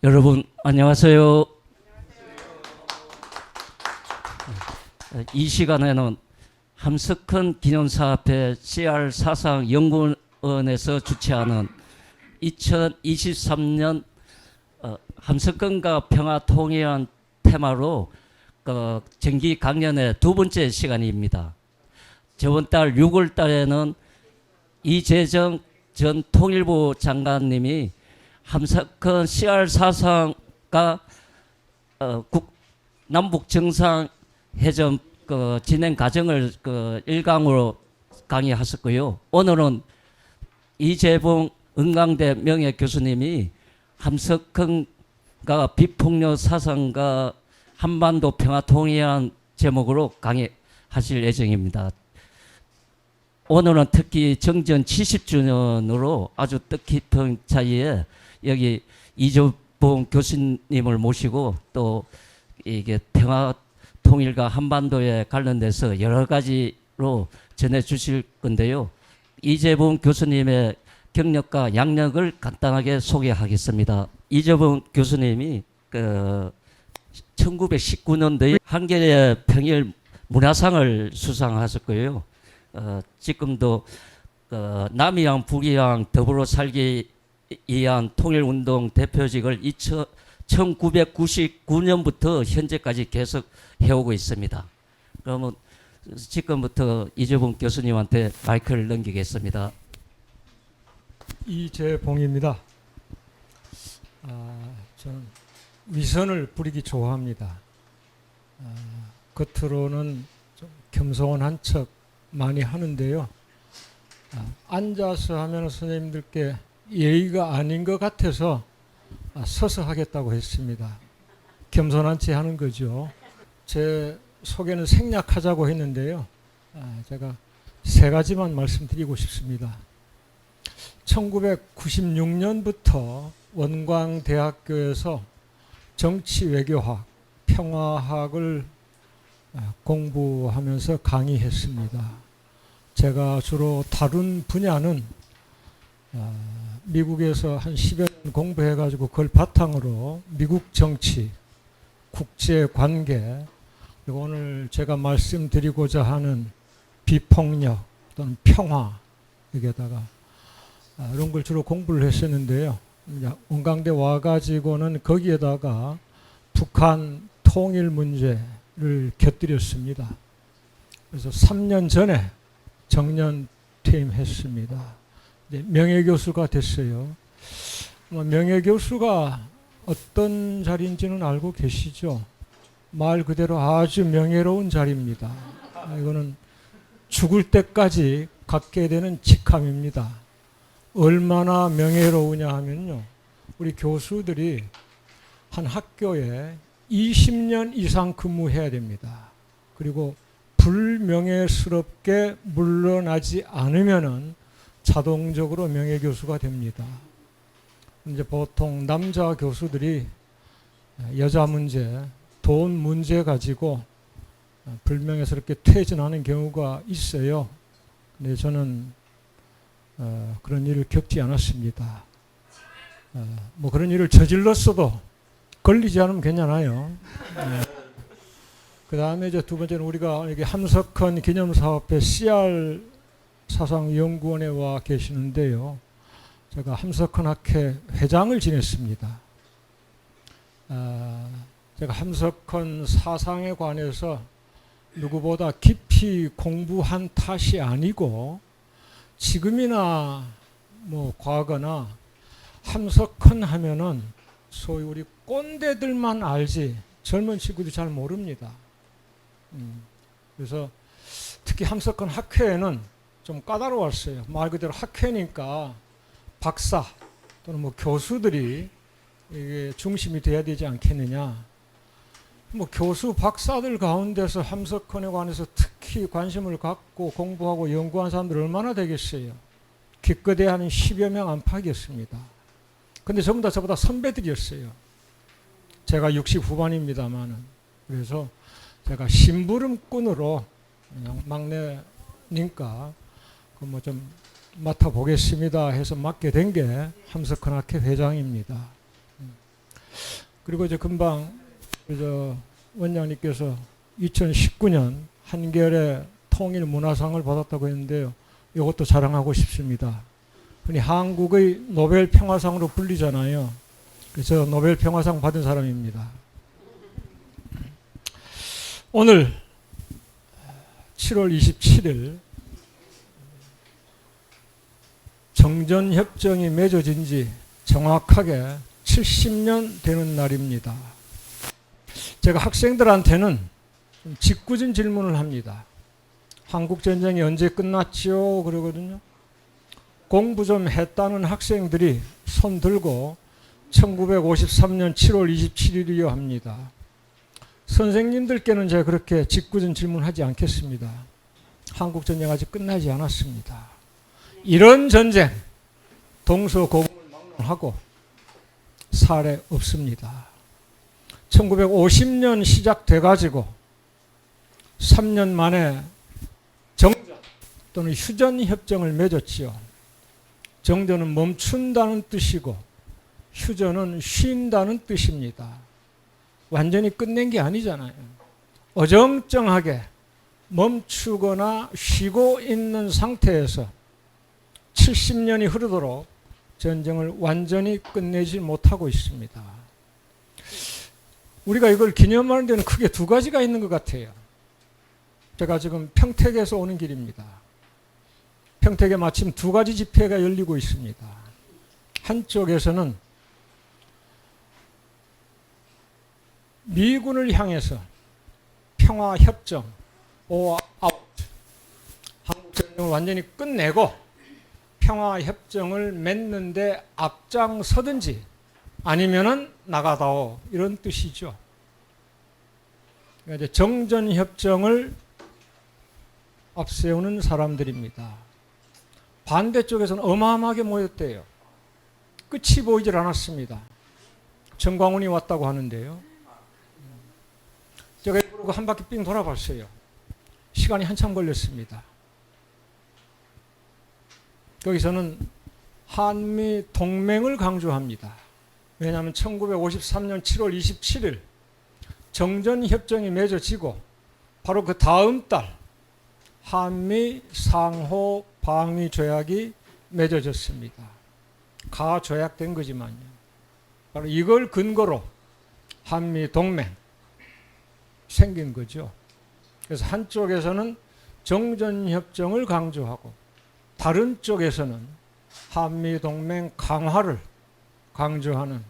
여러분 안녕하세요. 이 시간에는 함석헌 기념사업회 CR 사상연구원에서 주최하는 2023년 함석헌과 평화통일한 테마로 정기 강연의 두 번째 시간입니다. 저번 달 6월 달에는 이재정 전 통일부 장관님이 함석헌 CR 사상과 남북 정상회담 진행 과정을 일강으로 강의하셨고요. 오늘은 이재봉 은광대 명예교수님이 함석헌과 비폭력 사상과 한반도 평화통일한 제목으로 강의하실 예정입니다. 오늘은 특히 정전 70주년으로 아주 뜻깊은 차이에 여기 이재봉 교수님을 모시고 또 이게 평화 통일과 한반도에 관련돼서 여러 가지로 전해 주실 건데요. 이재봉 교수님의 경력과 양력을 간단하게 소개하겠습니다. 이재봉 교수님이 1919년도에 한겨레 평일 문화상을 수상하셨고요. 지금도 남이양 북이양 더불어 살기 위한 통일운동 대표직을 1999년부터 현재까지 계속 해오고 있습니다. 그러면 지금부터 이재봉 교수님한테 마이크를 넘기겠습니다. 이재봉입니다. 저는 위선을 부리기 좋아합니다. 겉으로는 좀 겸손한 척 많이 하는데요. 앉아서 하면 선생님들께 예의가 아닌 것 같아서 서서 하겠다고 했습니다. 겸손한 체 하는 거죠. 제 소개는 생략하자고 했는데요. 제가 세 가지만 말씀드리고 싶습니다. 1996년부터 원광대학교에서 정치외교학, 평화학을 공부하면서 강의했습니다. 제가 주로 다룬 분야는 미국에서 한 10여 년 공부해가지고 그걸 바탕으로 미국 정치, 국제관계, 그리고 오늘 제가 말씀드리고자 하는 비폭력 또는 평화, 여기에다가 이런 걸 주로 공부를 했었는데요. 원광대 와가지고는 거기에다가 북한 통일 문제를 곁들였습니다. 그래서 3년 전에 정년 퇴임했습니다. 명예교수가 됐어요. 명예교수가 어떤 자리인지는 알고 계시죠? 말 그대로 아주 명예로운 자리입니다. 이거는 죽을 때까지 갖게 되는 직함입니다. 얼마나 명예로우냐 하면요. 우리 교수들이 한 학교에 20년 이상 근무해야 됩니다. 그리고 불명예스럽게 물러나지 않으면은 자동적으로 명예교수가 됩니다. 이제 보통 남자 교수들이 여자 문제, 돈 문제 가지고 불명예스럽게 퇴진하는 경우가 있어요. 근데 저는 그런 일을 겪지 않았습니다. 뭐 그런 일을 저질렀어도 걸리지 않으면 괜찮아요. 그 다음에 이제 두 번째는 우리가 여기 함석헌 기념사업회 CR 사상연구원에 와 계시는데요. 제가 함석헌 학회 회장을 지냈습니다. 제가 함석헌 사상에 관해서 누구보다 깊이 공부한 탓이 아니고 지금이나 뭐 과거나 함석헌 하면은 소위 우리 꼰대들만 알지 젊은 친구들이 잘 모릅니다. 그래서 특히 함석헌 학회에는 좀 까다로웠어요. 말 그대로 학회니까 박사 또는 뭐 교수들이 이게 중심이 돼야 되지 않겠느냐. 뭐 교수 박사들 가운데서 함석헌에 관해서 특히 관심을 갖고 공부하고 연구한 사람들 얼마나 되겠어요. 기껏해야 한 10여 명 안팎이었습니다. 근데 전부 다 저보다 선배들이었어요. 제가 60 후반입니다만은. 그래서 제가 심부름꾼으로 그냥 막내니까 뭐 좀 맡아보겠습니다 해서 맡게 된 게 함석헌 학회 회장입니다. 그리고 이제 금방 원장님께서 2019년 한겨레 통일 문화상을 받았다고 했는데요. 이것도 자랑하고 싶습니다. 흔히 한국의 노벨 평화상으로 불리잖아요. 그래서 노벨 평화상 받은 사람입니다. 오늘 7월 27일 정전협정이 맺어진 지 정확하게 70년 되는 날입니다. 제가 학생들한테는 좀 짓궂은 질문을 합니다. 한국전쟁이 언제 끝났지요? 그러거든요. 공부 좀 했다는 학생들이 손 들고 1953년 7월 27일이요 합니다. 선생님들께는 제가 그렇게 짓궂은 질문하지 않겠습니다. 한국전쟁 아직 끝나지 않았습니다. 이런 전쟁 동서고금을 막론하고 사례 없습니다. 1950년 시작돼 가지고 3년 만에 정전 또는 휴전 협정을 맺었지요. 정전은 멈춘다는 뜻이고 휴전은 쉰다는 뜻입니다. 완전히 끝낸 게 아니잖아요. 어정쩡하게 멈추거나 쉬고 있는 상태에서 70년이 흐르도록 전쟁을 완전히 끝내지 못하고 있습니다. 우리가 이걸 기념하는 데는 크게 두 가지가 있는 것 같아요. 제가 지금 평택에서 오는 길입니다. 평택에 마침 두 가지 집회가 열리고 있습니다. 한쪽에서는 미군을 향해서 평화협정, 한국전쟁을 완전히 끝내고 평화협정을 맺는데 앞장서든지 아니면은 나가다오, 이런 뜻이죠. 그러니까 이제 정전협정을 앞세우는 사람들입니다. 반대쪽에서는 어마어마하게 모였대요. 끝이 보이질 않았습니다. 정광훈이 왔다고 하는데요. 제가 그러고 한 바퀴 삥 돌아봤어요. 시간이 한참 걸렸습니다. 거기서는 한미 동맹을 강조합니다. 왜냐하면 1953년 7월 27일 정전협정이 맺어지고 바로 그 다음 달 한미 상호 방위 조약이 맺어졌습니다. 가조약된 거지만요. 바로 이걸 근거로 한미 동맹 생긴 거죠. 그래서 한쪽에서는 정전협정을 강조하고 다른 쪽에서는 한미 동맹 강화를 강조하는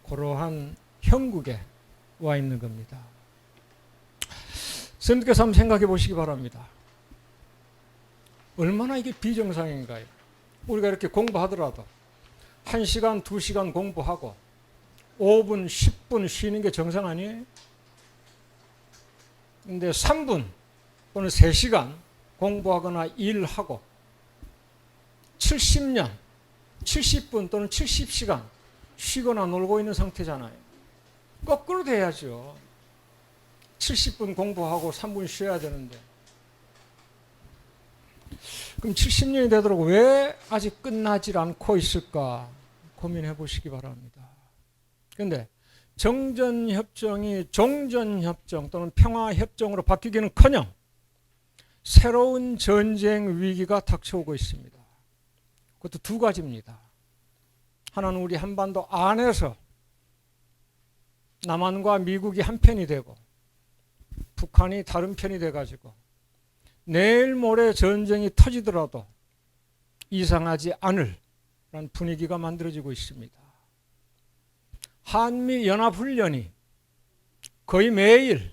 그러한 형국에 와 있는 겁니다. 선생님께서 한번 생각해 보시기 바랍니다. 얼마나 이게 비정상인가요? 우리가 이렇게 공부하더라도 1시간, 2시간 공부하고 5분, 10분 쉬는 게 정상 아니에요? 근데 3분 또는 3시간 공부하거나 일하고 70년, 70분 또는 70시간 쉬거나 놀고 있는 상태잖아요. 거꾸로 돼야죠. 70분 공부하고 3분 쉬어야 되는데. 그럼 70년이 되도록 왜 아직 끝나질 않고 있을까 고민해 보시기 바랍니다. 그런데 정전협정이 종전협정 또는 평화협정으로 바뀌기는커녕 새로운 전쟁 위기가 닥쳐오고 있습니다. 그것도 두 가지입니다. 하나는 우리 한반도 안에서 남한과 미국이 한 편이 되고 북한이 다른 편이 돼가지고 내일 모레 전쟁이 터지더라도 이상하지 않을 그런 분위기가 만들어지고 있습니다. 한미연합훈련이 거의 매일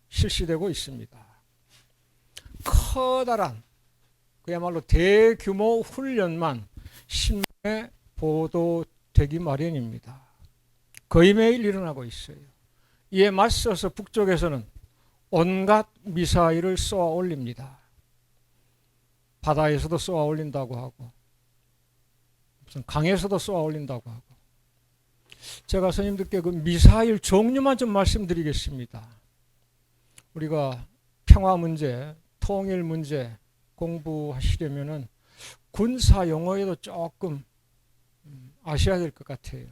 실시되고 있습니다. 커다란 그야말로 대규모 훈련만 신문에 보도되기 마련입니다. 거의 매일 일어나고 있어요. 이에 맞서서 북쪽에서는 온갖 미사일을 쏘아 올립니다. 바다에서도 쏘아 올린다고 하고 무슨 강에서도 쏘아 올린다고 하고. 제가 선생님들께 그 미사일 종류만 좀 말씀드리겠습니다. 우리가 평화 문제, 통일 문제 공부하시려면은 군사 용어에도 조금 아셔야 될 것 같아요.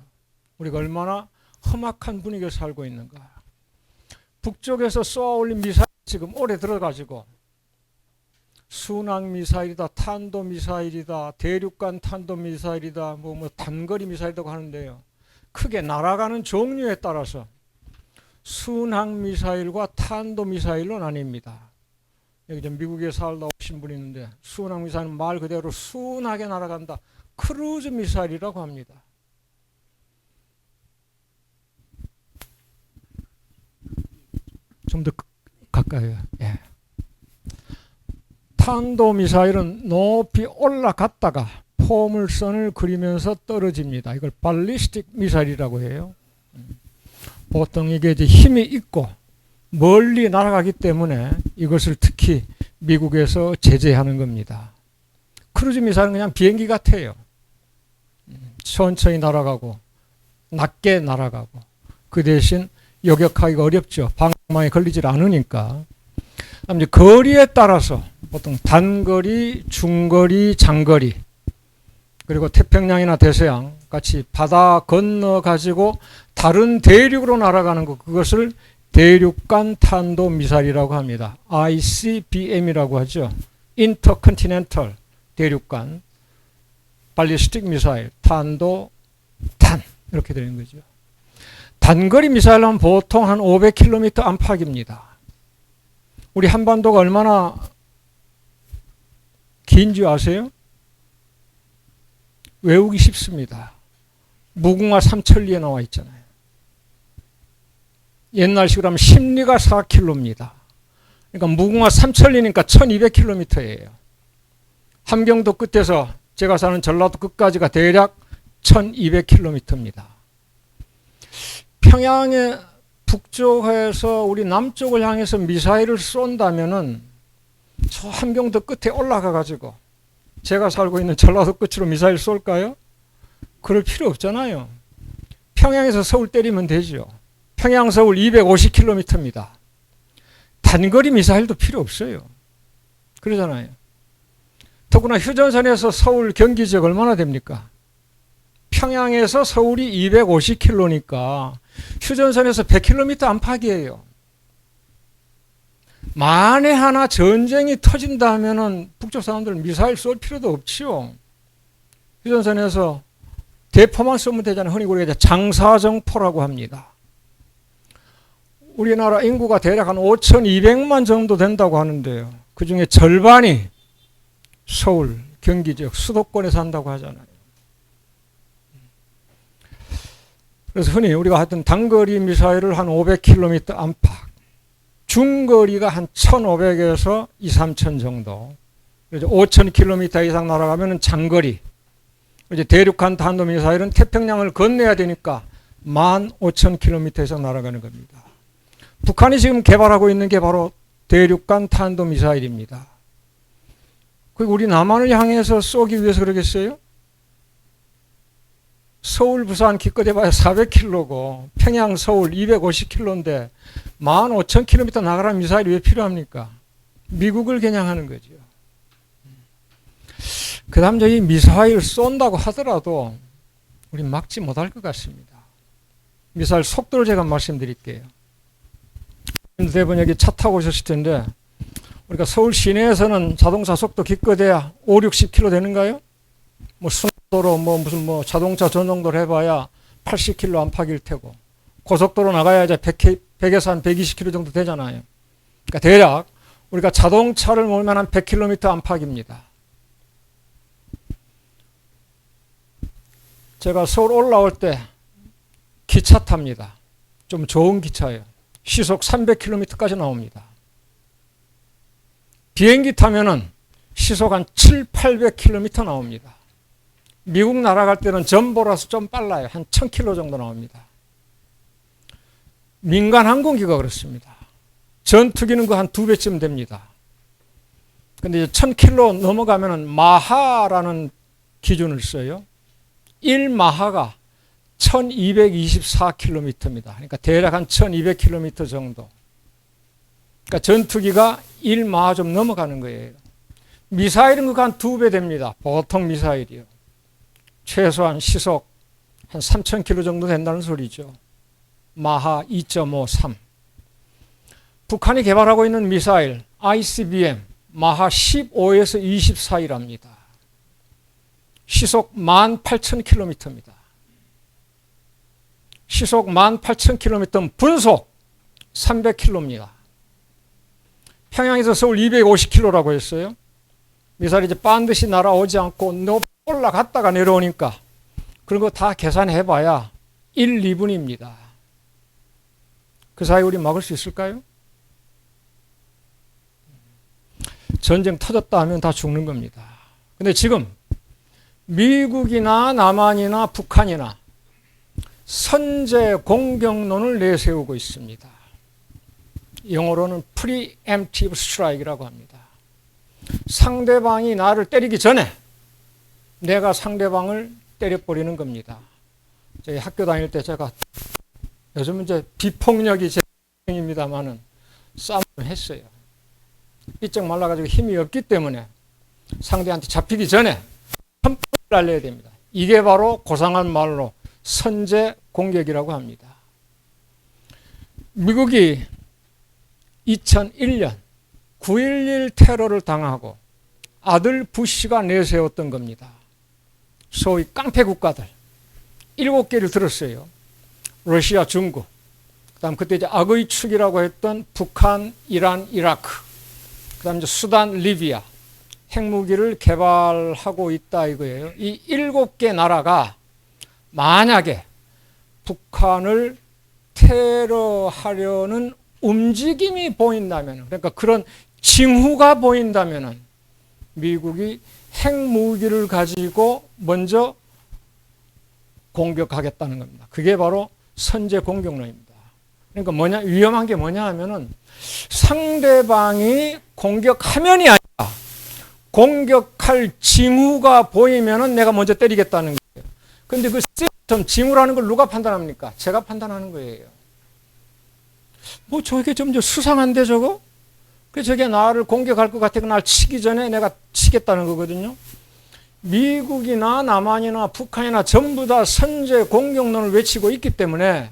우리가 얼마나 험악한 분위기에 살고 있는가. 북쪽에서 쏘아 올린 미사일 지금 오래 들어가지고 순항 미사일이다, 탄도 미사일이다, 대륙간 탄도 미사일이다, 뭐 단거리 미사일이라고 하는데요. 크게 날아가는 종류에 따라서 순항 미사일과 탄도 미사일로 나뉩니다. 여기 좀 미국에 살다 오신 분이 있는데 순항 미사일은 말 그대로 순하게 날아간다. 크루즈 미사일이라고 합니다. 좀 더 가까이요. 예. 탄도 미사일은 높이 올라갔다가 포물선을 그리면서 떨어집니다. 이걸 발리스틱 미사일이라고 해요. 보통 이게 이제 힘이 있고 멀리 날아가기 때문에 이것을 특히 미국에서 제재하는 겁니다. 크루즈 미사일은 그냥 비행기 같아요. 천천히 날아가고 낮게 날아가고 그 대신 요격하기가 어렵죠. 방망이 걸리질 않으니까. 이제 거리에 따라서 보통 단거리, 중거리, 장거리 그리고 태평양이나 대서양 같이 바다 건너 가지고 다른 대륙으로 날아가는 것, 그것을 대륙간 탄도 미사일이라고 합니다. ICBM이라고 하죠. 인터컨티넨털 대륙간 발리스틱 미사일, 탄도 탄 이렇게 되는 거죠. 단거리 미사일은 보통 한 500km 안팎입니다. 우리 한반도가 얼마나 긴지 아세요? 외우기 쉽습니다. 무궁화 삼천리에 나와 있잖아요. 옛날식으로 하면 십리가 4km입니다. 그러니까 무궁화 삼천리니까 1200km예요. 함경도 끝에서 제가 사는 전라도 끝까지가 대략 1200km입니다. 평양의 북쪽에서 우리 남쪽을 향해서 미사일을 쏜다면은 저 함경도 끝에 올라가 가지고 제가 살고 있는 전라도 끝으로 미사일 쏠까요? 그럴 필요 없잖아요. 평양에서 서울 때리면 되죠. 평양 서울 250km입니다. 단거리 미사일도 필요 없어요. 그러잖아요. 더구나 휴전선에서 서울 경기 지역 얼마나 됩니까? 평양에서 서울이 250km니까 휴전선에서 100km 안팎이에요. 만에 하나 전쟁이 터진다 하면은 북쪽 사람들은 미사일 쏠 필요도 없지요. 휴전선에서 대포만 쏘면 되잖아요. 흔히 우리가 장사정포라고 합니다. 우리나라 인구가 대략 한 5,200만 정도 된다고 하는데요. 그 중에 절반이 서울, 경기 지역, 수도권에 산다고 하잖아요. 그래서 흔히 우리가 하여튼 단거리 미사일을 한 500km 안팎, 중거리가 한 1,500에서 2, 3,000 정도, 5,000km 이상 날아가면 장거리, 이제 대륙간 탄도 미사일은 태평양을 건너야 되니까 15,000km 이상 날아가는 겁니다. 북한이 지금 개발하고 있는 게 바로 대륙간 탄도 미사일입니다. 그리고 우리 남한을 향해서 쏘기 위해서 그러겠어요? 서울, 부산 기껏 해봐야 400km고 평양, 서울 250km인데 15,000km 나가라는 미사일이 왜 필요합니까? 미국을 겨냥하는 거죠. 그 다음 이 미사일 쏜다고 하더라도 우리 막지 못할 것 같습니다. 미사일 속도를 제가 말씀드릴게요. 대부분 여기 차 타고 오셨을 텐데 우리가 서울 시내에서는 자동차 속도 기껏해야 5, 60km 되는가요? 뭐 순도로 무슨 자동차 전용도로 해봐야 80km 안팎일 테고 고속도로 나가야 이제 100에서 한 120km 정도 되잖아요. 그러니까 대략 우리가 자동차를 몰면 한 100km 안팎입니다. 제가 서울 올라올 때 기차 탑니다. 좀 좋은 기차예요. 시속 300km까지 나옵니다. 비행기 타면은 시속 한 7, 800km 나옵니다. 미국 날아갈 때는 전보라서 좀 빨라요. 한 1000km 정도 나옵니다. 민간 항공기가 그렇습니다. 전투기는 그 한 2배쯤 됩니다. 근데 1000km 넘어가면은 마하라는 기준을 써요. 1마하가 1224km입니다. 그러니까 대략 한 1200km 정도. 그러니까 전투기가 1마하 좀 넘어가는 거예요. 미사일은 그거 한 2배 됩니다. 보통 미사일이요. 최소한 시속 한 3,000km 정도 된다는 소리죠. 마하 2.53. 북한이 개발하고 있는 미사일 ICBM 마하 15에서 20 사이랍니다. 시속 18,000km입니다. 시속 18,000km, 분속 300km입니다. 평양에서 서울 250km라고 했어요. 미사일이 이제 반드시 날아오지 않고 올라갔다가 내려오니까 그런 거 다 계산해봐야 1, 2분입니다. 그 사이 우리 막을 수 있을까요? 전쟁 터졌다 하면 다 죽는 겁니다. 근데 지금 미국이나 남한이나 북한이나 선제 공격론을 내세우고 있습니다. 영어로는 preemptive strike이라고 합니다. 상대방이 나를 때리기 전에 내가 상대방을 때려버리는 겁니다. 저희 학교 다닐 때 제가 요즘은 이제 비폭력이 제입니다만은 싸움을 했어요. 삐쩍 말라가지고 힘이 없기 때문에 상대한테 잡히기 전에 한 번 날려야 됩니다. 이게 바로 고상한 말로 선제 공격이라고 합니다. 미국이 2001년 9.11 테러를 당하고 아들 부시가 내세웠던 겁니다. 소위 깡패 국가들 7개를 들었어요. 러시아, 중국, 그다음 그때 이제 악의 축이라고 했던 북한, 이란, 이라크, 그다음 이제 수단, 리비아 핵무기를 개발하고 있다 이거예요. 이 7개 나라가 만약에 북한을 테러하려는 움직임이 보인다면, 그러니까 그런 징후가 보인다면 미국이 핵무기를 가지고 먼저 공격하겠다는 겁니다. 그게 바로 선제 공격론입니다. 그러니까 위험한 게 뭐냐 하면은 상대방이 공격하면이 아니라 공격할 징후가 보이면은 내가 먼저 때리겠다는 거예요. 근데 그 시스템, 징후라는 걸 누가 판단합니까? 제가 판단하는 거예요. 뭐 저게 좀 수상한데 저거? 그 저게 나를 공격할 것 같아. 날 치기 전에 내가 치겠다는 거거든요. 미국이나 남한이나 북한이나 전부 다 선제 공격론을 외치고 있기 때문에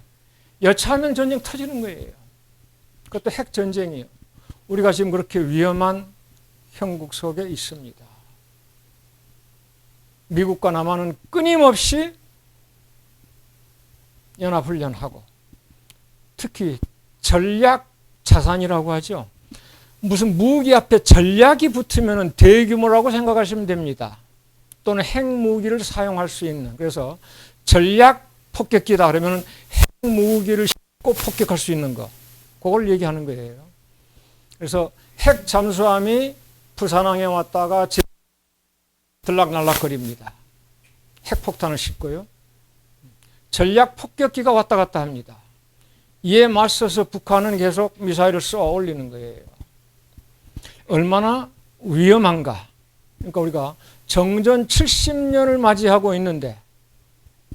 여차하면 전쟁 터지는 거예요. 그것도 핵전쟁이에요. 우리가 지금 그렇게 위험한 형국 속에 있습니다. 미국과 남한은 끊임없이 연합훈련하고 특히 전략 자산이라고 하죠. 무슨 무기 앞에 전략이 붙으면 대규모라고 생각하시면 됩니다. 또는 핵무기를 사용할 수 있는, 그래서 전략 폭격기다 그러면 핵무기를 싣고 폭격할 수 있는 거, 그걸 얘기하는 거예요. 그래서 핵 잠수함이 부산항에 왔다가 들락날락거립니다. 핵폭탄을 싣고요. 전략 폭격기가 왔다 갔다 합니다. 이에 맞서서 북한은 계속 미사일을 쏘아 올리는 거예요. 얼마나 위험한가. 그러니까 우리가 정전 70년을 맞이하고 있는데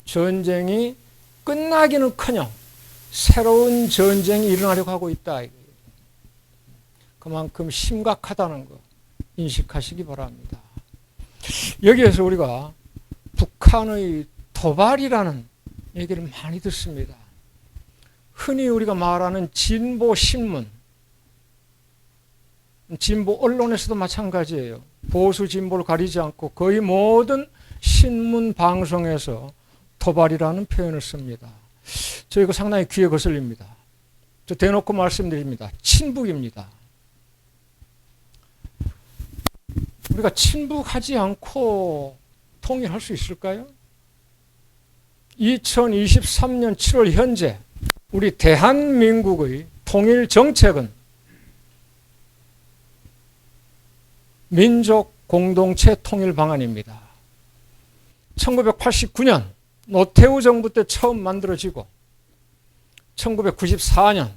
전쟁이 끝나기는커녕 새로운 전쟁이 일어나려고 하고 있다. 그만큼 심각하다는 거 인식하시기 바랍니다. 여기에서 우리가 북한의 도발이라는 얘기를 많이 듣습니다. 흔히 우리가 말하는 진보 신문, 진보 언론에서도 마찬가지예요. 보수 진보를 가리지 않고 거의 모든 신문 방송에서 도발이라는 표현을 씁니다. 저 이거 상당히 귀에 거슬립니다. 저 대놓고 말씀드립니다. 친북입니다. 우리가 친북하지 않고 통일할 수 있을까요? 2023년 7월 현재 우리 대한민국의 통일 정책은 민족 공동체 통일 방안입니다. 1989년 노태우 정부 때 처음 만들어지고 1994년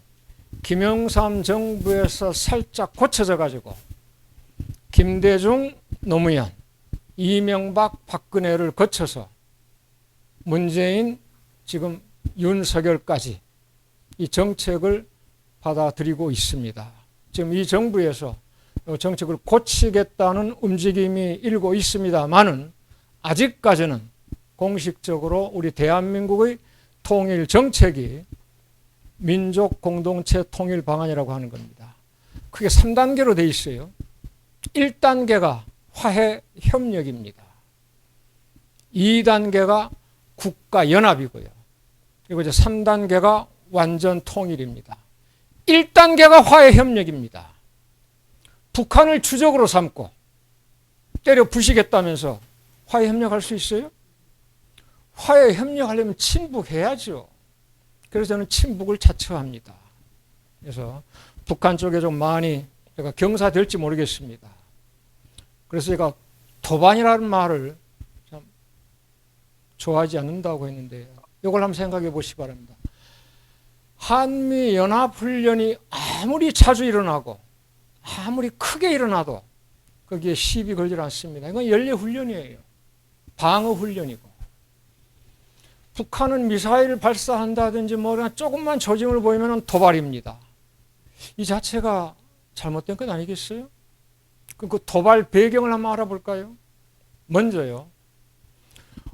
김영삼 정부에서 살짝 고쳐져 가지고 김대중, 노무현, 이명박, 박근혜를 거쳐서 문재인, 지금 윤석열까지 이 정책을 받아들이고 있습니다. 지금 이 정부에서 정책을 고치겠다는 움직임이 일고 있습니다만은 아직까지는 공식적으로 우리 대한민국의 통일 정책이 민족 공동체 통일 방안이라고 하는 겁니다. 크게 3단계로 되어 있어요. 1단계가 화해 협력입니다. 2단계가 국가 연합이고요. 그리고 이제 3단계가 완전 통일입니다. 1단계가 화해 협력입니다. 북한을 주적으로 삼고 때려 부시겠다면서 화해 협력할 수 있어요? 화해 협력하려면 친북해야죠. 그래서 저는 친북을 자처합니다. 그래서 북한 쪽에 좀 많이 제가 경사될지 모르겠습니다. 그래서 제가 도반이라는 말을 참 좋아하지 않는다고 했는데 이걸 한번 생각해 보시기 바랍니다. 한미연합훈련이 아무리 자주 일어나고 아무리 크게 일어나도 거기에 시비 걸지 않습니다. 이건 연례훈련이에요. 방어훈련이고. 북한은 미사일을 발사한다든지 뭐 조금만 조짐을 보이면 도발입니다. 이 자체가 잘못된 것 아니겠어요? 그 도발 배경을 한번 알아볼까요? 먼저요.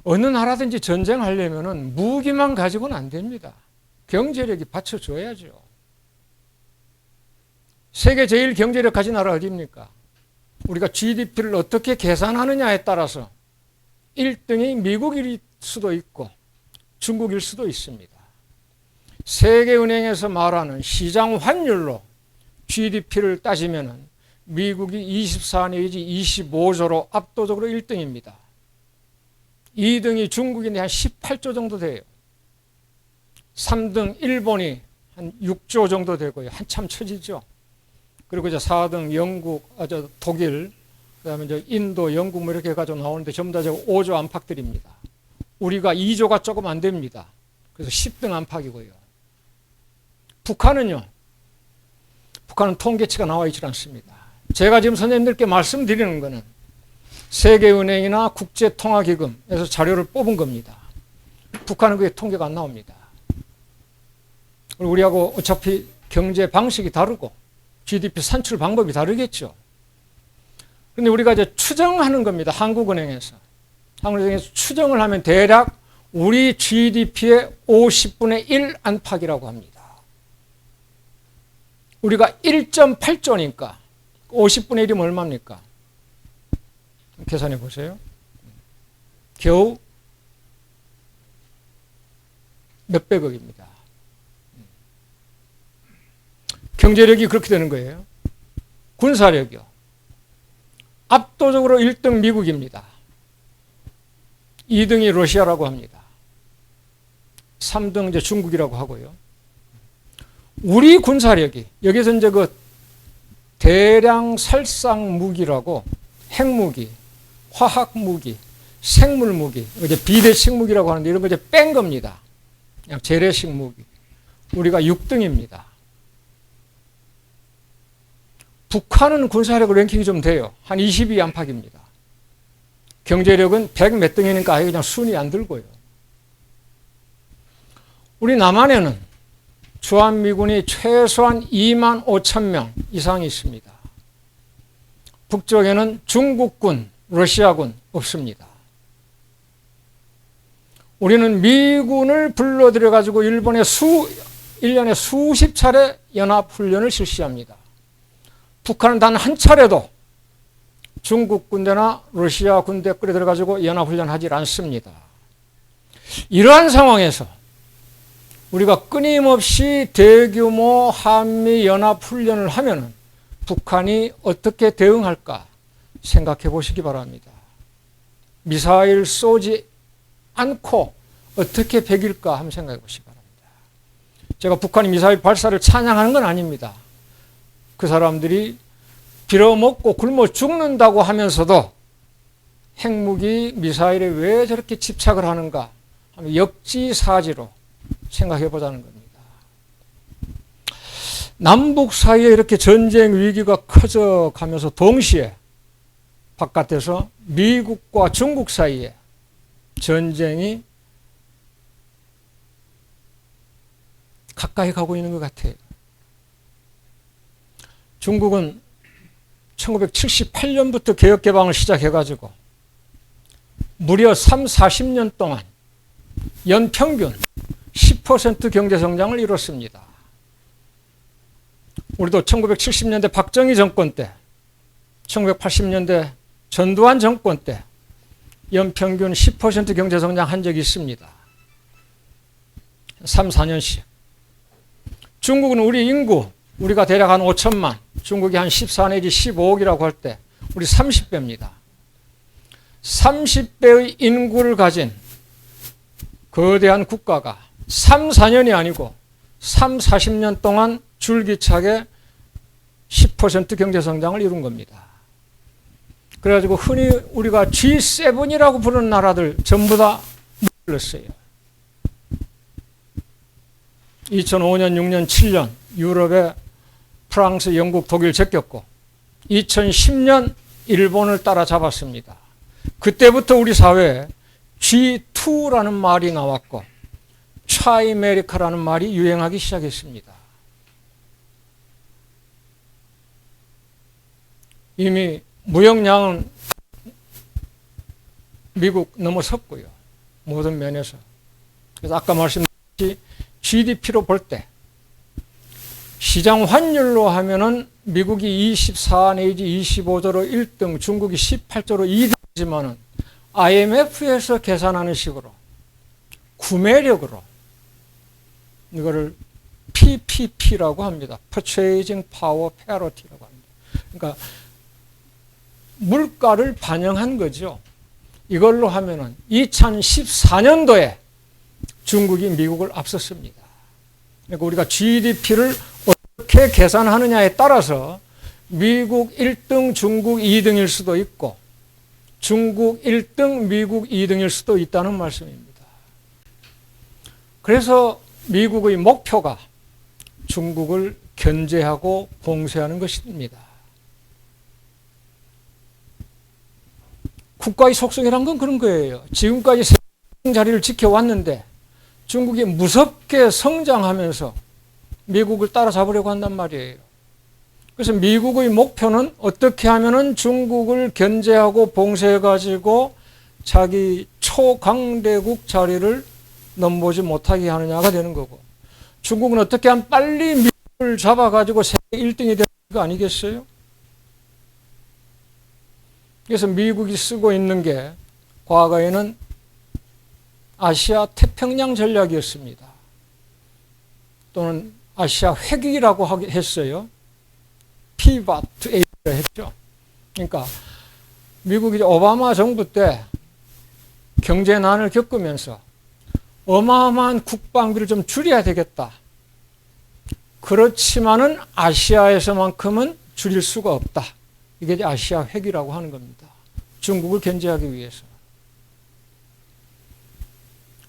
어느 나라든지 전쟁하려면 무기만 가지고는 안 됩니다. 경제력이 받쳐줘야죠. 세계 제일 경제력 가진 나라 어디입니까? 우리가 GDP를 어떻게 계산하느냐에 따라서 1등이 미국일 수도 있고 중국일 수도 있습니다. 세계은행에서 말하는 시장 환율로 GDP를 따지면 미국이 24 내지 25조로 압도적으로 1등입니다. 2등이 중국이 한 18조 정도 돼요. 3등 일본이 한 6조 정도 되고요. 한참 처지죠. 그리고 이제 4등 영국, 독일, 그다음에 이제 인도, 영국 뭐 이렇게 해가지고 나오는데 전부 다 5조 안팎들입니다. 우리가 2조가 조금 안 됩니다. 그래서 10등 안팎이고요. 북한은요. 북한은 통계치가 나와 있지 않습니다. 제가 지금 선생님들께 말씀드리는 것은 세계은행이나 국제통화기금에서 자료를 뽑은 겁니다. 북한은 그게 통계가 안 나옵니다. 우리하고 어차피 경제 방식이 다르고 GDP 산출 방법이 다르겠죠. 그런데 우리가 이제 추정하는 겁니다. 한국은행에서. 한국은행에서 추정을 하면 대략 우리 GDP의 50분의 1 안팎이라고 합니다. 우리가 1.8조니까 50분의 1이면 얼마입니까? 계산해 보세요. 겨우 몇백억입니다. 경제력이 그렇게 되는 거예요. 군사력이요. 압도적으로 1등 미국입니다. 2등이 러시아라고 합니다. 3등 이제 중국이라고 하고요. 우리 군사력이 여기서 이제 그 대량 살상 무기라고 핵무기, 화학무기, 생물무기, 이제 비대식 무기라고 하는데 이런 거 이제 뺀 겁니다. 그냥 재래식 무기. 우리가 6등입니다. 북한은 군사력 랭킹이 좀 돼요. 한 22 안팎입니다. 경제력은 100 몇 등이니까 아예 그냥 순위 안 들고요. 우리 남한에는 주한미군이 최소한 2만 5천 명 이상이 있습니다. 북쪽에는 중국군, 러시아군 없습니다. 우리는 미군을 불러들여가지고 일본에 1년에 수십 차례 연합훈련을 실시합니다. 북한은 단 한 차례도 중국 군대나 러시아 군대 끌어들여가지고 연합훈련하지 않습니다. 이러한 상황에서 우리가 끊임없이 대규모 한미연합훈련을 하면 북한이 어떻게 대응할까 생각해 보시기 바랍니다. 미사일 쏘지 않고 어떻게 배길까 한번 생각해 보시기 바랍니다. 제가 북한이 미사일 발사를 찬양하는 건 아닙니다. 그 사람들이 빌어먹고 굶어 죽는다고 하면서도 핵무기 미사일에 왜 저렇게 집착을 하는가 하면 역지사지로 생각해 보자는 겁니다. 남북 사이에 이렇게 전쟁 위기가 커져가면서 동시에 바깥에서 미국과 중국 사이에 전쟁이 가까이 가고 있는 것 같아요. 중국은 1978년부터 개혁개방을 시작해가지고 무려 40년 동안 연평균 10% 경제성장을 이뤘습니다. 우리도 1970년대 박정희 정권 때, 1980년대 전두환 정권 때 연평균 10% 경제성장 한 적이 있습니다. 3, 4년씩. 중국은 우리 인구, 우리가 대략 한 5천만, 중국이 한 14 내지 15억이라고 할 때 우리 30배입니다. 30배의 인구를 가진 거대한 국가가 3, 4년이 아니고 3, 40년 동안 줄기차게 10% 경제성장을 이룬 겁니다. 그래가지고 흔히 우리가 G7이라고 부르는 나라들 전부 다 물렸어요. 2005년, 6년, 7년 유럽에 프랑스, 영국, 독일 제꼈고 2010년 일본을 따라잡았습니다. 그때부터 우리 사회에 G2라는 말이 나왔고 차이메리카라는 말이 유행하기 시작했습니다. 이미 무역량은 미국 넘어섰고요. 모든 면에서. 그래서 아까 말씀드렸듯이 GDP로 볼 때 시장 환율로 하면은 미국이 24 내지 25조로 1등, 중국이 18조로 2등이지만은 IMF에서 계산하는 식으로 구매력으로 이거를 PPP라고 합니다. Purchasing Power Parity라고 합니다. 그러니까 물가를 반영한 거죠. 이걸로 하면은 2014년도에 중국이 미국을 앞섰습니다. 그러니까 우리가 GDP를 어떻게 계산하느냐에 따라서 미국 1등, 중국 2등일 수도 있고 중국 1등, 미국 2등일 수도 있다는 말씀입니다. 그래서 미국의 목표가 중국을 견제하고 봉쇄하는 것입니다. 국가의 속성이란 건 그런 거예요. 지금까지 세계 자리를 지켜왔는데 중국이 무섭게 성장하면서 미국을 따라잡으려고 한단 말이에요. 그래서 미국의 목표는 어떻게 하면은 중국을 견제하고 봉쇄해가지고 자기 초강대국 자리를 넘보지 못하게 하느냐가 되는 거고, 중국은 어떻게 하면 빨리 미국을 잡아가지고 세계 1등이 되는 거 아니겠어요? 그래서 미국이 쓰고 있는 게 과거에는 아시아 태평양 전략이었습니다. 또는 아시아 회귀라고 했어요. Pivot to Asia 했죠. 그러니까 미국이 오바마 정부 때 경제난을 겪으면서 어마어마한 국방비를 좀 줄여야 되겠다. 그렇지만은 아시아에서만큼은 줄일 수가 없다. 이게 아시아 회귀라고 하는 겁니다. 중국을 견제하기 위해서.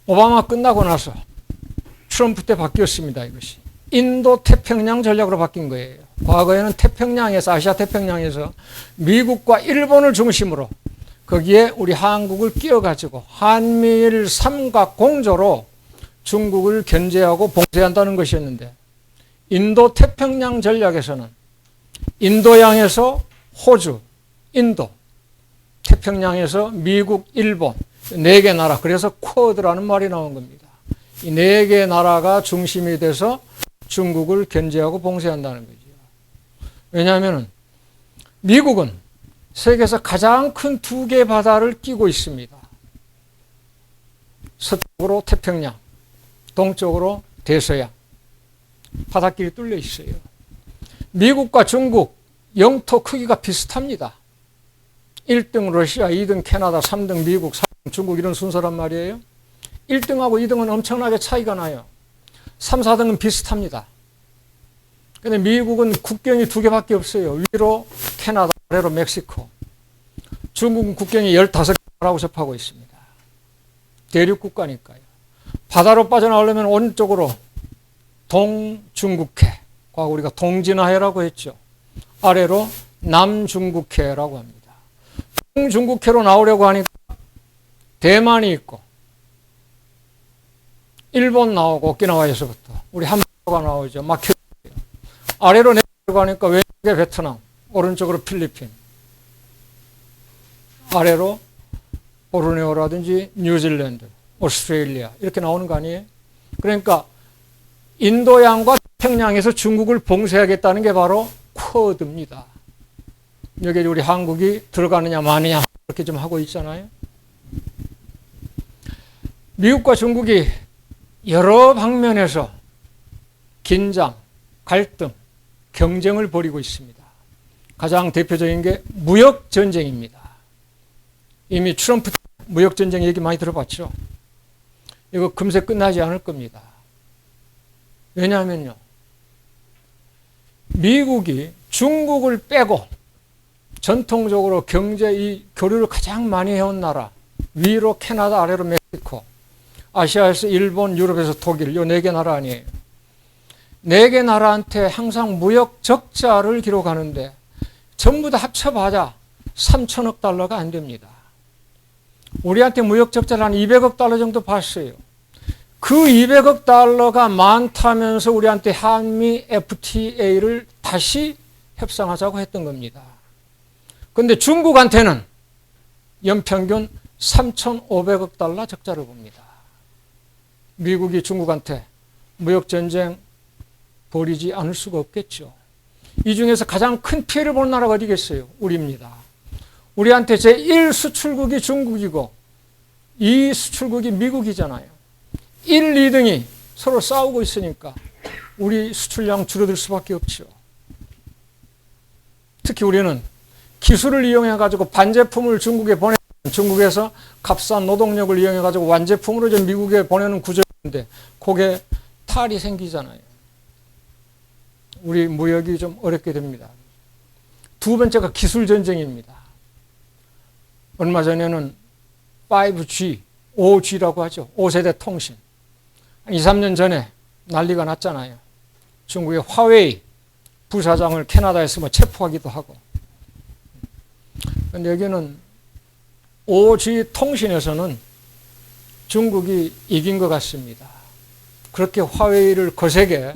오바마 끝나고 나서 트럼프 때 바뀌었습니다. 이것이 인도 태평양 전략으로 바뀐 거예요. 과거에는 태평양에서, 아시아 태평양에서 미국과 일본을 중심으로 거기에 우리 한국을 끼워가지고 한미일 삼각공조로 중국을 견제하고 봉쇄한다는 것이었는데, 인도 태평양 전략에서는 인도양에서 호주, 인도, 태평양에서 미국, 일본, 4개 나라, 그래서 쿼드라는 말이 나온 겁니다. 이 4개 나라가 중심이 돼서 중국을 견제하고 봉쇄한다는 거죠. 왜냐하면 미국은 세계에서 가장 큰 2개 바다를 끼고 있습니다. 서쪽으로 태평양, 동쪽으로 대서양. 바닷길이 뚫려 있어요. 미국과 중국 영토 크기가 비슷합니다. 1등 러시아, 2등 캐나다, 3등 미국, 4등 중국 이런 순서란 말이에요. 1등하고 2등은 엄청나게 차이가 나요. 3, 4등은 비슷합니다. 근데 미국은 국경이 2개밖에 없어요. 위로 캐나다, 아래로 멕시코. 중국은 국경이 15개라고 접하고 있습니다. 대륙 국가니까요. 바다로 빠져나오려면 오른쪽으로 동중국해, 과거 우리가 동진화해라고 했죠. 아래로 남중국해라고 합니다. 동중국해로 나오려고 하니까 대만이 있고 일본 나오고 오키나와에서부터 우리 한국가 나오죠. 막혀요. 아래로 내려가고 하니까 왼쪽에 베트남, 오른쪽으로 필리핀, 아래로 보르네오라든지 뉴질랜드, 오스트레일리아 이렇게 나오는 거 아니에요? 그러니까 인도양과 태평양에서 중국을 봉쇄하겠다는 게 바로 쿼드입니다. 여기 우리 한국이 들어가느냐 마느냐 이렇게 좀 하고 있잖아요. 미국과 중국이 여러 방면에서 긴장, 갈등, 경쟁을 벌이고 있습니다. 가장 대표적인 게 무역 전쟁입니다. 이미 트럼프 무역 전쟁 얘기 많이 들어봤죠. 이거 금세 끝나지 않을 겁니다. 왜냐하면요, 미국이 중국을 빼고 전통적으로 경제 이 교류를 가장 많이 해온 나라, 위로 캐나다, 아래로 멕시코, 아시아에서 일본, 유럽에서 독일, 요 4개 나라 아니에요. 4개 나라한테 항상 무역 적자를 기록하는데 전부 다 합쳐봐야 3천억 달러가 안 됩니다. 우리한테 무역 적자를 한 200억 달러 정도 봤어요. 그 200억 달러가 많다면서 우리한테 한미 FTA를 다시 협상하자고 했던 겁니다. 그런데 중국한테는 연평균 3,500억 달러 적자를 봅니다. 미국이 중국한테 무역전쟁 벌이지 않을 수가 없겠죠. 이 중에서 가장 큰 피해를 보는 나라가 어디겠어요? 우리입니다. 우리한테 제1 수출국이 중국이고 2 수출국이 미국이잖아요. 1, 2등이 서로 싸우고 있으니까 우리 수출량 줄어들 수밖에 없죠. 특히 우리는 기술을 이용해가지고 반제품을 중국에 보내면 중국에서 값싼 노동력을 이용해가지고 완제품으로 좀 미국에 보내는 구조인데 그게 탈이 생기잖아요. 우리 무역이 좀 어렵게 됩니다. 두 번째가 기술 전쟁입니다. 얼마 전에는 5G, 5G라고 하죠. 5세대 통신. 2, 3년 전에 난리가 났잖아요. 중국의 화웨이 부사장을 캐나다에서 뭐 체포하기도 하고. 그런데 여기는 5G 통신에서는 중국이 이긴 것 같습니다. 그렇게 화웨이를 거세게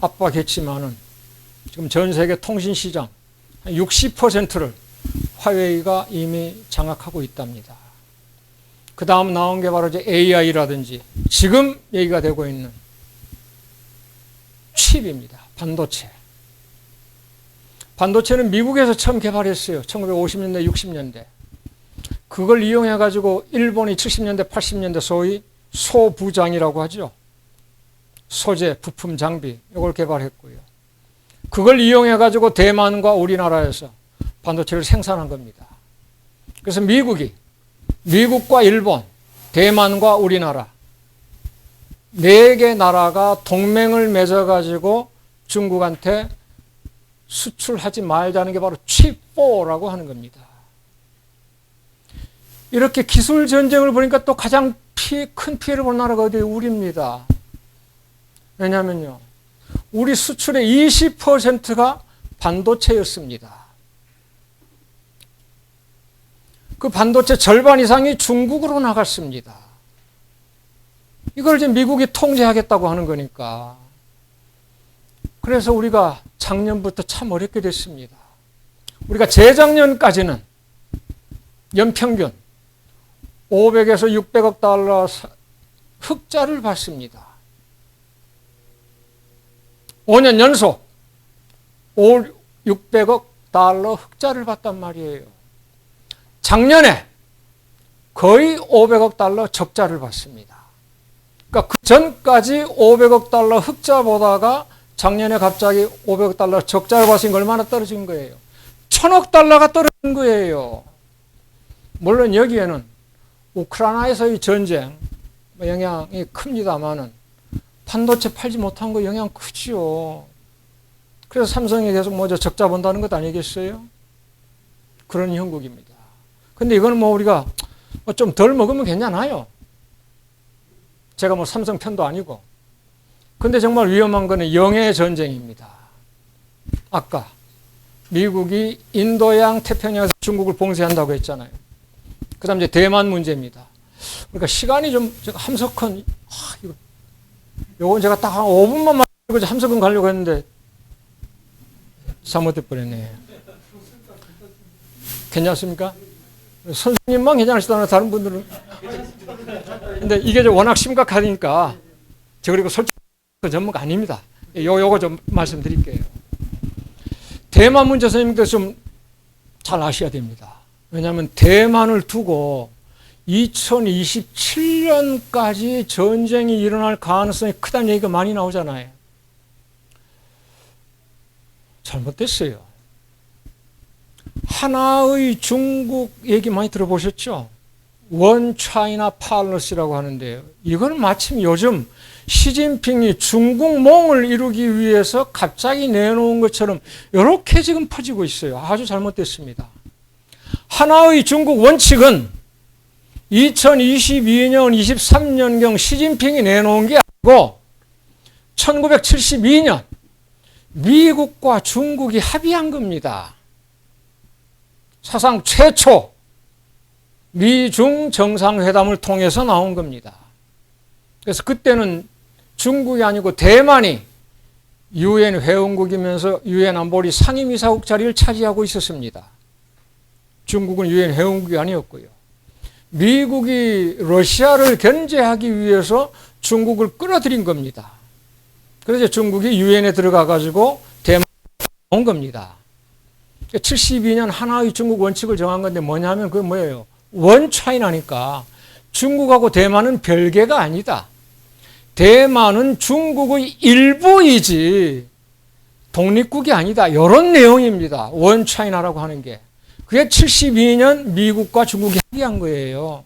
압박했지만은 지금 전 세계 통신 시장 60%를 화웨이가 이미 장악하고 있답니다. 그 다음 나온 게 바로 이제 AI라든지 지금 얘기가 되고 있는 칩입니다. 반도체. 반도체는 미국에서 처음 개발했어요. 1950년대, 60년대. 그걸 이용해가지고 일본이 70년대, 80년대 소위 소부장이라고 하죠. 소재, 부품, 장비 이걸 개발했고요. 그걸 이용해가지고 대만과 우리나라에서 반도체를 생산한 겁니다. 그래서 미국과 일본, 대만과 우리나라 4개 나라가 동맹을 맺어가지고 중국한테 수출하지 말자는 게 바로 칩4라고 하는 겁니다. 이렇게 기술 전쟁을 보니까 또 가장 큰 피해를 본 나라가 어디예요? 우리입니다. 왜냐하면요, 우리 수출의 20%가 반도체였습니다. 그 반도체 절반 이상이 중국으로 나갔습니다. 이걸 이제 미국이 통제하겠다고 하는 거니까. 그래서 우리가 작년부터 참 어렵게 됐습니다. 우리가 재작년까지는 연평균 500에서 600억 달러 흑자를 봤습니다. 5년 연속 600억 달러 흑자를 봤단 말이에요. 작년에 거의 500억 달러 적자를 봤습니다. 그러니까 그 전까지 500억 달러 흑자 보다가 작년에 갑자기 500억 달러 적자를 봤으니까 얼마나 떨어진 거예요? 1000억 달러가 떨어진 거예요. 물론 여기에는 우크라이나에서의 전쟁 영향이 큽니다만은 반도체 팔지 못한 거 영향 크죠. 그래서 삼성이 계속 먼저 적자 본다는 것 아니겠어요? 그런 형국입니다. 근데 이거는 뭐 우리가 좀 덜 먹으면 괜찮아요. 제가 뭐 삼성 편도 아니고. 근데 정말 위험한 거는 영해 전쟁입니다. 아까 미국이 인도양 태평양에서 중국을 봉쇄한다고 했잖아요. 그 다음 이제 대만 문제입니다. 그러니까 시간이 좀 함석헌 요건 제가 딱 한 5분만 말고 함석헌 가려고 했는데 잘못될 뻔했네. 괜찮습니까? 선생님만 괜찮으시다나 다른 분들은. 근데 이게 워낙 심각하니까 저 그리고 솔직히 전문가 아닙니다. 요거 좀 말씀드릴게요. 대만 문제 선생님들 좀 잘 아셔야 됩니다. 왜냐하면 대만을 두고 2027년까지 전쟁이 일어날 가능성이 크다는 얘기가 많이 나오잖아요. 잘못됐어요. 하나의 중국 얘기 많이 들어보셨죠? 원 차이나 팔러시라고 하는데요. 이건 마침 요즘 시진핑이 중국몽을 이루기 위해서 갑자기 내놓은 것처럼 이렇게 지금 퍼지고 있어요. 아주 잘못됐습니다. 하나의 중국 원칙은 2022년, 23년경 시진핑이 내놓은 게 아니고 1972년 미국과 중국이 합의한 겁니다. 사상 최초 미중 정상회담을 통해서 나온 겁니다. 그래서 그때는 중국이 아니고 대만이 유엔 회원국이면서 유엔 안보리 상임이사국 자리를 차지하고 있었습니다. 중국은 유엔 회원국이 아니었고요. 미국이 러시아를 견제하기 위해서 중국을 끌어들인 겁니다. 그래서 중국이 유엔에 들어가 가지고 대만에 온 겁니다. 72년 하나의 중국 원칙을 정한 건데 뭐냐면 그게 뭐예요? 원 차이나니까 중국하고 대만은 별개가 아니다. 대만은 중국의 일부이지 독립국이 아니다. 이런 내용입니다. 원 차이나라고 하는 게. 그게 72년 미국과 중국이 합의한 거예요.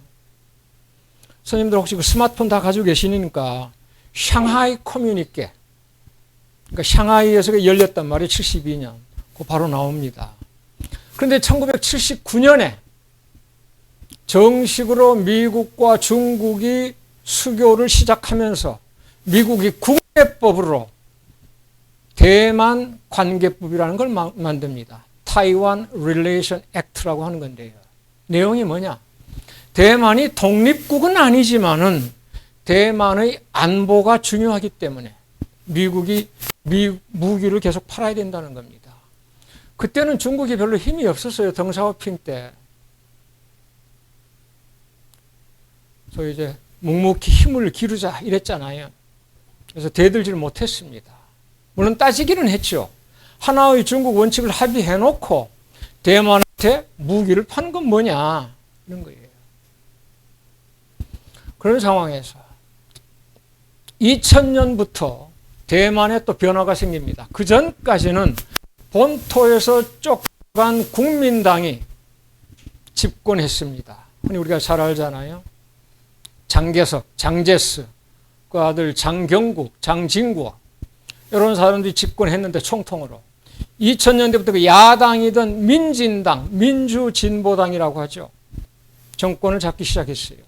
선생님들 혹시 그 스마트폰 다 가지고 계시니까 샹하이 커뮤니케, 그러니까 샹하이에서 열렸단 말이에요. 72년. 그거 바로 나옵니다. 그런데 1979년에 정식으로 미국과 중국이 수교를 시작하면서 미국이 국내법으로 대만 관계법이라는 걸 만듭니다. 타이완 릴레이션 액트라고 하는 건데요. 내용이 뭐냐? 대만이 독립국은 아니지만은 대만의 안보가 중요하기 때문에 미국이 무기를 계속 팔아야 된다는 겁니다. 그때는 중국이 별로 힘이 없었어요. 덩샤오핑 때. 소위 이제 묵묵히 힘을 기르자 이랬잖아요. 그래서 대들지를 못했습니다. 물론 따지기는 했죠. 하나의 중국 원칙을 합의해놓고 대만한테 무기를 파는 건 뭐냐 이런 거예요. 그런 상황에서 2000년부터 대만에 또 변화가 생깁니다. 그 전까지는 본토에서 쫓겨간 국민당이 집권했습니다. 흔히 우리가 잘 알잖아요. 장개석, 장제스, 그 아들 장경국, 장진구 이런 사람들이 집권했는데 총통으로 2000년대부터 그 야당이던 민진당, 민주진보당이라고 하죠. 정권을 잡기 시작했어요.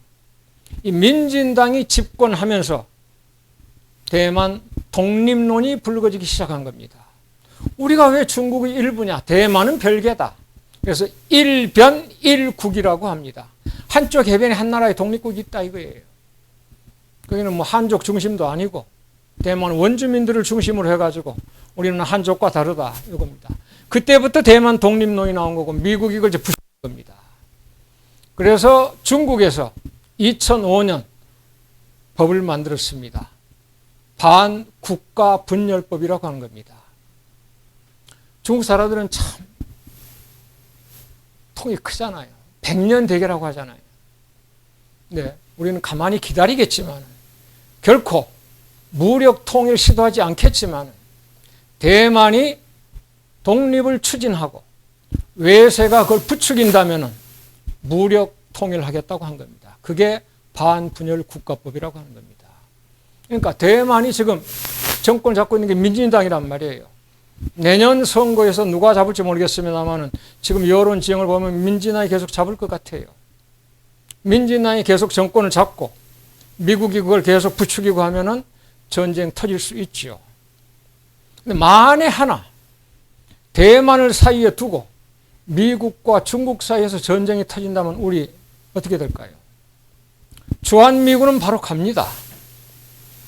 이 민진당이 집권하면서 대만 독립론이 불거지기 시작한 겁니다. 우리가 왜 중국의 일부냐? 대만은 별개다. 그래서 일변 일국이라고 합니다. 한쪽 해변에 한 나라의 독립국이 있다 이거예요. 거기는 뭐 한족 중심도 아니고 대만 원주민들을 중심으로 해가지고 우리는 한족과 다르다 이겁니다. 그때부터 대만 독립론이 나온 거고 미국이 이걸 이제 부수는 겁니다. 그래서 중국에서 2005년 법을 만들었습니다. 반국가 분열법이라고 하는 겁니다. 중국 사람들은 참 통이 크잖아요. 100년 대계라고 하잖아요. 네, 우리는 가만히 기다리겠지만 결코 무력 통일 시도하지 않겠지만 대만이 독립을 추진하고 외세가 그걸 부추긴다면 무력 통일하겠다고 한 겁니다. 그게 반분열 국가법이라고 하는 겁니다. 그러니까 대만이 지금 정권 잡고 있는 게 민진당이란 말이에요. 내년 선거에서 누가 잡을지 모르겠습니다만 지금 여론 지형을 보면 민진당이 계속 잡을 것 같아요. 민진당이 계속 정권을 잡고 미국이 그걸 계속 부추기고 하면은 전쟁 터질 수 있죠. 근데 만에 하나 대만을 사이에 두고 미국과 중국 사이에서 전쟁이 터진다면 우리 어떻게 될까요? 주한미군은 바로 갑니다.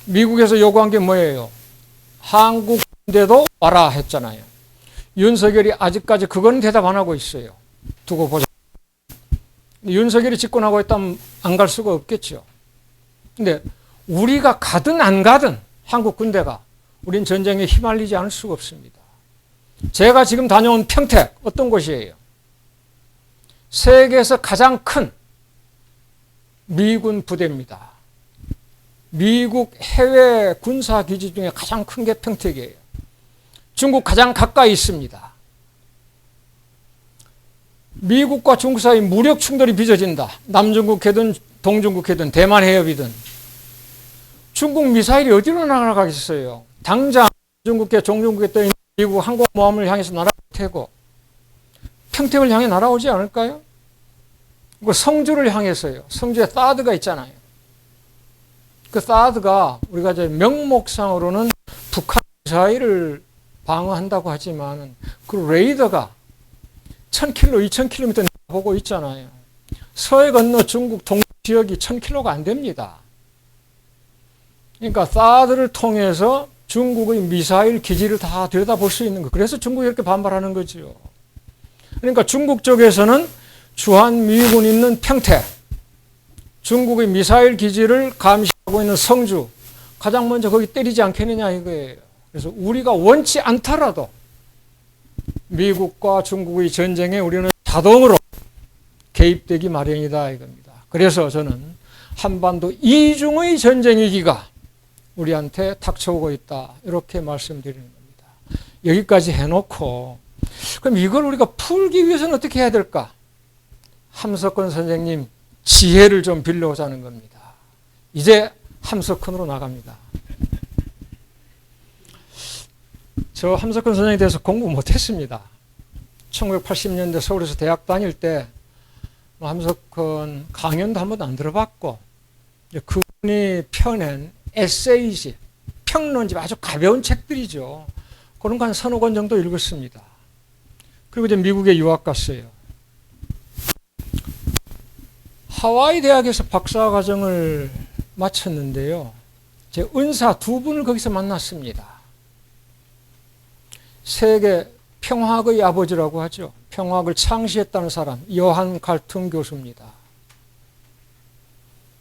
미국에서 요구한 게 뭐예요? 한국 군대도 와라 했잖아요. 윤석열이 아직까지 그건 대답 안 하고 있어요. 두고 보자. 윤석열이 집권하고 있다면 안 갈 수가 없겠죠. 근데 우리가 가든 안 가든 한국 군대가 우린 전쟁에 휘말리지 않을 수가 없습니다. 제가 지금 다녀온 평택 어떤 곳이에요? 세계에서 가장 큰 미군 부대입니다. 미국 해외 군사기지 중에 가장 큰 게 평택이에요. 중국 가장 가까이 있습니다. 미국과 중국 사이 무력 충돌이 빚어진다. 남중국해든 동중국해든 대만 해협이든 중국 미사일이 어디로 날아가겠어요? 당장 중국해 종중국해 떠 있는 미국 항공모함을 향해서 날아올 테고 평택을 향해 날아오지 않을까요? 그 성주를 향해서요. 성주에 사드가 있잖아요. 그 사드가 우리가 이제 명목상으로는 북한 미사일을 방어한다고 하지만 그 레이더가 1000km, 2000km 보고 있잖아요. 서해 건너 중국 동지역이 1000km가 안 됩니다. 그러니까 사드를 통해서 중국의 미사일 기지를 다 들여다볼 수 있는 거. 그래서 중국이 이렇게 반발하는 거죠. 그러니까 중국 쪽에서는 주한미군 있는 평택, 중국의 미사일 기지를 감시하고 있는 성주, 가장 먼저 거기 때리지 않겠느냐 이거예요. 그래서 우리가 원치 않더라도 미국과 중국의 전쟁에 우리는 자동으로 개입되기 마련이다 이겁니다. 그래서 저는 한반도 이중의 전쟁 위기가 우리한테 닥쳐오고 있다 이렇게 말씀드리는 겁니다. 여기까지 해놓고 그럼 이걸 우리가 풀기 위해서는 어떻게 해야 될까? 함석헌 선생님 지혜를 좀 빌려오자는 겁니다. 이제 함석헌으로 나갑니다. 저 함석헌 선생님에 대해서 공부 못했습니다. 1980년대 서울에서 대학 다닐 때 함석헌 강연도 한 번도 안 들어봤고 그분이 펴낸 에세이집, 평론집 아주 가벼운 책들이죠. 그런 거 한 서너 권 정도 읽었습니다. 그리고 이제 미국에 유학 갔어요. 하와이 대학에서 박사과정을 마쳤는데요. 제 은사 두 분을 거기서 만났습니다. 세계 평화학의 아버지라고 하죠. 평화학을 창시했다는 사람, 요한 갈퉁 교수입니다.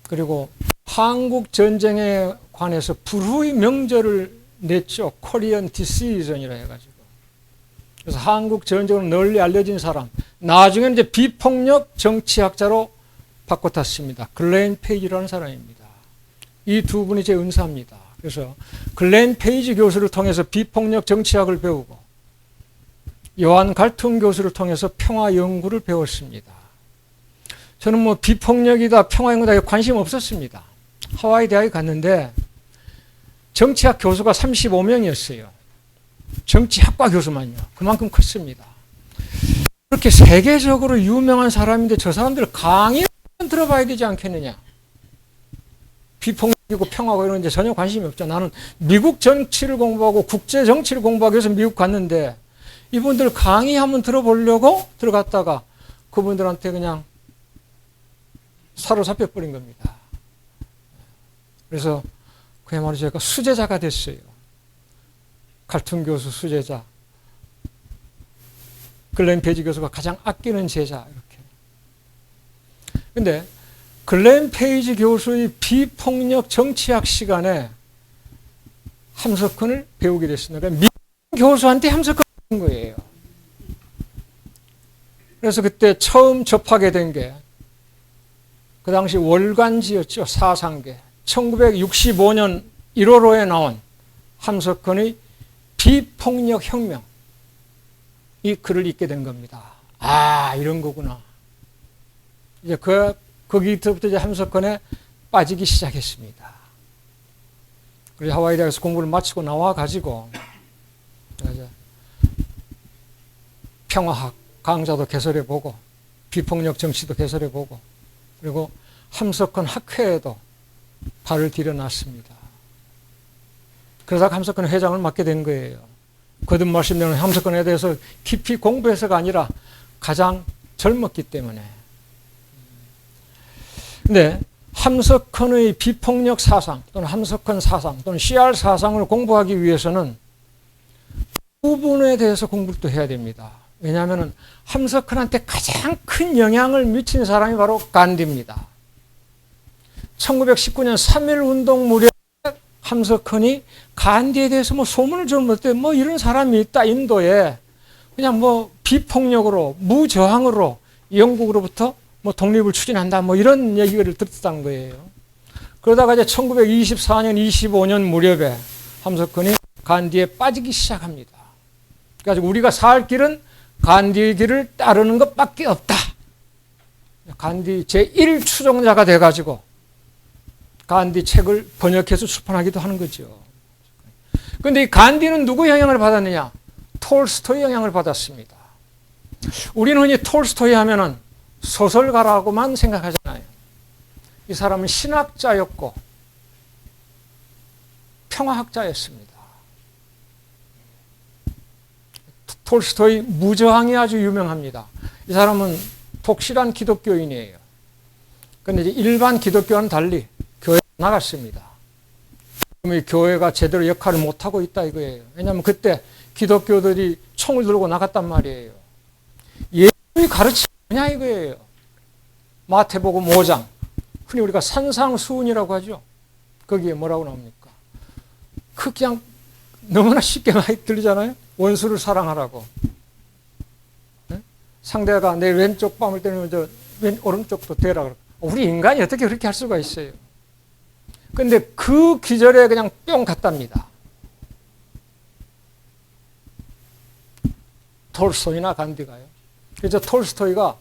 그리고 한국 전쟁에 관해서 불후의 명제를 냈죠. 코리안 디시전이라 해가지고. 그래서 한국 전쟁으로 널리 알려진 사람. 나중에는 이제 비폭력 정치학자로 바꿔탔습니다. 글렌 페이지라는 사람입니다. 이 두 분이 제 은사입니다. 그래서 글렌 페이지 교수를 통해서 비폭력 정치학을 배우고 요한 갈퉁 교수를 통해서 평화 연구를 배웠습니다. 저는 뭐 비폭력이다 평화 연구다 관심 없었습니다. 하와이 대학에 갔는데 정치학 교수가 35명이었어요. 정치학과 교수만요. 그만큼 컸습니다. 그렇게 세계적으로 유명한 사람인데 저 사람들 강의 들어봐야 되지 않겠느냐. 비폭력이고 평화고 이런 데 전혀 관심이 없죠. 나는 미국 정치를 공부하고 국제 정치를 공부하기 위해서 미국 갔는데 이분들 강의 한번 들어보려고 들어갔다가 그분들한테 그냥 사로잡혀 버린 겁니다. 그래서 그야말로 제가 수제자가 됐어요. 갈퉁 교수 수제자, 글렌 페이지 교수가 가장 아끼는 제자 이렇게. 근데 글렌 페이지 교수의 비폭력 정치학 시간에 함석헌을 배우게 됐습니다. 그러니까 미국 교수한테 함석헌을 배운 거예요. 그래서 그때 처음 접하게 된 게 그 당시 월간지였죠. 사상계. 1965년 1월호에 나온 함석헌의 비폭력 혁명. 이 글을 읽게 된 겁니다. 아, 이런 거구나. 이제 거기부터 이제 함석헌에 빠지기 시작했습니다. 그래서 하와이 대학에서 공부를 마치고 나와가지고 이제 평화학 강좌도 개설해보고 비폭력 정치도 개설해보고 그리고 함석헌 학회에도 발을 들여놨습니다. 그러다가 함석헌 회장을 맡게 된 거예요. 거듭 말씀드리는 함석헌에 대해서 깊이 공부해서가 아니라 가장 젊었기 때문에. 근데 함석헌의 비폭력 사상 또는 함석헌 사상 또는 CR 사상을 공부하기 위해서는 두 분에 대해서 공부를 또 해야 됩니다. 왜냐하면 함석헌한테 가장 큰 영향을 미친 사람이 바로 간디입니다. 1919년 3.1 운동 무렵에 함석헌이 간디에 대해서 뭐 소문을 좀 어때 뭐 이런 사람이 있다 인도에 그냥 뭐 비폭력으로 무저항으로 영국으로부터 뭐 독립을 추진한다 뭐 이런 얘기를 듣었다는 거예요. 그러다가 이제 1924년 25년 무렵에 함석헌이 간디에 빠지기 시작합니다. 그래서 우리가 살 길은 간디의 길을 따르는 것밖에 없다. 간디 제1추종자가 돼가지고 간디 책을 번역해서 출판하기도 하는 거죠. 그런데 이 간디는 누구 영향을 받았느냐? 톨스토이 영향을 받았습니다. 우리는 흔히 톨스토이 하면은 소설가라고만 생각하잖아요. 이 사람은 신학자였고 평화학자였습니다. 톨스토이 무저항이 아주 유명합니다. 이 사람은 독실한 기독교인이에요. 그런데 이제 일반 기독교와는 달리 교회에 나갔습니다. 그럼 이 교회가 제대로 역할을 못하고 있다 이거예요. 왜냐하면 그때 기독교들이 총을 들고 나갔단 말이에요. 예수의 가르침이 뭐냐 이거예요. 마태복음 5장 흔히 우리가 산상수훈이라고 하죠. 거기에 뭐라고 나옵니까? 그 그냥 너무나 쉽게 많이 들리잖아요. 원수를 사랑하라고. 네? 상대가 내 왼쪽 뺨을 때리면 저 오른쪽도 대라 그러고. 우리 인간이 어떻게 그렇게 할 수가 있어요? 근데 그 기절에 그냥 뿅 갔답니다. 톨스토이나 간디가요. 그래서 톨스토이가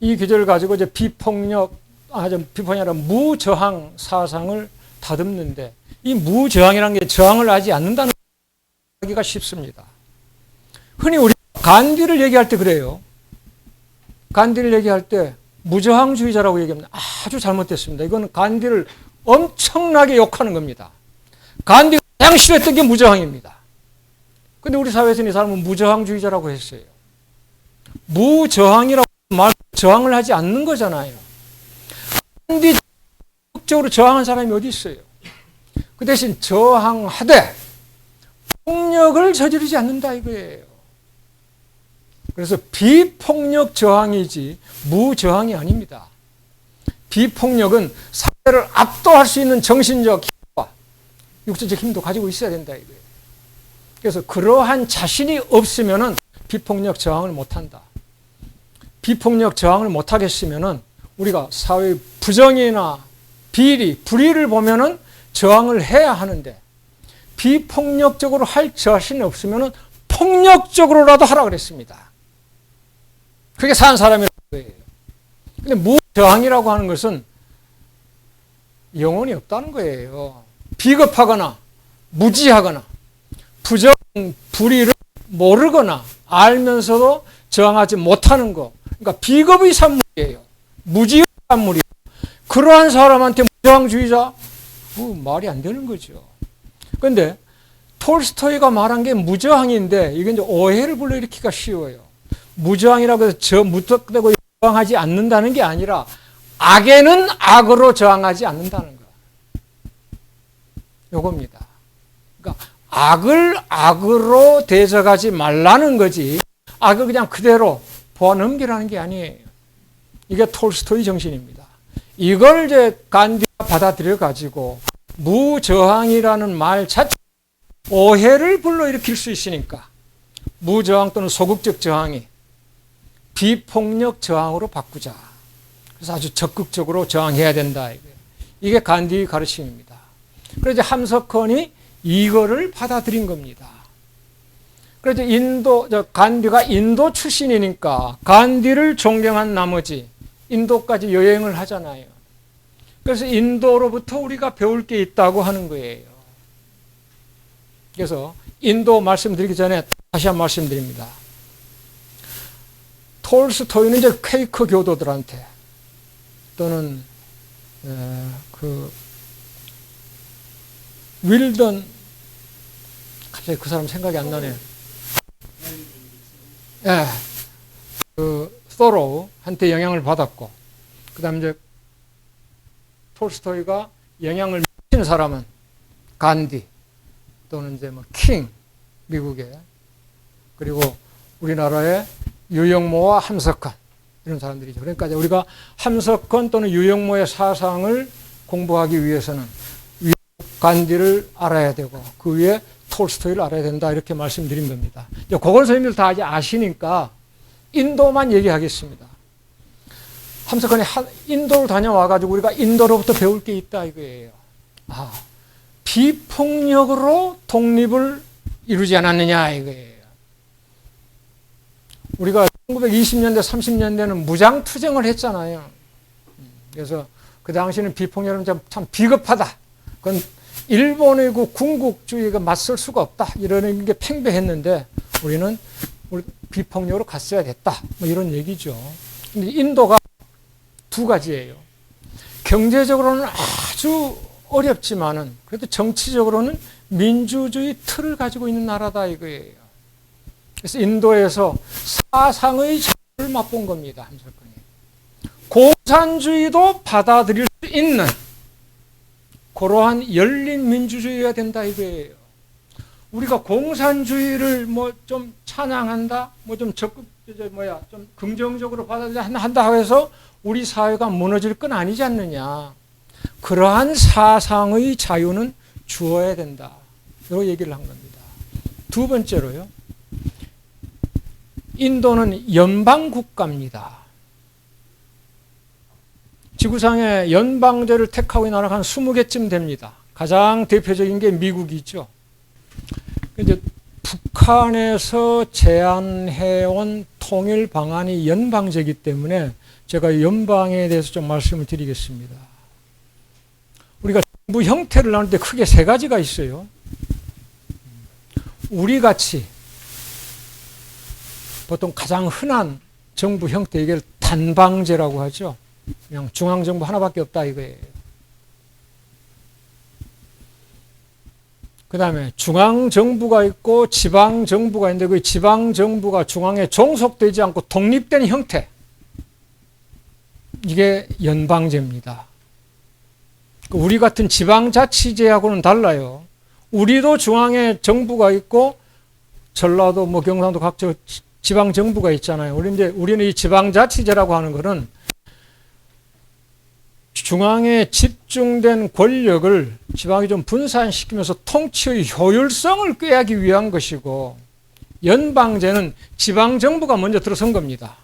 이 기절을 가지고 이제 비폭력이 아니라 무저항 사상을 다듬는데 이 무저항이라는 게 저항을 하지 않는다는 하기가 쉽습니다. 흔히 우리 간디를 얘기할 때 그래요. 간디를 얘기할 때 무저항주의자라고 얘기합니다. 아주 잘못됐습니다. 이건 간디를 엄청나게 욕하는 겁니다. 간디가 가장 싫어했던 게 무저항입니다. 근데 우리 사회에서는 이 사람은 무저항주의자라고 했어요. 무저항이라고 말 저항을 하지 않는 거잖아요. 간디 적극적으로 저항한 사람이 어디 있어요? 그 대신 저항하되 폭력을 저지르지 않는다 이거예요. 그래서 비폭력 저항이지 무저항이 아닙니다. 비폭력은 사회를 압도할 수 있는 정신적 힘과 육체적 힘도 가지고 있어야 된다 이거예요. 그래서 그러한 자신이 없으면은 비폭력 저항을 못한다. 비폭력 저항을 못하겠으면은 우리가 사회 부정이나 비리, 불의를 보면은 저항을 해야 하는데 비폭력적으로 할 자신이 없으면은 폭력적으로라도 하라 그랬습니다. 그게 산 사람이라는 거예요. 근데 무저항이라고 하는 것은 영혼이 없다는 거예요. 비겁하거나 무지하거나 부정, 불의를 모르거나 알면서도 저항하지 못하는 거. 그러니까 비겁의 산물이에요. 무지의 산물이에요. 그러한 사람한테 무저항주의자? 말이 안 되는 거죠. 그런데 톨스토이가 말한 게 무저항인데 이게 이제 오해를 불러일으키기가 쉬워요. 무저항이라고 해서 저 무턱대고 저항하지 않는다는 게 아니라 악에는 악으로 저항하지 않는다는 거. 요겁니다. 그러니까 악을 악으로 대적하지 말라는 거지 악을 그냥 그대로 보아넘기라는 게 아니에요. 이게 톨스토이 정신입니다. 이걸 이제 간디가 받아들여 가지고 무저항이라는 말 자체 오해를 불러일으킬 수 있으니까 무저항 또는 소극적 저항이 비폭력 저항으로 바꾸자. 그래서 아주 적극적으로 저항해야 된다. 이게 간디의 가르침입니다. 그래서 함석헌이 이거를 받아들인 겁니다. 그래서 간디가 인도 출신이니까 간디를 존경한 나머지 인도까지 여행을 하잖아요. 그래서 인도로부터 우리가 배울 게 있다고 하는 거예요. 그래서 인도 말씀드리기 전에 다시 한 번 말씀드립니다. 톨스토이는 이제 퀘이커 교도들한테 또는 윌던 갑자기 그 사람 생각이 안 나네요. 예, 소로우한테 영향을 받았고, 그 다음에 이제 톨스토이가 영향을 미치는 사람은 간디 또는 이제 뭐 킹, 미국에, 그리고 우리나라의 유영모와 함석헌 이런 사람들이죠. 그러니까 이제 우리가 함석헌 또는 유영모의 사상을 공부하기 위해서는 간디를 알아야 되고 그 위에 톨스토이를 알아야 된다 이렇게 말씀드린 겁니다. 이제 그걸 선생님들 다 이제 아시니까 인도만 얘기하겠습니다. 함석헌이 인도를 다녀와가지고 우리가 인도로부터 배울 게 있다 이거예요. 비폭력으로 독립을 이루지 않았느냐 이거예요. 우리가 1920년대 30년대는 무장투쟁을 했잖아요. 그래서 그 당시에는 비폭력은 참 비겁하다. 그건 일본의 그 군국주의가 맞설 수가 없다. 이런 게 팽배했는데 우리는 비폭력으로 갔어야 됐다. 뭐 이런 얘기죠. 근데 인도가 두 가지예요. 경제적으로는 아주 어렵지만은 그래도 정치적으로는 민주주의 틀을 가지고 있는 나라다 이거예요. 그래서 인도에서 사상의 자유를 맛본 겁니다. 함석헌이. 공산주의도 받아들일 수 있는 그러한 열린 민주주의가 된다 이거예요. 우리가 공산주의를 뭐 좀 찬양한다, 뭐 좀 적극 좀 긍정적으로 받아들인다 해서 우리 사회가 무너질 건 아니지 않느냐. 그러한 사상의 자유는 주어야 된다. 이런 얘기를 한 겁니다. 두 번째로요. 인도는 연방국가입니다. 지구상에 연방제를 택하고 있는 나라가 한 20개쯤 됩니다. 가장 대표적인 게 미국이죠. 이제 북한에서 제안해온 통일 방안이 연방제이기 때문에 제가 연방에 대해서 좀 말씀을 드리겠습니다. 우리가 정부 형태를 나눌 때 크게 세 가지가 있어요. 우리같이 보통 가장 흔한 정부 형태, 이게 단방제라고 하죠. 그냥 중앙정부 하나밖에 없다 이거예요. 그 다음에 중앙정부가 있고 지방정부가 있는데 그 지방정부가 중앙에 종속되지 않고 독립된 형태. 이게 연방제입니다. 우리 같은 지방자치제하고는 달라요. 우리도 중앙에 정부가 있고 전라도, 뭐 경상도 각 지방정부가 있잖아요. 우리는 이 지방자치제라고 하는 것은 중앙에 집중된 권력을 지방이 좀 분산시키면서 통치의 효율성을 꾀하기 위한 것이고, 연방제는 지방정부가 먼저 들어선 겁니다.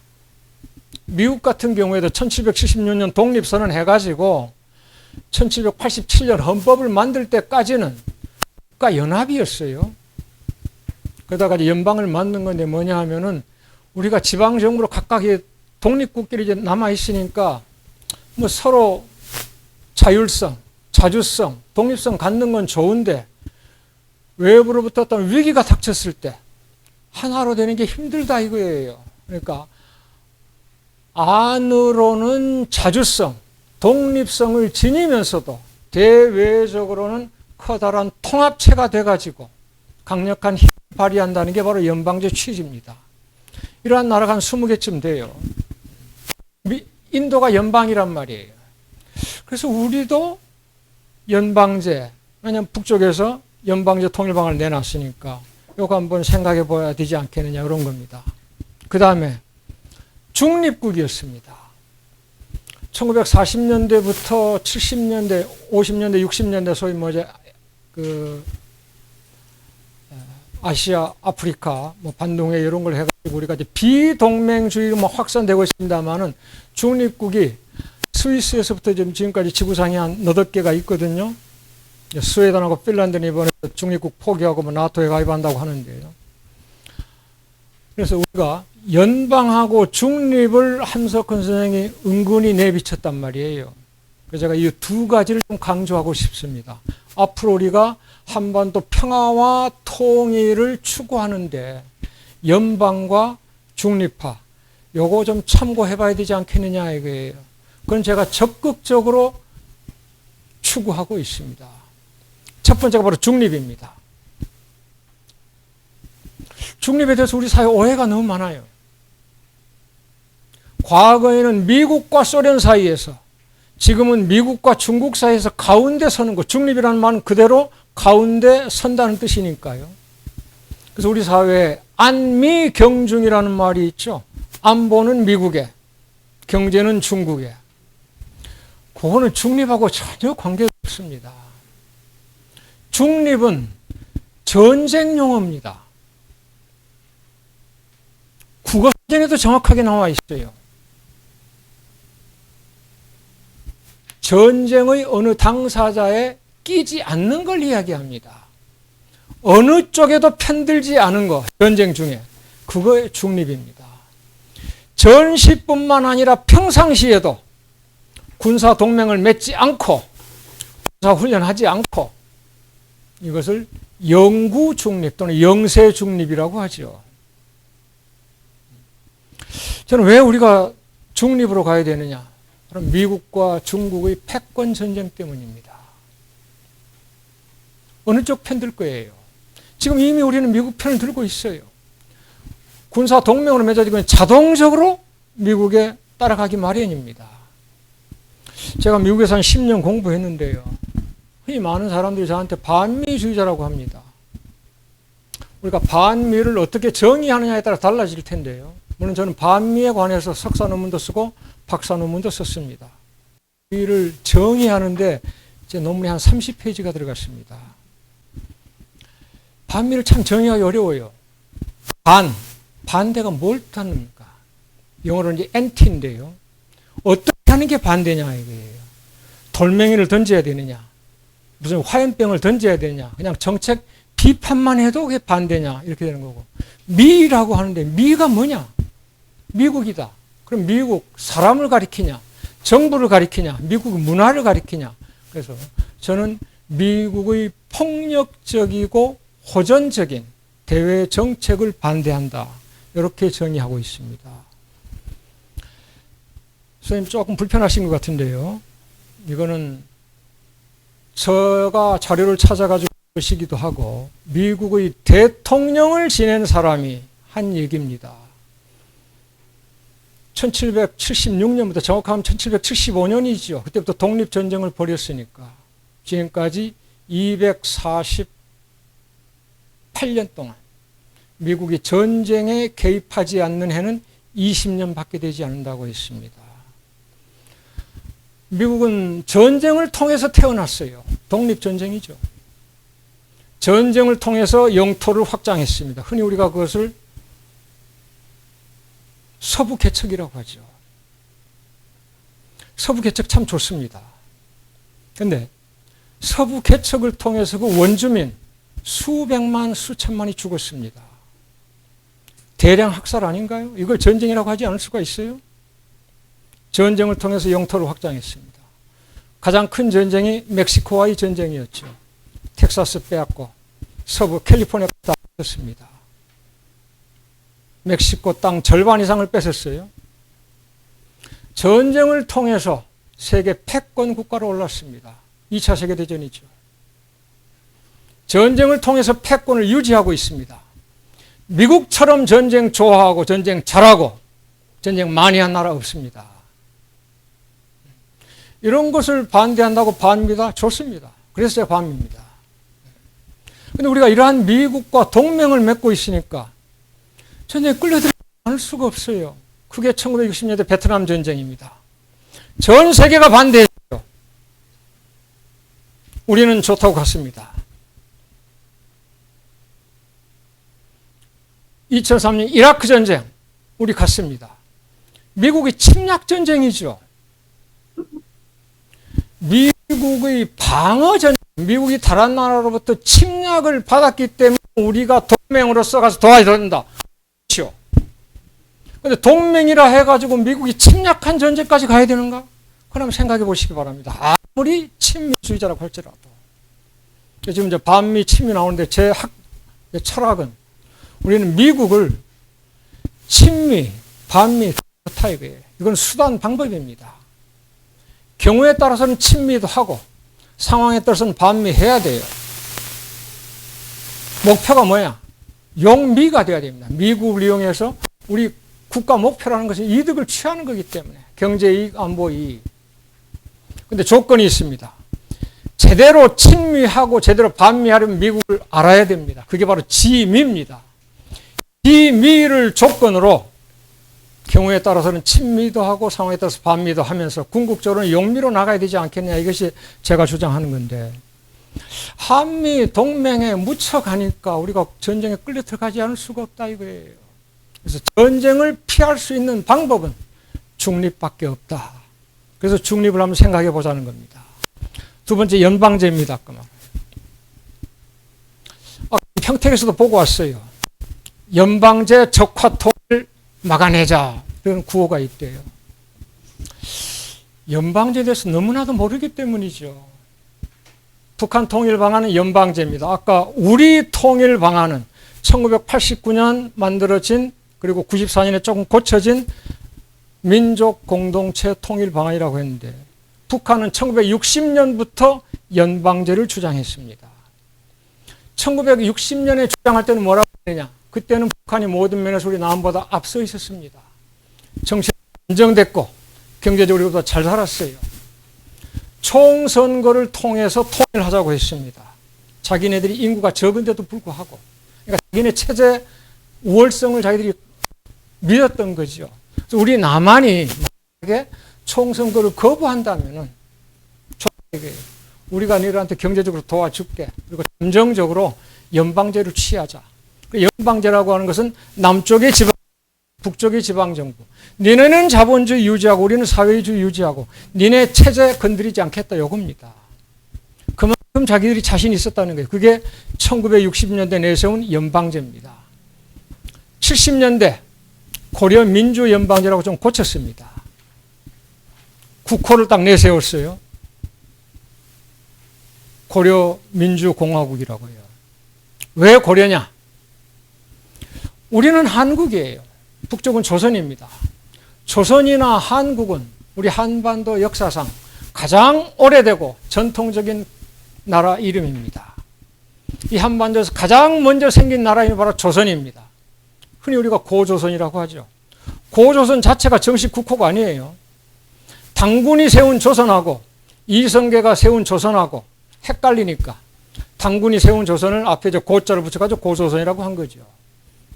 미국 같은 경우에도 1776년 독립선언 해가지고 1787년 헌법을 만들 때까지는 국가연합이었어요. 그러다가 이제 연방을 만든 건데 뭐냐 하면은 우리가 지방정부로 각각의 독립국끼리 이제 남아있으니까 뭐 서로 자율성, 자주성, 독립성 갖는 건 좋은데 외부로부터 어떤 위기가 닥쳤을 때 하나로 되는 게 힘들다 이거예요. 그러니까 안으로는 자주성, 독립성을 지니면서도 대외적으로는 커다란 통합체가 돼가지고 강력한 힘을 발휘한다는 게 바로 연방제 취지입니다. 이러한 나라가 한 20개쯤 돼요. 인도가 연방이란 말이에요. 그래서 우리도 연방제, 왜냐하면 북쪽에서 연방제 통일방을 내놨으니까 이거 한번 생각해 봐야 되지 않겠느냐 그런 겁니다. 그 다음에 중립국이었습니다. 1940년대부터 70년대, 50년대, 60년대 소위 아시아, 아프리카, 반동해 이런 걸 해가지고 우리가 이제 비동맹주의가 확산되고 있습니다만은 중립국이 스위스에서부터 지금까지 지구상에 한 8개가 있거든요. 스웨덴하고 핀란드는 이번에 중립국 포기하고 나토에 가입한다고 하는데요. 그래서 우리가 연방하고 중립을 함석헌 선생이 은근히 내비쳤단 말이에요. 그래서 제가 이 두 가지를 좀 강조하고 싶습니다. 앞으로 우리가 한반도 평화와 통일을 추구하는데 연방과 중립화 요거 좀 참고해 봐야 되지 않겠느냐 이거예요. 그건 제가 적극적으로 추구하고 있습니다. 첫 번째가 바로 중립입니다. 중립에 대해서 우리 사회 오해가 너무 많아요. 과거에는 미국과 소련 사이에서, 지금은 미국과 중국 사이에서 가운데 서는 것, 중립이라는 말은 그대로 가운데 선다는 뜻이니까요. 그래서 우리 사회에 안미경중이라는 말이 있죠. 안보는 미국에, 경제는 중국에. 그거는 중립하고 전혀 관계가 없습니다. 중립은 전쟁 용어입니다. 국어사전에도 정확하게 나와 있어요. 전쟁의 어느 당사자에 끼지 않는 걸 이야기합니다. 어느 쪽에도 편들지 않은 거, 전쟁 중에. 그거의 중립입니다. 전시뿐만 아니라 평상시에도 군사 동맹을 맺지 않고 군사 훈련하지 않고 이것을 영구 중립 또는 영세 중립이라고 하죠. 저는 왜 우리가 중립으로 가야 되느냐? 그럼 미국과 중국의 패권 전쟁 때문입니다. 어느 쪽 편 들 거예요? 지금 이미 우리는 미국 편을 들고 있어요. 군사 동맹으로 맺어지고 자동적으로 미국에 따라가기 마련입니다. 제가 미국에서 한 10년 공부했는데요. 흔히 많은 사람들이 저한테 반미주의자라고 합니다. 우리가 반미를 어떻게 정의하느냐에 따라 달라질 텐데요. 물론 저는 반미에 관해서 석사 논문도 쓰고 박사 논문도 썼습니다. 이를 정의하는데 제 논문이 한 30페이지가 들어갔습니다. 반미를 참 정의하기 어려워요. 반대가 뭘 뜻합니까? 영어로 이제 anti인데요. 어떻게 하는 게 반대냐 이거예요. 돌멩이를 던져야 되느냐? 무슨 화염병을 던져야 되느냐? 그냥 정책 비판만 해도 그게 반대냐? 이렇게 되는 거고. 미라고 하는데 미가 뭐냐? 미국이다. 그럼 미국 사람을 가리키냐? 정부를 가리키냐? 미국 문화를 가리키냐? 그래서 저는 미국의 폭력적이고 호전적인 대외 정책을 반대한다. 이렇게 정의하고 있습니다. 선생님 조금 불편하신 것 같은데요. 이거는 제가 자료를 찾아가지고 보시기도 하고 미국의 대통령을 지낸 사람이 한 얘기입니다. 1776년부터 정확하면 1775년이죠. 그때부터 독립전쟁을 벌였으니까 지금까지 248년 동안 미국이 전쟁에 개입하지 않는 해는 20년밖에 되지 않는다고 했습니다. 미국은 전쟁을 통해서 태어났어요. 독립전쟁이죠. 전쟁을 통해서 영토를 확장했습니다. 흔히 우리가 그것을 서부 개척이라고 하죠. 서부 개척 참 좋습니다. 그런데 서부 개척을 통해서 그 원주민 수백만 수천만이 죽었습니다. 대량 학살 아닌가요? 이걸 전쟁이라고 하지 않을 수가 있어요? 전쟁을 통해서 영토를 확장했습니다. 가장 큰 전쟁이 멕시코와의 전쟁이었죠. 텍사스 빼앗고 서부 캘리포니아가 다 뺏었습니다. 멕시코 땅 절반 이상을 뺏었어요. 전쟁을 통해서 세계 패권 국가로 올랐습니다. 2차 세계대전이죠. 전쟁을 통해서 패권을 유지하고 있습니다. 미국처럼 전쟁 좋아하고 전쟁 잘하고 전쟁 많이 한 나라 없습니다. 이런 것을 반대한다고 반미다? 좋습니다. 그래서 제가 반미입니다. 그런데 우리가 이러한 미국과 동맹을 맺고 있으니까 전쟁에 끌려들지 않을 수가 없어요. 그게 1960년대 베트남 전쟁입니다. 전 세계가 반대했죠. 우리는 좋다고 갔습니다. 2003년 이라크 전쟁, 우리 갔습니다. 미국이 침략 전쟁이죠. 미국의 방어 전쟁, 미국이 다른 나라로부터 침략을 받았기 때문에 우리가 동맹으로서 가서 도와줘야 된다. 그렇죠. 그런데 동맹이라 해가지고 미국이 침략한 전쟁까지 가야 되는가? 그럼 생각해 보시기 바랍니다. 아무리 친미주의자라고 할지라도. 지금 이제 반미 친미 나오는데 제 철학은 우리는 미국을 친미, 반미 좋다 이거예요. 이건 수단 방법입니다. 경우에 따라서는 친미도 하고 상황에 따라서는 반미해야 돼요. 목표가 뭐야? 용미가 돼야 됩니다. 미국을 이용해서 우리 국가 목표라는 것은 이득을 취하는 거기 때문에 경제이익, 안보이익. 근데 조건이 있습니다. 제대로 친미하고 제대로 반미하려면 미국을 알아야 됩니다. 그게 바로 지미입니다. 비미를 조건으로 경우에 따라서는 친미도 하고 상황에 따라서 반미도 하면서 궁극적으로는 용미로 나가야 되지 않겠냐, 이것이 제가 주장하는 건데, 한미 동맹에 묻혀가니까 우리가 전쟁에 끌려 들어가지 않을 수가 없다 이거예요. 그래서 전쟁을 피할 수 있는 방법은 중립밖에 없다. 그래서 중립을 한번 생각해 보자는 겁니다. 두 번째, 연방제입니다. 평택에서도 보고 왔어요. 연방제 적화통을 막아내자, 그런 구호가 있대요. 연방제에 대해서 너무나도 모르기 때문이죠. 북한 통일 방안은 연방제입니다. 아까 우리 통일 방안은 1989년 만들어진, 그리고 94년에 조금 고쳐진 민족 공동체 통일 방안이라고 했는데, 북한은 1960년부터 연방제를 주장했습니다. 1960년에 주장할 때는 뭐라고 했느냐? 그때는 북한이 모든 면에서 우리 남보다 앞서 있었습니다. 정치가 안정됐고 경제적으로 우리보다 잘 살았어요. 총선거를 통해서 통일하자고 했습니다. 자기네들이 인구가 적은데도 불구하고, 그러니까 자기네 체제 우월성을 자기들이 믿었던 거죠. 그래서 우리 남한이 만약에 총선거를 거부한다면은 우리가 너희들한테 경제적으로 도와줄게, 그리고 잠정적으로 연방제를 취하자. 연방제라고 하는 것은 남쪽의 지방, 북쪽의 지방정부, 니네는 자본주의 유지하고 우리는 사회주의 유지하고 니네 체제 건드리지 않겠다, 요겁니다. 그만큼 자기들이 자신이 있었다는 거예요. 그게 1960년대 내세운 연방제입니다. 70년대 고려 민주연방제라고 좀 고쳤습니다. 국호를 딱 내세웠어요. 고려 민주공화국이라고 해요. 왜 고려냐? 우리는 한국이에요. 북쪽은 조선입니다. 조선이나 한국은 우리 한반도 역사상 가장 오래되고 전통적인 나라 이름입니다. 이 한반도에서 가장 먼저 생긴 나라 이름이 바로 조선입니다. 흔히 우리가 고조선이라고 하죠. 고조선 자체가 정식 국호가 아니에요. 당군이 세운 조선하고 이성계가 세운 조선하고 헷갈리니까 당군이 세운 조선을 앞에 고자를 붙여가지고 고조선이라고 한 거죠.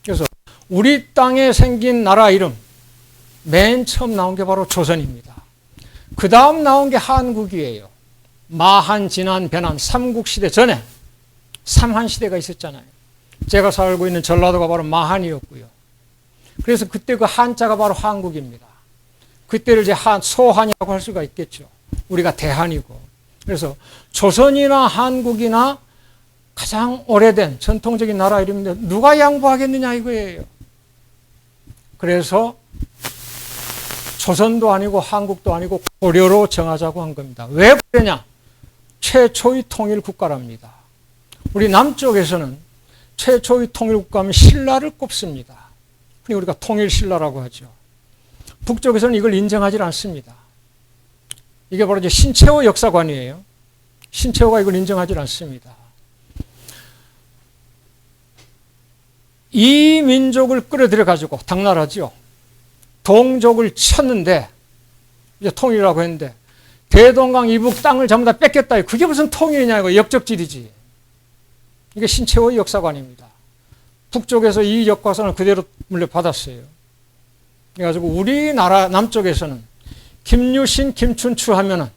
그래서 우리 땅에 생긴 나라 이름 맨 처음 나온 게 바로 조선입니다. 그 다음 나온 게 한국이에요. 마한, 진한, 변한 삼국시대 전에 삼한시대가 있었잖아요. 제가 살고 있는 전라도가 바로 마한이었고요. 그래서 그때 그 한자가 바로 한국입니다. 그때를 이제 소한이라고 할 수가 있겠죠. 우리가 대한이고. 그래서 조선이나 한국이나 가장 오래된 전통적인 나라 이름인데 누가 양보하겠느냐 이거예요. 그래서 조선도 아니고 한국도 아니고 고려로 정하자고 한 겁니다. 왜 고려냐? 최초의 통일 국가랍니다. 우리 남쪽에서는 최초의 통일 국가하면 신라를 꼽습니다. 흔히 우리가 통일신라라고 하죠. 북쪽에서는 이걸 인정하지 않습니다. 이게 바로 이제 신채호 역사관이에요. 신채호가 이걸 인정하지 않습니다. 이 민족을 끌어들여 가지고 당나라죠. 동족을 쳤는데 이제 통일이라고 했는데 대동강 이북 땅을 전부 다 뺏겼다. 그게 무슨 통일이냐 이거 역적질이지. 이게 신채호의 역사관입니다. 북쪽에서 이 역사관을 그대로 물려받았어요. 그래가지고 우리나라 남쪽에서는 김유신, 김춘추 하면은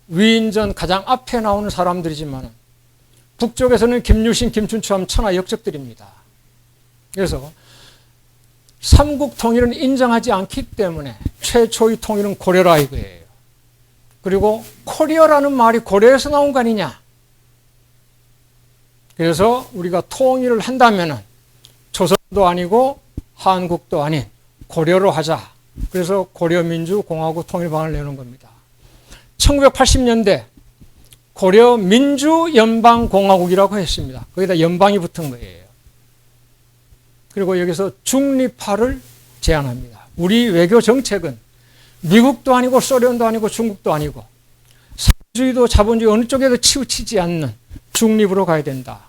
위인전 가장 앞에 나오는 사람들이지만 북쪽에서는 김유신, 김춘추 하면 천하 역적들입니다. 그래서 삼국 통일은 인정하지 않기 때문에 최초의 통일은 고려라 이거예요. 그리고 코리아라는 말이 고려에서 나온 거 아니냐. 그래서 우리가 통일을 한다면은 조선도 아니고 한국도 아닌 고려로 하자. 그래서 고려민주공화국 통일방안을 내놓은 겁니다. 1980년대 고려민주연방공화국이라고 했습니다. 거기다 연방이 붙은 거예요. 그리고 여기서 중립화를 제안합니다. 우리 외교 정책은 미국도 아니고 소련도 아니고 중국도 아니고 사회주의도 자본주의 어느 쪽에도 치우치지 않는 중립으로 가야 된다.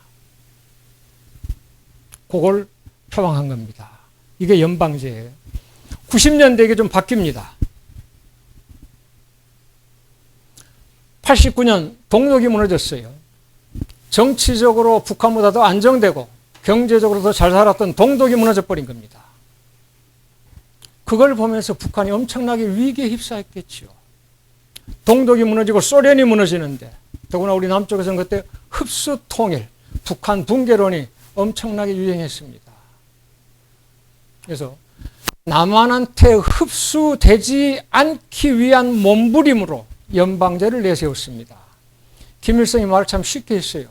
그걸 표방한 겁니다. 이게 연방제예요. 90년대 이게 좀 바뀝니다. 89년 동독이 무너졌어요. 정치적으로 북한보다 더 안정되고 경제적으로 더 잘 살았던 동독이 무너져 버린 겁니다. 그걸 보면서 북한이 엄청나게 위기에 휩싸였겠죠. 동독이 무너지고 소련이 무너지는데, 더구나 우리 남쪽에서는 그때 흡수 통일, 북한 붕괴론이 엄청나게 유행했습니다. 그래서 남한한테 흡수되지 않기 위한 몸부림으로 연방제를 내세웠습니다. 김일성이 말을 참 쉽게 했어요.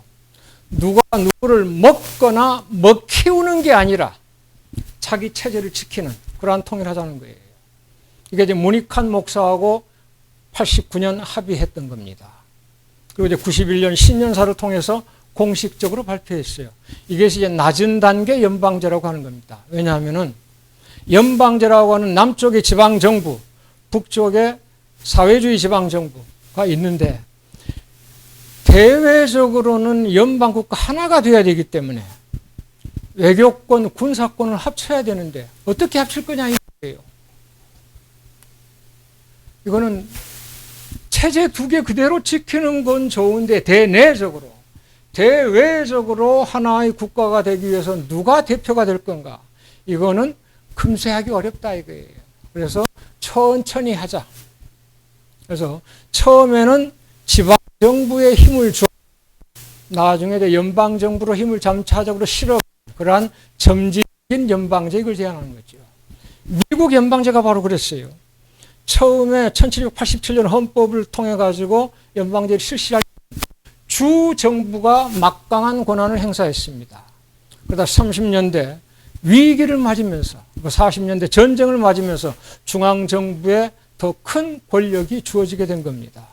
누가 누구를 먹거나 먹히우는 게 아니라 자기 체제를 지키는 그러한 통일하자는 거예요. 이게 이제 문익환 목사하고 89년 합의했던 겁니다. 그리고 이제 91년 신년사를 통해서 공식적으로 발표했어요. 이것이 이제 낮은 단계 연방제라고 하는 겁니다. 왜냐하면은 연방제라고 하는 남쪽의 지방정부, 북쪽의 사회주의 지방정부가 있는데, 대외적으로는 연방국가 하나가 돼야 되기 때문에 외교권, 군사권을 합쳐야 되는데 어떻게 합칠 거냐 이거예요. 이거는 체제 두 개 그대로 지키는 건 좋은데 대내적으로, 대외적으로 하나의 국가가 되기 위해서 누가 대표가 될 건가? 이거는 금세하기 어렵다 이거예요. 그래서 천천히 하자. 그래서 처음에는 지방정부에 힘을 줘, 나중에 연방정부로 힘을 점차적으로 실어, 그러한 점진적인 연방제, 이걸 제안하는 거죠. 미국 연방제가 바로 그랬어요. 처음에 1787년 헌법을 통해 가지고 연방제를 실시할 주 정부가 막강한 권한을 행사했습니다. 그러다 30년대 위기를 맞으면서, 40년대 전쟁을 맞으면서 중앙정부에 더 큰 권력이 주어지게 된 겁니다.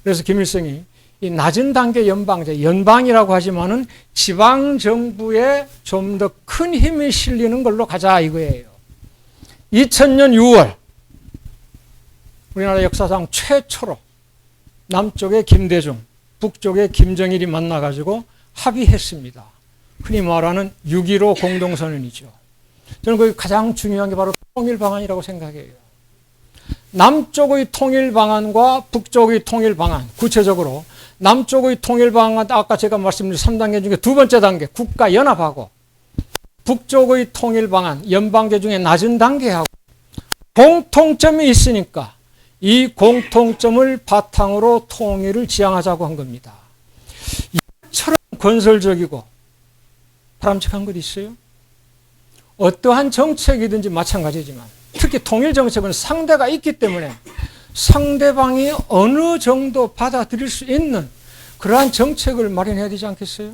그래서 김일성이 이 낮은 단계 연방제, 연방이라고 하지만은 지방정부에 좀 더 큰 힘이 실리는 걸로 가자 이거예요. 2000년 6월 우리나라 역사상 최초로 남쪽의 김대중, 북쪽의 김정일이 만나가지고 합의했습니다. 흔히 말하는 6.15 공동선언이죠. 저는 그게 가장 중요한 게 바로 통일 방안이라고 생각해요. 남쪽의 통일 방안과 북쪽의 통일 방안, 구체적으로 남쪽의 통일 방안, 아까 제가 말씀드린 3단계 중에 두 번째 단계, 국가 연합하고, 북쪽의 통일 방안, 연방제 중에 낮은 단계하고 공통점이 있으니까 이 공통점을 바탕으로 통일을 지향하자고 한 겁니다. 이처럼 건설적이고 바람직한 것 있어요? 어떠한 정책이든지 마찬가지지만 특히 통일 정책은 상대가 있기 때문에 상대방이 어느 정도 받아들일 수 있는 그러한 정책을 마련해야 되지 않겠어요?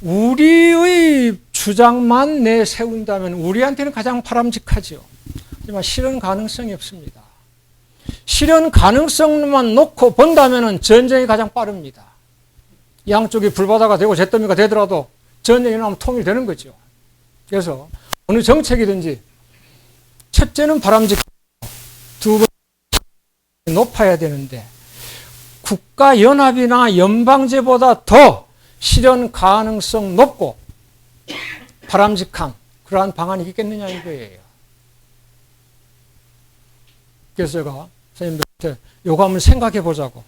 우리의 주장만 내세운다면 우리한테는 가장 바람직하죠. 하지만 실현 가능성이 없습니다. 실현 가능성만 놓고 본다면 전쟁이 가장 빠릅니다. 양쪽이 불바다가 되고 잿더미가 되더라도 전쟁이 나면 통일되는 거죠. 그래서 어느 정책이든지 첫째는 바람직하고 두 번째는 높아야 되는데 국가연합이나 연방제보다 더 실현 가능성 높고 바람직한 그러한 방안이 있겠느냐 이거예요. 그래서 제가 선생님들한테 요거 한번 생각해 보자고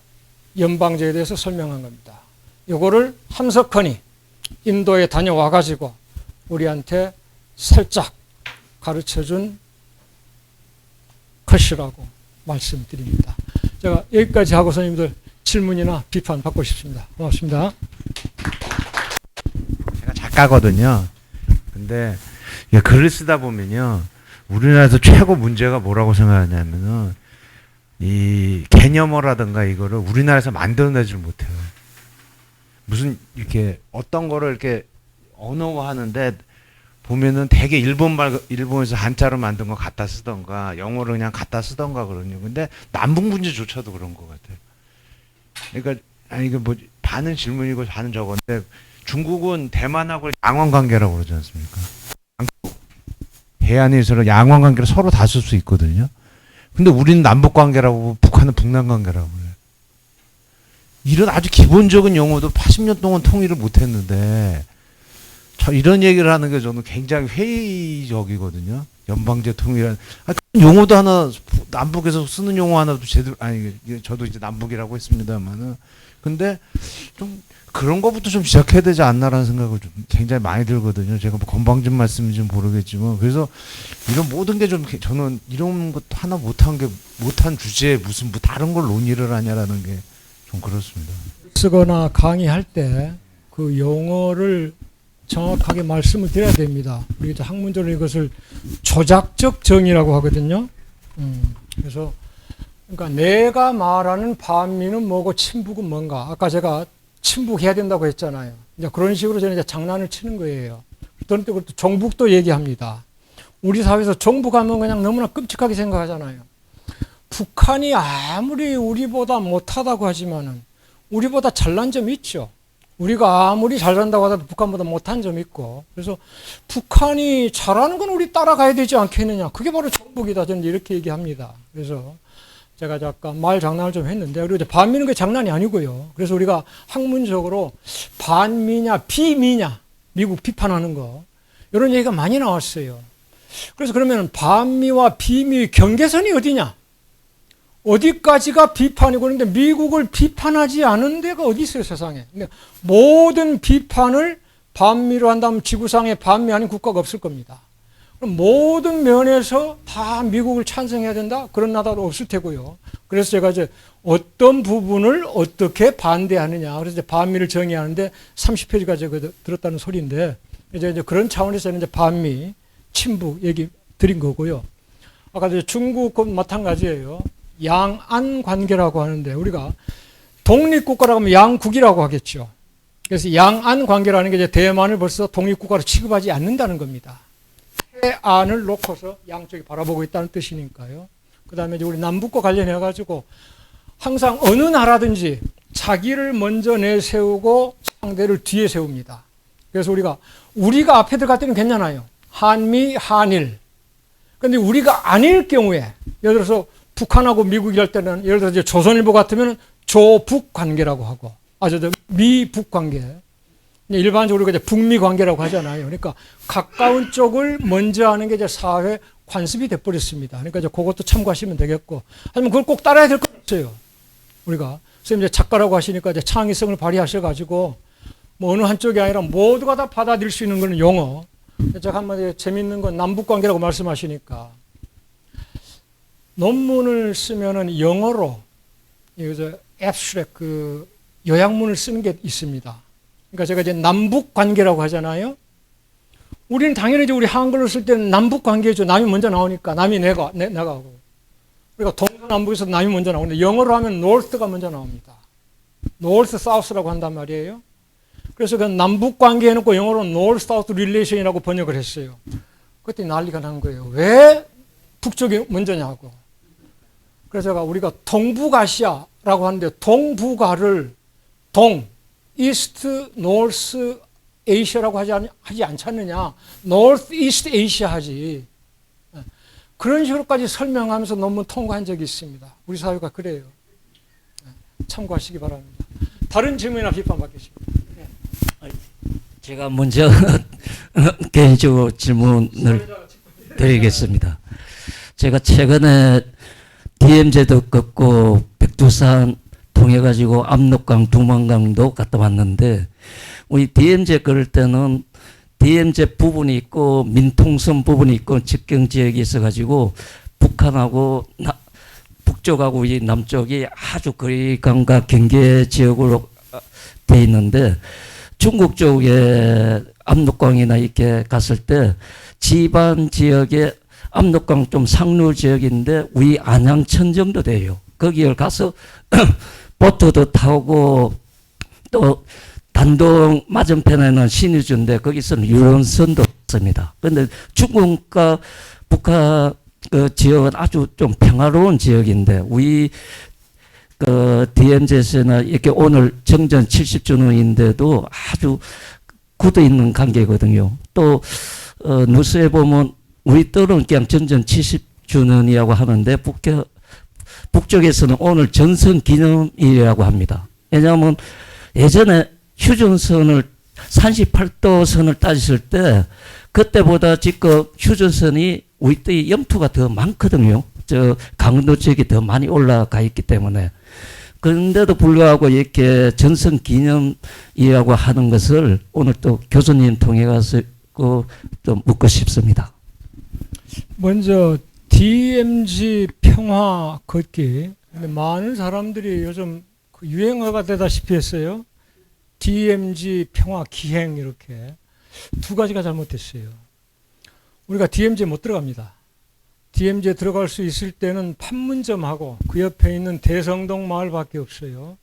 연방제에 대해서 설명한 겁니다. 요거를 함석헌이 인도에 다녀와 가지고 우리한테 살짝 가르쳐준 것이라고 말씀드립니다. 제가 여기까지 하고 선생님들 질문이나 비판 받고 싶습니다. 고맙습니다. 제가 작가거든요. 근데 글을 쓰다 보면요, 우리나라에서 최고 문제가 뭐라고 생각하냐면은 이 개념어라든가 이거를 우리나라에서 만들어내질 못해요. 이렇게 어떤 거를 이렇게 언어화하는데 보면은 되게 일본에서 한자로 만든 거 갖다 쓰던가 영어로 그냥 갖다 쓰던가 그러냐. 근데 남북 문제조차도 그런 것 같아요. 그러니까 이게 뭐 반은 질문이고 반은 저건데 중국은 대만하고 양원 관계라고 그러지 않습니까? 해안에서 양원 관계를 서로 다 쓸 수 있거든요. 근데 우리는 남북 관계라고 북한은 북남 관계라고 그래요. 이런 아주 기본적인 용어도 80년 동안 통일을 못했는데 이런 얘기를 하는 게 저는 굉장히 회의적이거든요. 연방제 통일한 용어도 하나 남북에서 쓰는 용어 하나도 제대로 저도 이제 남북이라고 했습니다만은 근데 좀 그런 거부터 좀 시작해야 되지 않나라는 생각을 좀 굉장히 많이 들거든요. 제가 뭐 건방진 말씀인지 모르겠지만 그래서 이런 모든 게 좀 저는 이런 것도 하나 못한 주제에 무슨 뭐 다른 걸 논의를 하냐라는 게 좀 그렇습니다. 쓰거나 강의할 때 그 용어를 정확하게 말씀을 드려야 됩니다. 우리 이제 학문적으로 이것을 조작적 정의라고 하거든요. 그래서 그러니까 내가 말하는 반미는 뭐고 친북은 뭔가. 아까 제가 친북해야 된다고 했잖아요. 이제 그런 식으로 저는 이제 장난을 치는 거예요. 그런데 또 종북도 얘기합니다. 우리 사회에서 종북하면 그냥 너무나 끔찍하게 생각하잖아요. 북한이 아무리 우리보다 못하다고 하지만은 우리보다 잘난 점이 있죠. 우리가 아무리 잘 산다고 하더라도 북한보다 못한 점이 있고, 그래서 북한이 잘하는 건 우리 따라가야 되지 않겠느냐. 그게 바로 종북이다. 저는 이렇게 얘기합니다. 그래서 제가 잠깐 말 장난을 좀 했는데, 그리고 이제 반미는 게 장난이 아니고요. 그래서 우리가 학문적으로 반미냐 비미냐 미국 비판하는 거 이런 얘기가 많이 나왔어요. 그래서 그러면 반미와 비미의 경계선이 어디냐? 어디까지가 비판이고, 그런데 미국을 비판하지 않은 데가 어디 있어요, 세상에. 근데 모든 비판을 반미로 한다면 지구상에 반미 아닌 국가가 없을 겁니다. 그럼 모든 면에서 다 미국을 찬성해야 된다? 그런 나라도 없을 테고요. 그래서 제가 이제 어떤 부분을 어떻게 반대하느냐. 그래서 이제 반미를 정의하는데 30페이지가 제가 들었다는 소리인데, 이제 그런 차원에서 이제 반미, 친북 얘기 드린 거고요. 아까 이제 중국은 마찬가지예요. 양안 관계라고 하는데, 우리가 독립국가라고 하면 양국이라고 하겠죠. 그래서 양안 관계라는 게 이제 대만을 벌써 독립국가로 취급하지 않는다는 겁니다. 해안을 놓고서 양쪽이 바라보고 있다는 뜻이니까요. 그 다음에 이제 우리 남북과 관련해가지고 항상 어느 나라든지 자기를 먼저 내세우고 상대를 뒤에 세웁니다. 그래서 우리가 앞에 들어갈 때는 괜찮아요. 한미, 한일. 근데 우리가 아닐 경우에, 예를 들어서 북한하고 미국이 할 때는, 예를 들어서 이제 조선일보 같으면 조북 관계라고 하고, 미북 관계. 일반적으로 이제 북미 관계라고 하잖아요. 그러니까 가까운 쪽을 먼저 하는 게 이제 사회 관습이 돼버렸습니다. 그러니까 이제 그것도 참고하시면 되겠고, 하지만 그걸 꼭 따라야 될 건 없어요. 우리가. 선생님 이제 작가라고 하시니까 이제 창의성을 발휘하셔가지고, 뭐 어느 한쪽이 아니라 모두가 다 받아들일 수 있는 그런 용어. 제가 한마디 재밌는 건 남북 관계라고 말씀하시니까, 논문을 쓰면은 영어로 이거 abstract 그 요약문을 쓰는 게 있습니다. 그러니까 제가 이제 남북 관계라고 하잖아요. 우리는 당연히 이제 우리 한글로 쓸 때는 남북 관계죠. 남이 먼저 나오니까 남이 나가고. 그러니까 동서남북에서 남이 먼저 나오는데 영어로 하면 north가 먼저 나옵니다. north south라고 한단 말이에요. 그래서 그 남북 관계 해놓고 영어로 north south relation이라고 번역을 했어요. 그때 난리가 난 거예요. 왜 북쪽이 먼저냐고. 그래서 우리가 동북아시아라고 하는데 동북아를 이스트, 노스 에이시아라고 하지 않지 않느냐. 노스 이스트 에이시아 하지. 그런 식으로까지 설명하면서 논문 통과한 적이 있습니다. 우리 사회가 그래요. 참고하시기 바랍니다. 다른 질문이나 비판 받겠습니다. 제가 먼저 개인적으로 질문을 드리겠습니다. 제가 최근에 DMZ도 걷고 백두산 통해가지고 압록강, 두만강도 갔다 왔는데, 우리 DMZ 걸을 때는 DMZ 부분이 있고 민통선 부분이 있고 직경 지역이 있어가지고 북한하고 북쪽하고 이 남쪽이 아주 거리감과 경계 지역으로 돼 있는데, 중국 쪽에 압록강이나 이렇게 갔을 때 지반 지역에 압록강 좀 상류 지역인데 우리 안양천 정도 돼요. 거기를 가서 보트도 타고, 또 단동 맞은편에는 신의주인데 거기서는 유람선도 있습니다. 그런데 중국과 북한 그 지역은 아주 좀 평화로운 지역인데, 우리 그 DMZ에서는 이렇게 오늘 정전 70주년인데도 아주 굳어 있는 관계거든요. 또 뉴스에 보면 우리 딸은 그냥 정전 70주년이라고 하는데 북쪽에서는 오늘 전선 기념일이라고 합니다. 왜냐하면 예전에 휴전선을 38도 선을 따졌을 때 그때보다 지금 휴전선이 우리 때의 영토가 더 많거든요. 저 강원도 지역이 더 많이 올라가 있기 때문에. 그런데도 불구하고 이렇게 전승 기념이라고 하는 것을 오늘 또 교수님 통해 가서 또 묻고 싶습니다. 먼저 DMZ 평화 걷기. 근데 많은 사람들이 요즘 그 유행어가 되다시피 했어요. DMZ 평화 기행 이렇게 두 가지가 잘못됐어요. 우리가 DMZ에 못 들어갑니다. DMZ에 들어갈 수 있을 때는 판문점하고 그 옆에 있는 대성동 마을밖에 없어요.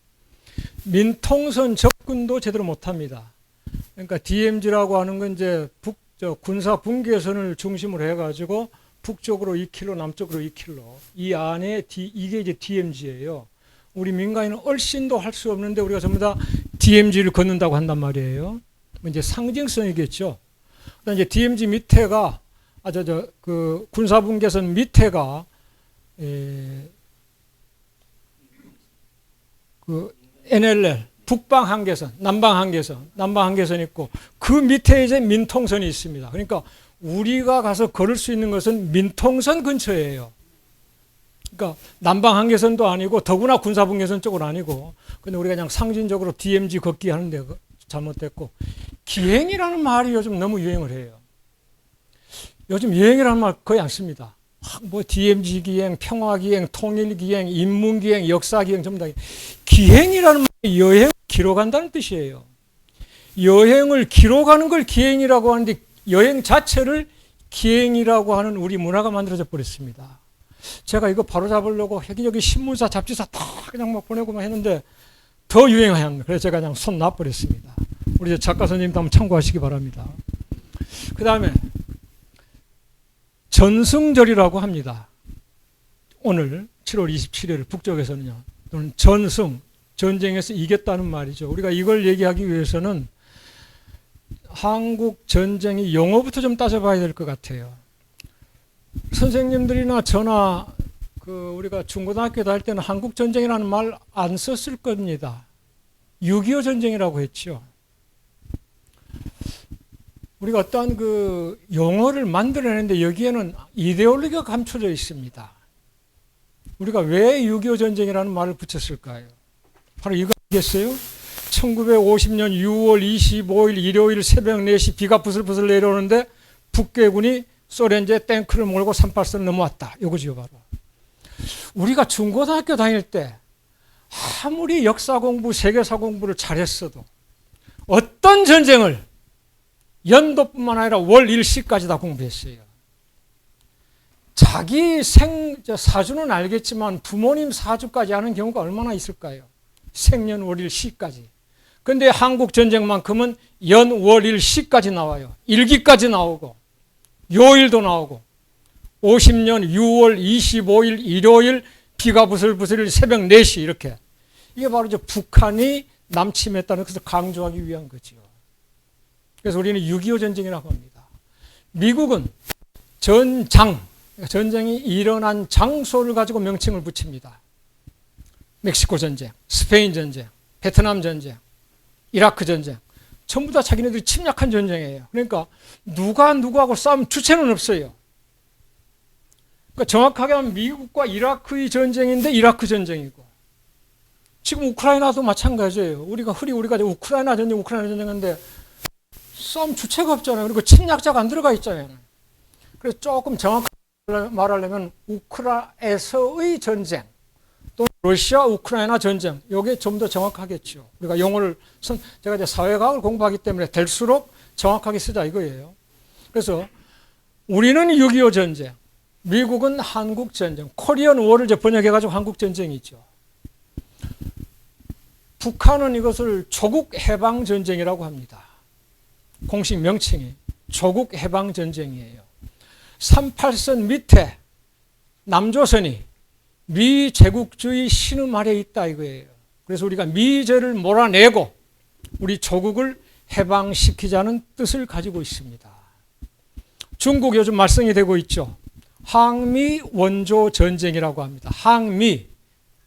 민통선 접근도 제대로 못합니다. 그러니까 DMZ라고 하는 건 이제 군사 분계선을 중심으로 해가지고 북쪽으로 2km, 남쪽으로 2km 이 안에 이게 이제 DMZ예요. 우리 민간인은 얼씬도 할 수 없는데 우리가 전부 다 DMZ를 걷는다고 한단 말이에요. 이제 상징성이겠죠. 그다음 이제 DMZ 밑에가 그 군사분계선 밑에가 그 NLL 북방 한계선, 남방 한계선 있고 그 밑에 이제 민통선이 있습니다. 그러니까 우리가 가서 걸을 수 있는 것은 민통선 근처예요. 그러니까 남방 한계선도 아니고 더구나 군사분계선 쪽은 아니고 근데 우리가 그냥 상징적으로 DMZ 걷기 하는데 잘못됐고 기행이라는 말이 요즘 너무 유행을 해요. 요즘 유행이라는 말 거의 안 씁니다. 뭐 DMZ 기행, 평화 기행, 통일 기행, 인문 기행, 역사 기행 전부 다 기행이라는 말이 여행을 기록한다는 뜻이에요. 여행을 기록하는 걸 기행이라고 하는데 여행 자체를 기행이라고 하는 우리 문화가 만들어져 버렸습니다. 제가 이거 바로 잡으려고 여기저기 신문사, 잡지사 다 그냥 막 보내고만 했는데 더 유행한 그래서 제가 그냥 손 놔버렸습니다. 우리 작가 선생님도 한번 참고하시기 바랍니다. 그 다음에 전승절이라고 합니다. 오늘 7월 27일 북쪽에서는요. 또는 전승, 전쟁에서 이겼다는 말이죠. 우리가 이걸 얘기하기 위해서는 한국 전쟁의 용어부터 좀 따져봐야 될 것 같아요. 선생님들이나 저나 우리가 중고등학교 다닐 때는 한국 전쟁이라는 말 안 썼을 겁니다. 6.25 전쟁이라고 했죠. 우리가 어떠한 그 용어를 만들어내는데 여기에는 이데올로기가 감춰져 있습니다. 우리가 왜 6.25 전쟁이라는 말을 붙였을까요? 바로 이거 아니겠어요? 1950년 6월 25일 일요일 새벽 4시 비가 부슬부슬 내려오는데 북괴군이 소련제 탱크를 몰고 38선을 넘어왔다. 이거지요 바로. 우리가 중고등학교 다닐 때 아무리 역사 공부, 세계사 공부를 잘했어도 어떤 전쟁을 연도뿐만 아니라 월 일시까지 다 공부했어요. 자기 사주는 알겠지만 부모님 사주까지 아는 경우가 얼마나 있을까요? 생년월일시까지. 근데 한국 전쟁만큼은 연월일시까지 나와요. 일기까지 나오고 요일도 나오고 50년 6월 25일 일요일 비가 부슬부슬 새벽 4시 이렇게. 이게 바로 이제 북한이 남침했다는 것을 강조하기 위한 거죠. 그래서 우리는 6.25 전쟁이라고 합니다. 미국은 전쟁이 일어난 장소를 가지고 명칭을 붙입니다. 멕시코 전쟁, 스페인 전쟁, 베트남 전쟁, 이라크 전쟁. 전부 다 자기네들이 침략한 전쟁이에요. 그러니까 누가 누구하고 싸움 주체는 없어요. 그러니까 정확하게 하면 미국과 이라크의 전쟁인데 이라크 전쟁이고 지금 우크라이나도 마찬가지예요. 우리가 우크라이나 전쟁인데 싸움 주체가 없잖아요. 그리고 침략자가 안 들어가 있잖아요. 그래서 조금 정확하게 말하려면 우크라에서의 전쟁 또 러시아 우크라이나 전쟁 이게 좀 더 정확하겠죠. 우리가 용어를 제가 이제 사회과학을 공부하기 때문에 될수록 정확하게 쓰자 이거예요. 그래서 우리는 6.25 전쟁, 미국은 한국 전쟁, 코리안 워를 이제 번역해가지고 한국 전쟁이죠. 북한은 이것을 조국 해방 전쟁이라고 합니다. 공식 명칭이 조국 해방 전쟁이에요. 38선 밑에 남조선이 미제국주의 신음 아래 있다 이거예요. 그래서 우리가 미제를 몰아내고 우리 조국을 해방시키자는 뜻을 가지고 있습니다. 중국 요즘 말썽이 되고 있죠. 항미 원조 전쟁이라고 합니다. 항미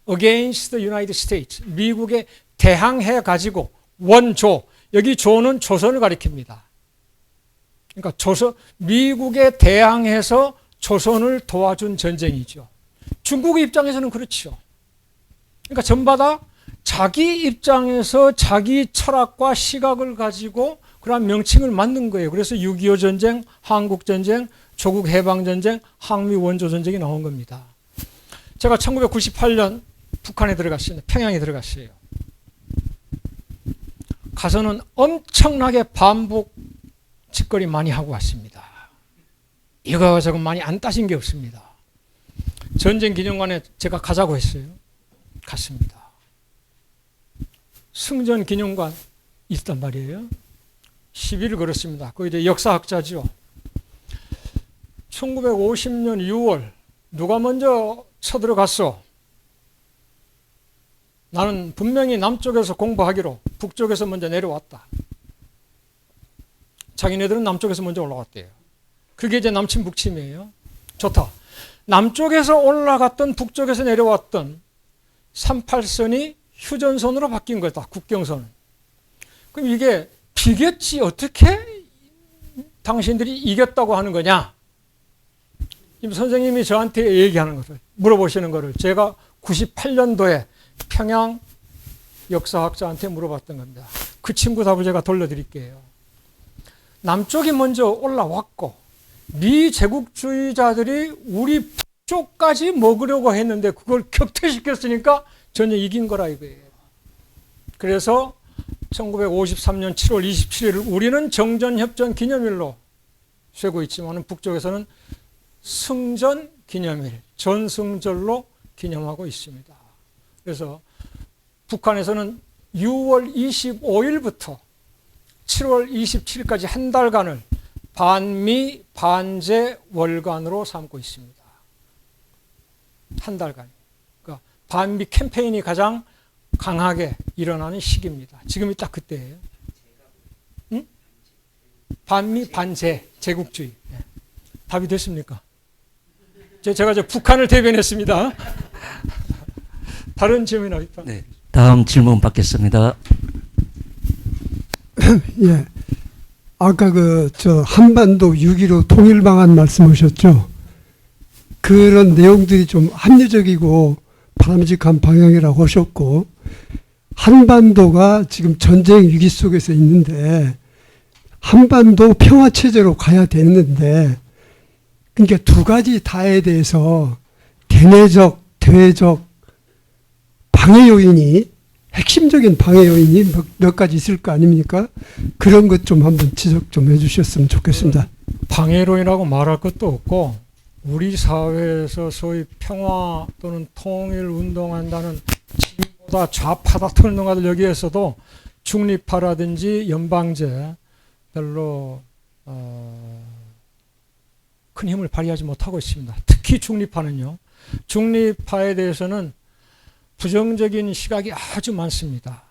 against the United States 미국에 대항해 가지고 원조 여기 조는 조선을 가리킵니다. 그러니까 미국에 대항해서 조선을 도와준 전쟁이죠. 중국의 입장에서는 그렇죠. 그러니까 전부 다 자기 입장에서 자기 철학과 시각을 가지고 그런 명칭을 만든 거예요. 그래서 6.25 전쟁, 한국 전쟁, 조국 해방 전쟁, 항미 원조 전쟁이 나온 겁니다. 제가 1998년 북한에 들어갔어요. 평양에 들어갔어요. 가서는 엄청나게 반복 짓거리 많이 하고 왔습니다. 이거 저거 많이 안 따진 게 없습니다. 전쟁 기념관에 제가 가자고 했어요. 갔습니다. 승전 기념관 있단 말이에요. 시비를 걸었습니다. 그 이제 역사학자죠. 1950년 6월 누가 먼저 쳐들어갔어? 나는 분명히 남쪽에서 공부하기로 북쪽에서 먼저 내려왔다. 자기네들은 남쪽에서 먼저 올라왔대요. 그게 이제 남침 북침이에요. 좋다. 남쪽에서 올라갔던 북쪽에서 내려왔던 38선이 휴전선으로 바뀐 거다. 국경선은. 그럼 이게 비겼지 어떻게 당신들이 이겼다고 하는 거냐? 지금 선생님이 저한테 얘기하는 것을 물어보시는 것을 제가 98년도에 평양 역사학자한테 물어봤던 겁니다. 그 친구 답을 제가 돌려드릴게요. 남쪽이 먼저 올라왔고 미 제국주의자들이 우리 북쪽까지 먹으려고 했는데 그걸 격퇴시켰으니까 전혀 이긴 거라 이거예요. 그래서 1953년 7월 27일을 우리는 정전협정 기념일로 쇠고 있지만 북쪽에서는 승전 기념일, 전승절로 기념하고 있습니다. 그래서 북한에서는 6월 25일부터 7월 27일까지 한 달간을 반미 반제 월간으로 삼고 있습니다. 한 달간. 그러니까 반미 캠페인이 가장 강하게 일어나는 시기입니다. 지금이 딱 그때예요. 응? 반미 반제 제국주의. 네. 답이 됐습니까? 제가 북한을 대변했습니다. 다른 질문이 있다. 네. 다음 질문 받겠습니다. 예. 아까 한반도 6.15 통일 방안 말씀하셨죠. 그런 내용들이 좀 합리적이고 바람직한 방향이라고 하셨고, 한반도가 지금 전쟁 위기 속에서 있는데 한반도 평화 체제로 가야 되는데, 그러니까 두 가지 다에 대해서 대내적, 대외적 방해 요인이, 핵심적인 방해 요인이 몇 가지 있을 거 아닙니까? 그런 것 좀 한번 지적 좀 해주셨으면 좋겠습니다. 방해로인하고 말할 것도 없고, 우리 사회에서 소위 평화 또는 통일 운동한다는 진보다 좌파다 운동가들 여기에서도 중립파라든지 연방제 별로 큰 힘을 발휘하지 못하고 있습니다. 특히 중립파는요. 중립파에 대해서는 부정적인 시각이 아주 많습니다.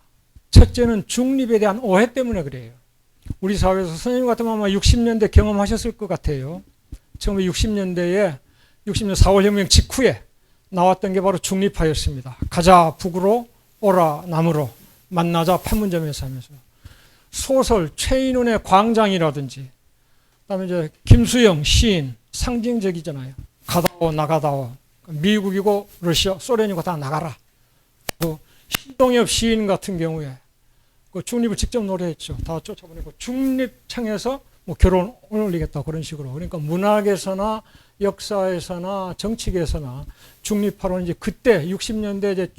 첫째는 중립에 대한 오해 때문에 그래요. 우리 사회에서 선생님 같으면 아마 60년대 경험하셨을 것 같아요. 처음에 60년대에 60년 4월 혁명 직후에 나왔던 게 바로 중립파였습니다. 가자 북으로 오라 남으로 만나자 판문점에서 하면서 소설 최인훈의 광장이라든지 그다음에 이제 김수영 시인 상징적이잖아요. 가다오 나가다오 미국이고 러시아 소련이고 다 나가라. 또 신동엽 시인 같은 경우에 그 중립을 직접 노래했죠. 다 쫓아보내고 중립청에서 뭐 결혼을 올리겠다 그런 식으로. 그러니까 문학에서나 역사에서나 정치계에서나 중립파로는 이제 그때 60년대 이제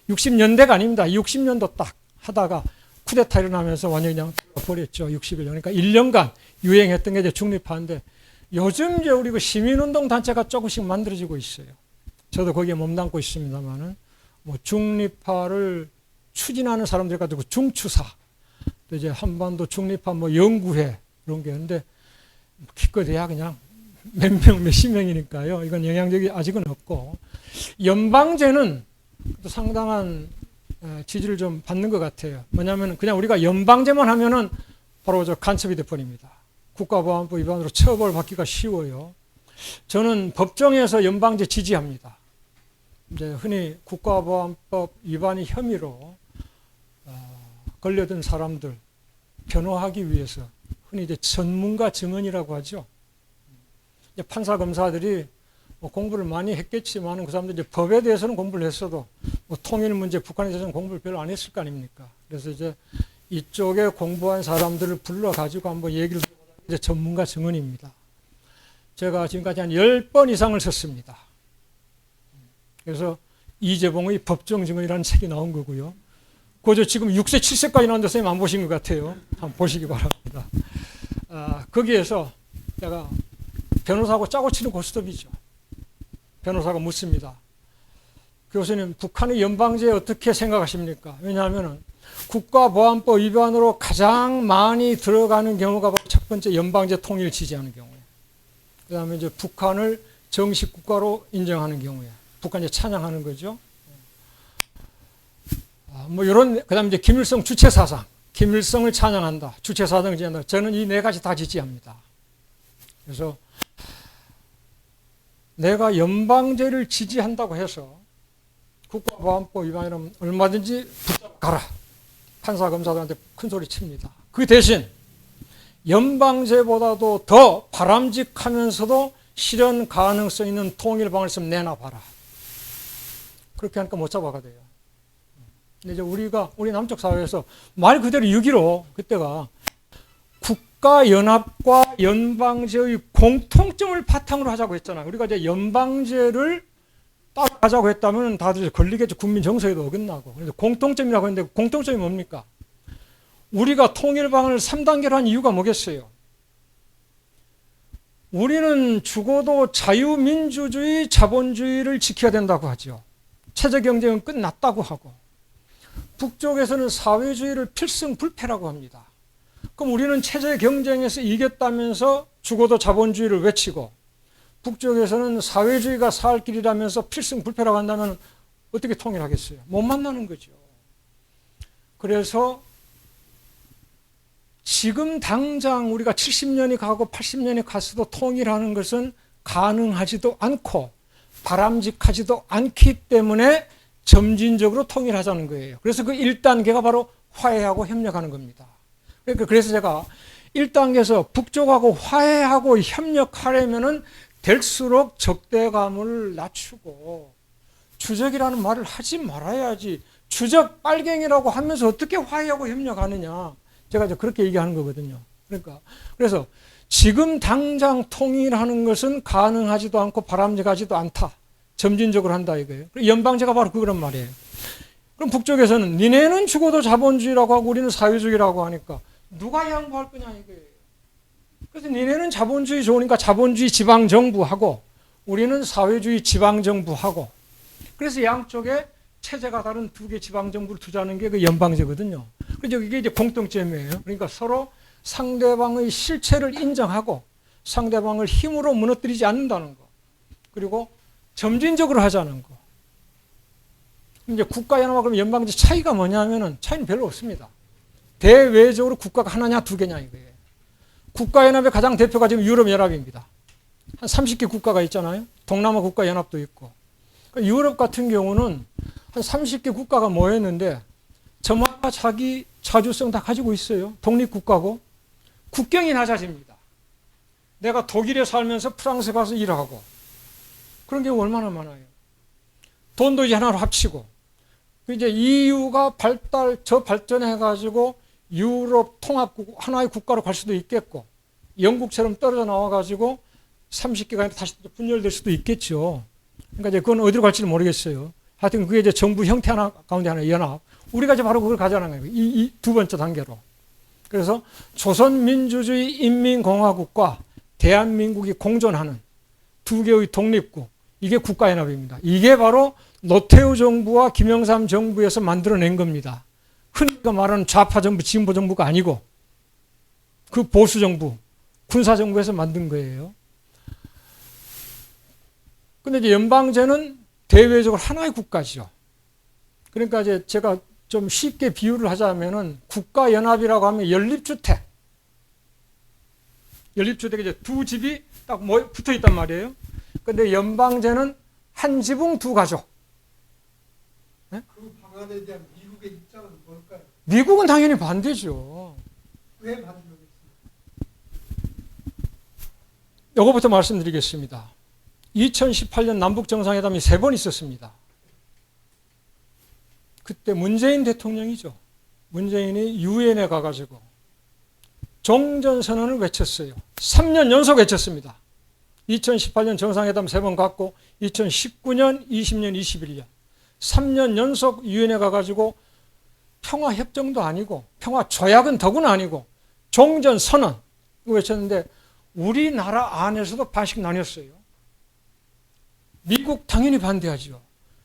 60년대가 아닙니다. 60년도 딱 하다가 쿠데타 일어나면서 완전히 그냥 버렸죠. 60일. 그러니까 1년간 유행했던 게 이제 중립파인데 요즘 이제 우리 그 시민운동 단체가 조금씩 만들어지고 있어요. 저도 거기에 몸담고 있습니다만은 뭐 중립파를 추진하는 사람들 가지고 중추사 또 이제 한반도 중립파 뭐 연구회 그런 게 있는데 기껏해야 그냥 몇 명, 몇십 명이니까요. 이건 영향력이 아직은 없고 연방제는 또 상당한 지지를 좀 받는 것 같아요. 뭐냐면 그냥 우리가 연방제만 하면은 바로 저 간첩이 돼버립니다. 국가보안법 위반으로 처벌받기가 쉬워요. 저는 법정에서 연방제 지지합니다. 이제 흔히 국가보안법 위반이 혐의로 걸려든 사람들 변호하기 위해서 흔히 이제 전문가 증언이라고 하죠. 이제 판사 검사들이 뭐 공부를 많이 했겠지만 그 사람들 이제 법에 대해서는 공부를 했어도 뭐 통일 문제, 북한에 대해서는 공부를 별로 안 했을 거 아닙니까? 그래서 이제 이쪽에 공부한 사람들을 불러가지고 한번 얘기를 해보자면 이제 전문가 증언입니다. 제가 지금까지 한 10번 이상을 썼습니다. 그래서 이재봉의 법정 증언이라는 책이 나온 거고요. 그저 지금 6세, 7세까지 나왔는데 선생님 안 보신 것 같아요. 한번 보시기 바랍니다. 거기에서 내가 변호사하고 짜고 치는 고스톱이죠. 변호사가 묻습니다. 교수님, 북한의 연방제에 어떻게 생각하십니까? 왜냐하면 국가보안법 위반으로 가장 많이 들어가는 경우가 바로 첫 번째 연방제 통일을 지지하는 경우에, 그 다음에 이제 북한을 정식 국가로 인정하는 경우에, 북한 이제 찬양하는 거죠. 뭐 이런, 그 다음에 이제 김일성 주체사상, 김일성을 찬양한다, 주체사상을 지지한다. 저는 이 네 가지 다 지지합니다. 그래서 내가 연방제를 지지한다고 해서 국가보안법 위반이라면 얼마든지 붙잡아가라. 판사, 검사들한테 큰 소리 칩니다. 그 대신 연방제보다도 더 바람직하면서도 실현 가능성 있는 통일방을 좀 내놔봐라. 그렇게 하니까 못 잡아가대요. 근데 이제 우리 남쪽 사회에서 말 그대로 6.15 그때가 국가연합과 연방제의 공통점을 바탕으로 하자고 했잖아요. 우리가 이제 연방제를 따라가자고 했다면 다들 걸리겠죠. 국민 정서에도 어긋나고. 그래서 공통점이라고 했는데 공통점이 뭡니까? 우리가 통일방을 3단계로 한 이유가 뭐겠어요? 우리는 죽어도 자유민주주의, 자본주의를 지켜야 된다고 하죠. 체제 경쟁은 끝났다고 하고, 북쪽에서는 사회주의를 필승불패라고 합니다. 그럼 우리는 체제 경쟁에서 이겼다면서 죽어도 자본주의를 외치고, 북쪽에서는 사회주의가 살 길이라면서 필승불패라고 한다면 어떻게 통일하겠어요? 못 만나는 거죠. 그래서 지금 당장 우리가 70년이 가고 80년이 갔어도 통일하는 것은 가능하지도 않고 바람직하지도 않기 때문에 점진적으로 통일하자는 거예요. 그래서 그 1단계가 바로 화해하고 협력하는 겁니다. 그래서 제가 1단계에서 북쪽하고 화해하고 협력하려면은 될수록 적대감을 낮추고 주적이라는 말을 하지 말아야지. 주적 빨갱이라고 하면서 어떻게 화해하고 협력하느냐. 제가 이제 그렇게 얘기하는 거거든요. 그래서 지금 당장 통일하는 것은 가능하지도 않고 바람직하지도 않다. 점진적으로 한다 이거예요. 연방제가 바로 그거란 말이에요. 그럼 북쪽에서는 니네는 죽어도 자본주의라고 하고 우리는 사회주의라고 하니까 누가 양보할 거냐 이거예요. 그래서 니네는 자본주의 좋으니까 자본주의 지방정부하고 우리는 사회주의 지방정부하고, 그래서 양쪽에 체제가 다른 두 개 지방정부를 투자하는 게 그 연방제거든요. 그래서 이게 이제 공통점이에요. 그러니까 서로 상대방의 실체를 인정하고 상대방을 힘으로 무너뜨리지 않는다는 거. 그리고 점진적으로 하자는 거. 이제 국가연합하고 그럼 연방제 차이가 뭐냐면은 차이는 별로 없습니다. 대외적으로 국가가 하나냐 두 개냐 이거예요. 국가연합의 가장 대표가 지금 유럽연합입니다. 한 30개 국가가 있잖아요. 동남아 국가연합도 있고. 유럽 같은 경우는 한 30개 국가가 모였는데 저마다 자기 자주성 다 가지고 있어요. 독립국가고. 국경이 낮아집니다. 내가 독일에 살면서 프랑스 가서 일하고. 그런 경우 얼마나 많아요. 돈도 이제 하나로 합치고. 이제 EU가 발전해가지고 유럽 통합국 하나의 국가로 갈 수도 있겠고, 영국처럼 떨어져 나와가지고 30개가 다시 분열될 수도 있겠죠. 그러니까 이제 그건 어디로 갈지는 모르겠어요. 하여튼 그게 이제 정부 형태 하나 가운데 하나 연합. 우리가 이제 바로 그걸 가자는 거예요. 이 두 번째 단계로. 그래서 조선민주주의 인민공화국과 대한민국이 공존하는 두 개의 독립국. 이게 국가연합입니다. 이게 바로 노태우 정부와 김영삼 정부에서 만들어낸 겁니다. 흔히가 말하는 좌파 정부, 진보 정부가 아니고 그 보수 정부, 군사 정부에서 만든 거예요. 근데 이제 연방제는 대외적으로 하나의 국가죠. 그러니까 이제 제가 좀 쉽게 비유를 하자면은 국가연합이라고 하면 연립주택. 연립주택에 이제 두 집이 딱 붙어 있단 말이에요. 근데 연방제는 한 지붕 두 가족. 네? 그 방안에 대한 미국의 입장은 뭘까요? 미국은 당연히 반대죠. 왜 반대하겠습니까? 요거부터 말씀드리겠습니다. 2018년 남북 정상회담이 3번 있었습니다. 그때 문재인 대통령이죠. 문재인이 유엔에 가가지고 종전선언을 외쳤어요. 3년 연속 외쳤습니다. 2018년 정상회담 3번 갔고 2019년, 20년, 21년 3년 연속 유엔에 가가지고 평화협정도 아니고 평화조약은 더구나 아니고 종전선언 외쳤는데 우리나라 안에서도 반씩 나뉘었어요. 미국 당연히 반대하죠.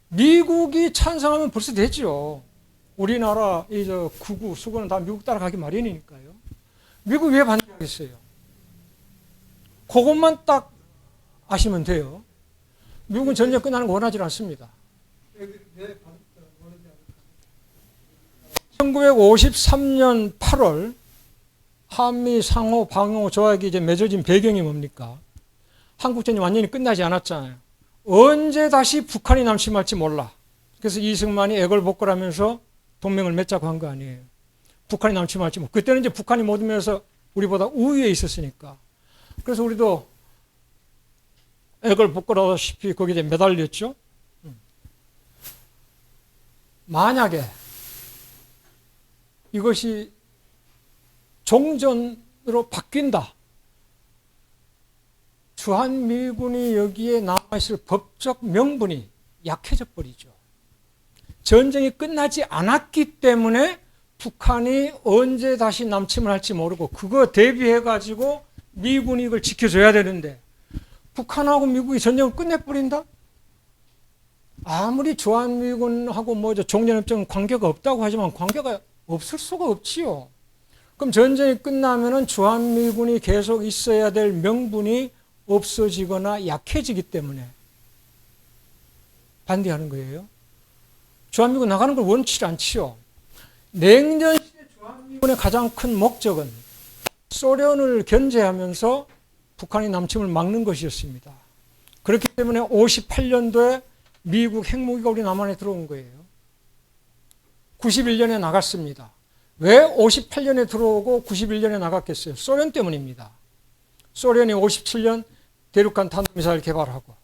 미국이 찬성하면 벌써 되죠. 우리나라 구구 수구는 다 미국 따라가기 마련이니까요. 미국 왜 반대하겠어요? 그것만 딱 아시면 돼요. 미국은 전쟁 끝나는 거 원하지 않습니다. 1953년 8월 한미 상호 방호 조약이 이제 맺어진 배경이 뭡니까? 한국전쟁이 완전히 끝나지 않았잖아요. 언제 다시 북한이 남침할지 몰라. 그래서 이승만이 애걸복걸하면서 동맹을 맺자고 한 거 아니에요. 북한이 남침할지 몰라. 그때는 이제 북한이 모든 면에서 우리보다 우위에 있었으니까. 그래서 우리도 애걸복걸하다시피 거기에 이제 매달렸죠. 만약에 이것이 종전으로 바뀐다. 주한미군이 여기에 남아있을 법적 명분이 약해져 버리죠. 전쟁이 끝나지 않았기 때문에 북한이 언제 다시 남침을 할지 모르고 그거 대비해가지고 미군이 이걸 지켜줘야 되는데 북한하고 미국이 전쟁을 끝내버린다? 아무리 주한미군하고 종전협정은 관계가 없다고 하지만 관계가 없을 수가 없지요. 그럼 전쟁이 끝나면은 주한미군이 계속 있어야 될 명분이 없어지거나 약해지기 때문에 반대하는 거예요. 주한미군 나가는 걸 원치 않지요. 냉전시대 주한미군의 가장 큰 목적은 소련을 견제하면서 북한이 남침을 막는 것이었습니다. 그렇기 때문에 58년도에 미국 핵무기가 우리 남한에 들어온 거예요. 91년에 나갔습니다. 왜 58년에 들어오고 91년에 나갔겠어요? 소련 때문입니다. 소련이 57년 대륙간 탄도미사일 개발하고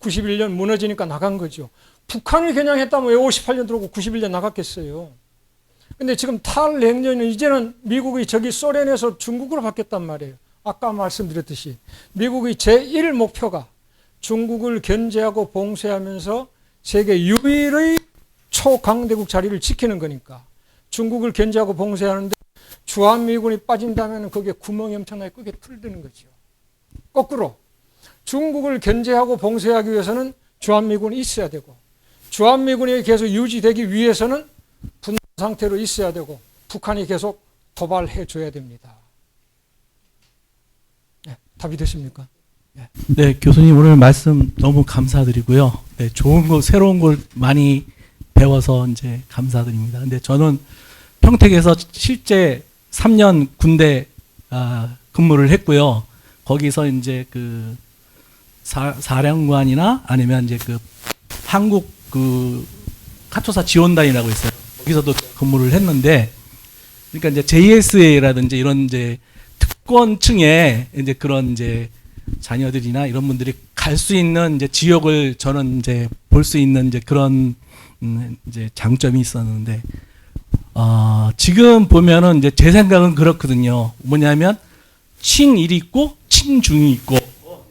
91년 무너지니까 나간 거죠. 북한을 겨냥했다면 왜 58년 들어오고 91년 나갔겠어요? 근데 지금 탈냉전은 이제는 미국이 저기 소련에서 중국으로 바뀌었단 말이에요. 아까 말씀드렸듯이 미국의 제1 목표가 중국을 견제하고 봉쇄하면서 세계 유일의 초강대국 자리를 지키는 거니까 중국을 견제하고 봉쇄하는데 주한미군이 빠진다면 거기에 구멍이 엄청나게 크게 뚫리는 거죠. 거꾸로 중국을 견제하고 봉쇄하기 위해서는 주한미군이 있어야 되고 주한미군이 계속 유지되기 위해서는 분단 상태로 있어야 되고 북한이 계속 도발해 줘야 됩니다. 네, 답이 됐습니까? 네. 네, 교수님 오늘 말씀 너무 감사드리고요. 네, 좋은 거, 새로운 걸 많이 배워서 이제 감사드립니다. 근데 저는 평택에서 실제 3년 군대 근무를 했고요. 거기서 이제 그 사령관이나 아니면 이제 그 한국 그 카투사 지원단이라고 있어요. 거기서도 근무를 했는데, 그러니까 이제 JSA라든지 이런 이제 특권층의 이제 그런 이제 자녀들이나 이런 분들이 갈 수 있는 이제 지역을 저는 이제 볼 수 있는 이제 그런 이제 장점이 있었는데, 지금 보면은 이제 제 생각은 그렇거든요. 뭐냐면 친일이 있고 친중이 있고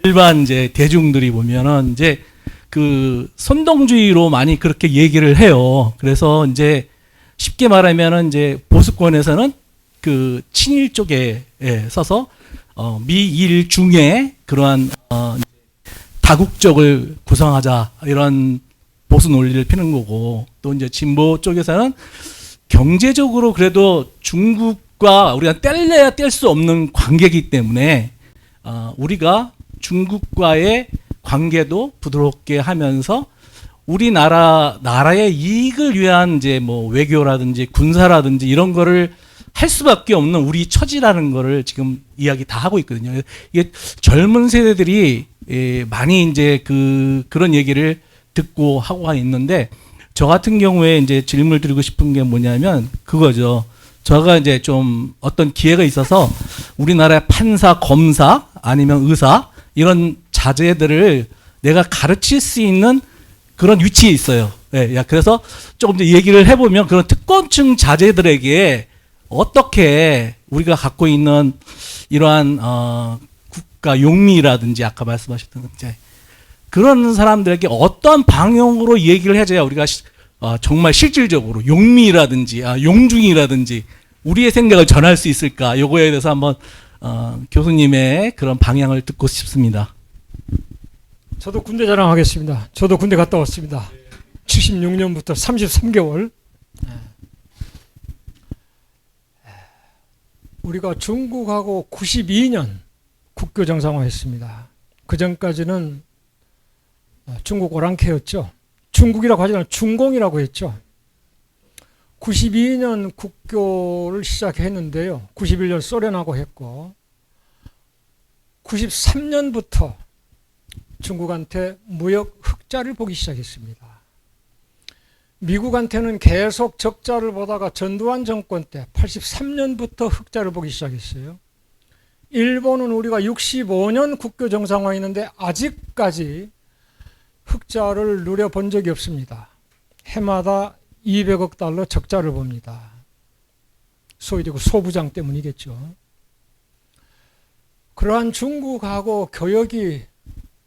일반 이제 대중들이 보면은 이제 그 선동주의로 많이 그렇게 얘기를 해요. 그래서 이제 쉽게 말하면은 이제 보수권에서는 그 친일 쪽에 서서 미일 중에 그러한 다국적을 구성하자 이런 보수 논리를 피는 거고, 또 이제 진보 쪽에서는 경제적으로 그래도 중국과 우리가 뗄래야 뗄 수 없는 관계이기 때문에 우리가 중국과의 관계도 부드럽게 하면서 우리나라의 이익을 위한 이제 뭐 외교라든지 군사라든지 이런 거를 할 수밖에 없는 우리 처지라는 거를 지금 이야기 다 하고 있거든요. 이게 젊은 세대들이 많이 이제 그런 얘기를 듣고 하고 있는데, 저 같은 경우에 이제 질문을 드리고 싶은 게 뭐냐면 그거죠. 제가 이제 좀 어떤 기회가 있어서 우리나라의 판사, 검사 아니면 의사 이런 자제들을 내가 가르칠 수 있는 그런 위치에 있어요. 예, 야, 그래서 조금 더 얘기를 해보면 그런 특권층 자제들에게 어떻게 우리가 갖고 있는 이러한 국가 용미라든지 아까 말씀하셨던 이제 그런 사람들에게 어떤 방향으로 얘기를 해줘야 우리가 정말 실질적으로 용미라든지 용중이라든지 우리의 생각을 전할 수 있을까? 요거에 대해서 한번 교수님의 그런 방향을 듣고 싶습니다. 저도 군대 자랑하겠습니다. 저도 군대 갔다 왔습니다. 76년부터 33개월. 우리가 중국하고 92년 국교 정상화했습니다. 그 전까지는 중국 오랑캐였죠. 중국이라고 하지 않고 중공이라고 했죠. 92년 국교를 시작했는데요. 91년 소련하고 했고 93년부터 중국한테 무역 흑자를 보기 시작했습니다. 미국한테는 계속 적자를 보다가 전두환 정권 때 83년부터 흑자를 보기 시작했어요. 일본은 우리가 65년 국교 정상화했는데 아직까지 흑자를 누려본 적이 없습니다. 해마다 200억 달러 적자를 봅니다. 소위 그 소부장 때문이겠죠. 그러한 중국하고 교역이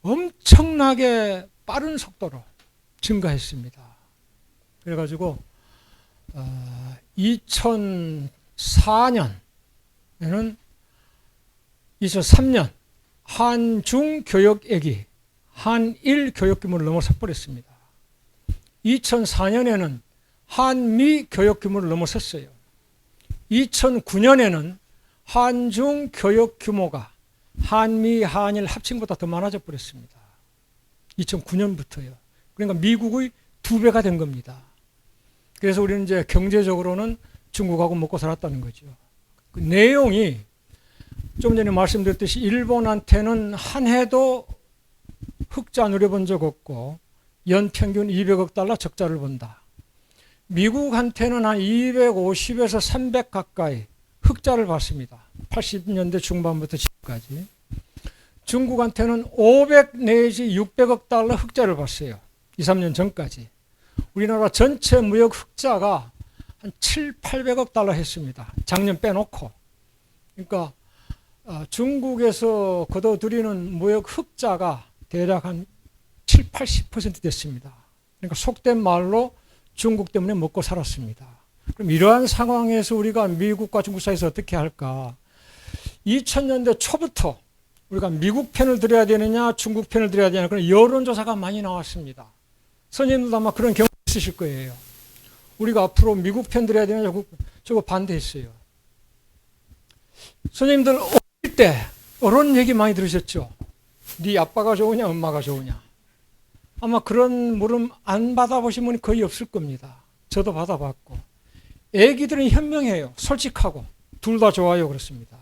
엄청나게 빠른 속도로 증가했습니다. 그래가지고 2003년 한중 교역액이 한일 교역 규모를 넘어서 버렸습니다. 2004년에는 한미 교역 규모를 넘어섰어요. 2009년에는 한중 교역 규모가 한미, 한일 합친보다 더 많아져 버렸습니다. 2009년부터요. 그러니까 미국의 2배가 된 겁니다. 그래서 우리는 이제 경제적으로는 중국하고 먹고 살았다는 거죠. 그 내용이 좀 전에 말씀드렸듯이 일본한테는 한 해도 흑자 누려본 적 없고 연평균 200억 달러 적자를 본다. 미국한테는 한 250에서 300 가까이 흑자를 봤습니다. 80년대 중반부터 지금까지. 중국한테는 500 내지 600억 달러 흑자를 봤어요. 2, 3년 전까지. 우리나라 전체 무역 흑자가 한 7, 800억 달러 했습니다. 작년 빼놓고. 그러니까 중국에서 거둬들이는 무역 흑자가 대략 한 7, 80% 됐습니다. 그러니까 속된 말로 중국 때문에 먹고 살았습니다. 그럼 이러한 상황에서 우리가 미국과 중국 사이에서 어떻게 할까? 2000년대 초부터 우리가 미국 편을 들어야 되느냐 중국 편을 들어야 되느냐 그런 여론조사가 많이 나왔습니다. 선생님들도 아마 그런 경험 있으실 거예요. 우리가 앞으로 미국 편 들어야 되느냐 저거 반대했어요. 선생님들 어릴 때 이런 얘기 많이 들으셨죠? 네 아빠가 좋으냐 엄마가 좋으냐. 아마 그런 물음 안 받아보신 분이 거의 없을 겁니다. 저도 받아봤고. 애기들은 현명해요. 솔직하고 둘 다 좋아요 그렇습니다.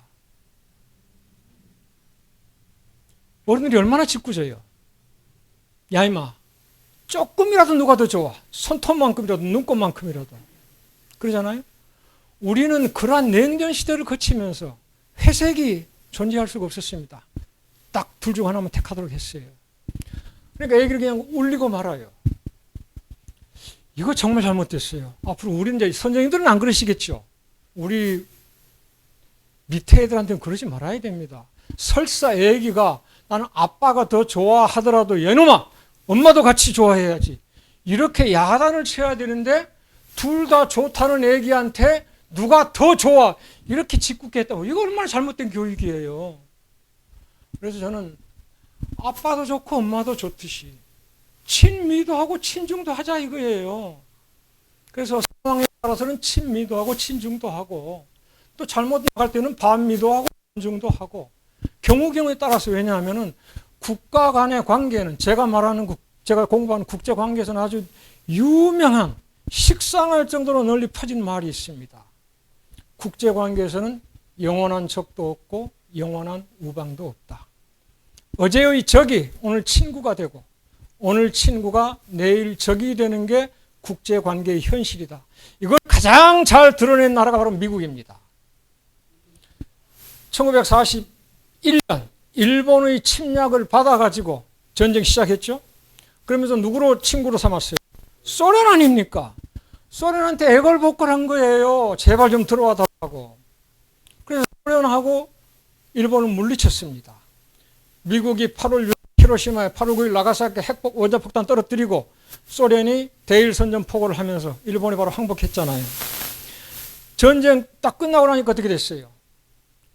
어른들이 얼마나 짓궂어요. 야 임마 조금이라도 누가 더 좋아. 손톱만큼이라도 눈곱만큼이라도. 그러잖아요. 우리는 그러한 냉전 시대를 거치면서 회색이 존재할 수가 없었습니다. 딱 둘 중 하나만 택하도록 했어요. 그러니까 애기를 그냥 울리고 말아요. 이거 정말 잘못됐어요. 앞으로 우리 이제 선생님들은 안 그러시겠죠. 우리 밑에 애들한테는 그러지 말아야 됩니다. 설사 애기가 나는 아빠가 더 좋아하더라도 얘놈아 엄마도 같이 좋아해야지. 이렇게 야단을 쳐야 되는데 둘 다 좋다는 애기한테 누가 더 좋아 이렇게 짓궂게 했다고. 이거 얼마나 잘못된 교육이에요. 그래서 저는 아빠도 좋고 엄마도 좋듯이 친미도 하고 친중도 하자 이거예요. 그래서 상황에 따라서는 친미도 하고 친중도 하고 또 잘못 나갈 때는 반미도 하고 반중도 하고 경우에 따라서. 왜냐하면은 국가 간의 관계는 제가 공부하는 국제 관계에서는 아주 유명한 식상할 정도로 널리 퍼진 말이 있습니다. 국제 관계에서는 영원한 적도 없고 영원한 우방도 없다. 어제의 적이 오늘 친구가 되고 오늘 친구가 내일 적이 되는 게 국제관계의 현실이다. 이걸 가장 잘 드러낸 나라가 바로 미국입니다. 1941년 일본의 침략을 받아가지고 전쟁 시작했죠. 그러면서 누구로 친구로 삼았어요? 소련 아닙니까? 소련한테 애걸복걸한 거예요. 제발 좀 들어와 달라고. 그래서 소련하고 일본은 물리쳤습니다. 미국이 8월 6일 히로시마에 8월 9일 나가사키 원자폭탄 떨어뜨리고 소련이 대일 선전포고를 하면서 일본이 바로 항복했잖아요. 전쟁 딱 끝나고 나니까 어떻게 됐어요?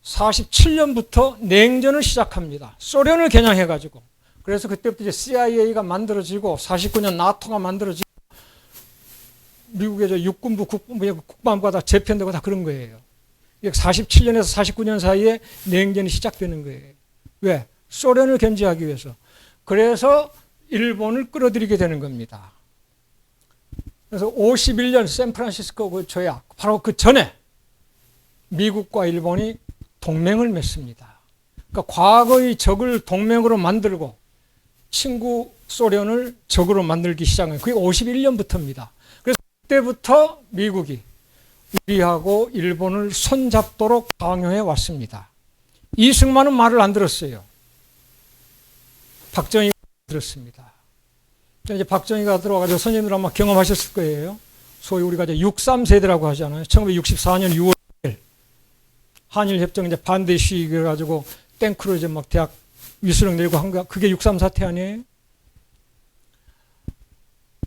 47년부터 냉전을 시작합니다. 소련을 겨냥해가지고. 그래서 그때부터 이제 CIA가 만들어지고 49년 나토가 만들어지고 미국의 저 육군부, 국방부, 국방부가 다 재편되고 다 그런 거예요. 47년에서 49년 사이에 냉전이 시작되는 거예요. 왜? 소련을 견제하기 위해서. 그래서 일본을 끌어들이게 되는 겁니다. 그래서 51년 샌프란시스코 그 조약, 바로 그 전에 미국과 일본이 동맹을 맺습니다. 그러니까 과거의 적을 동맹으로 만들고 친구 소련을 적으로 만들기 시작한 그게 51년부터입니다. 그래서 그때부터 미국이 우리하고 일본을 손잡도록 강요해 왔습니다. 이승만은 말을 안 들었어요. 박정희가 들었습니다. 이제 박정희가 들어와가지고 선생님들 아마 경험하셨을 거예요. 소위 우리가 이제 63세대라고 하잖아요. 1964년 6월 1일 한일협정 이제 반대 시위를 가지고 탱크로 이제 막 대학 위수령 내리고 한 거, 그게 63 사태 아니에요?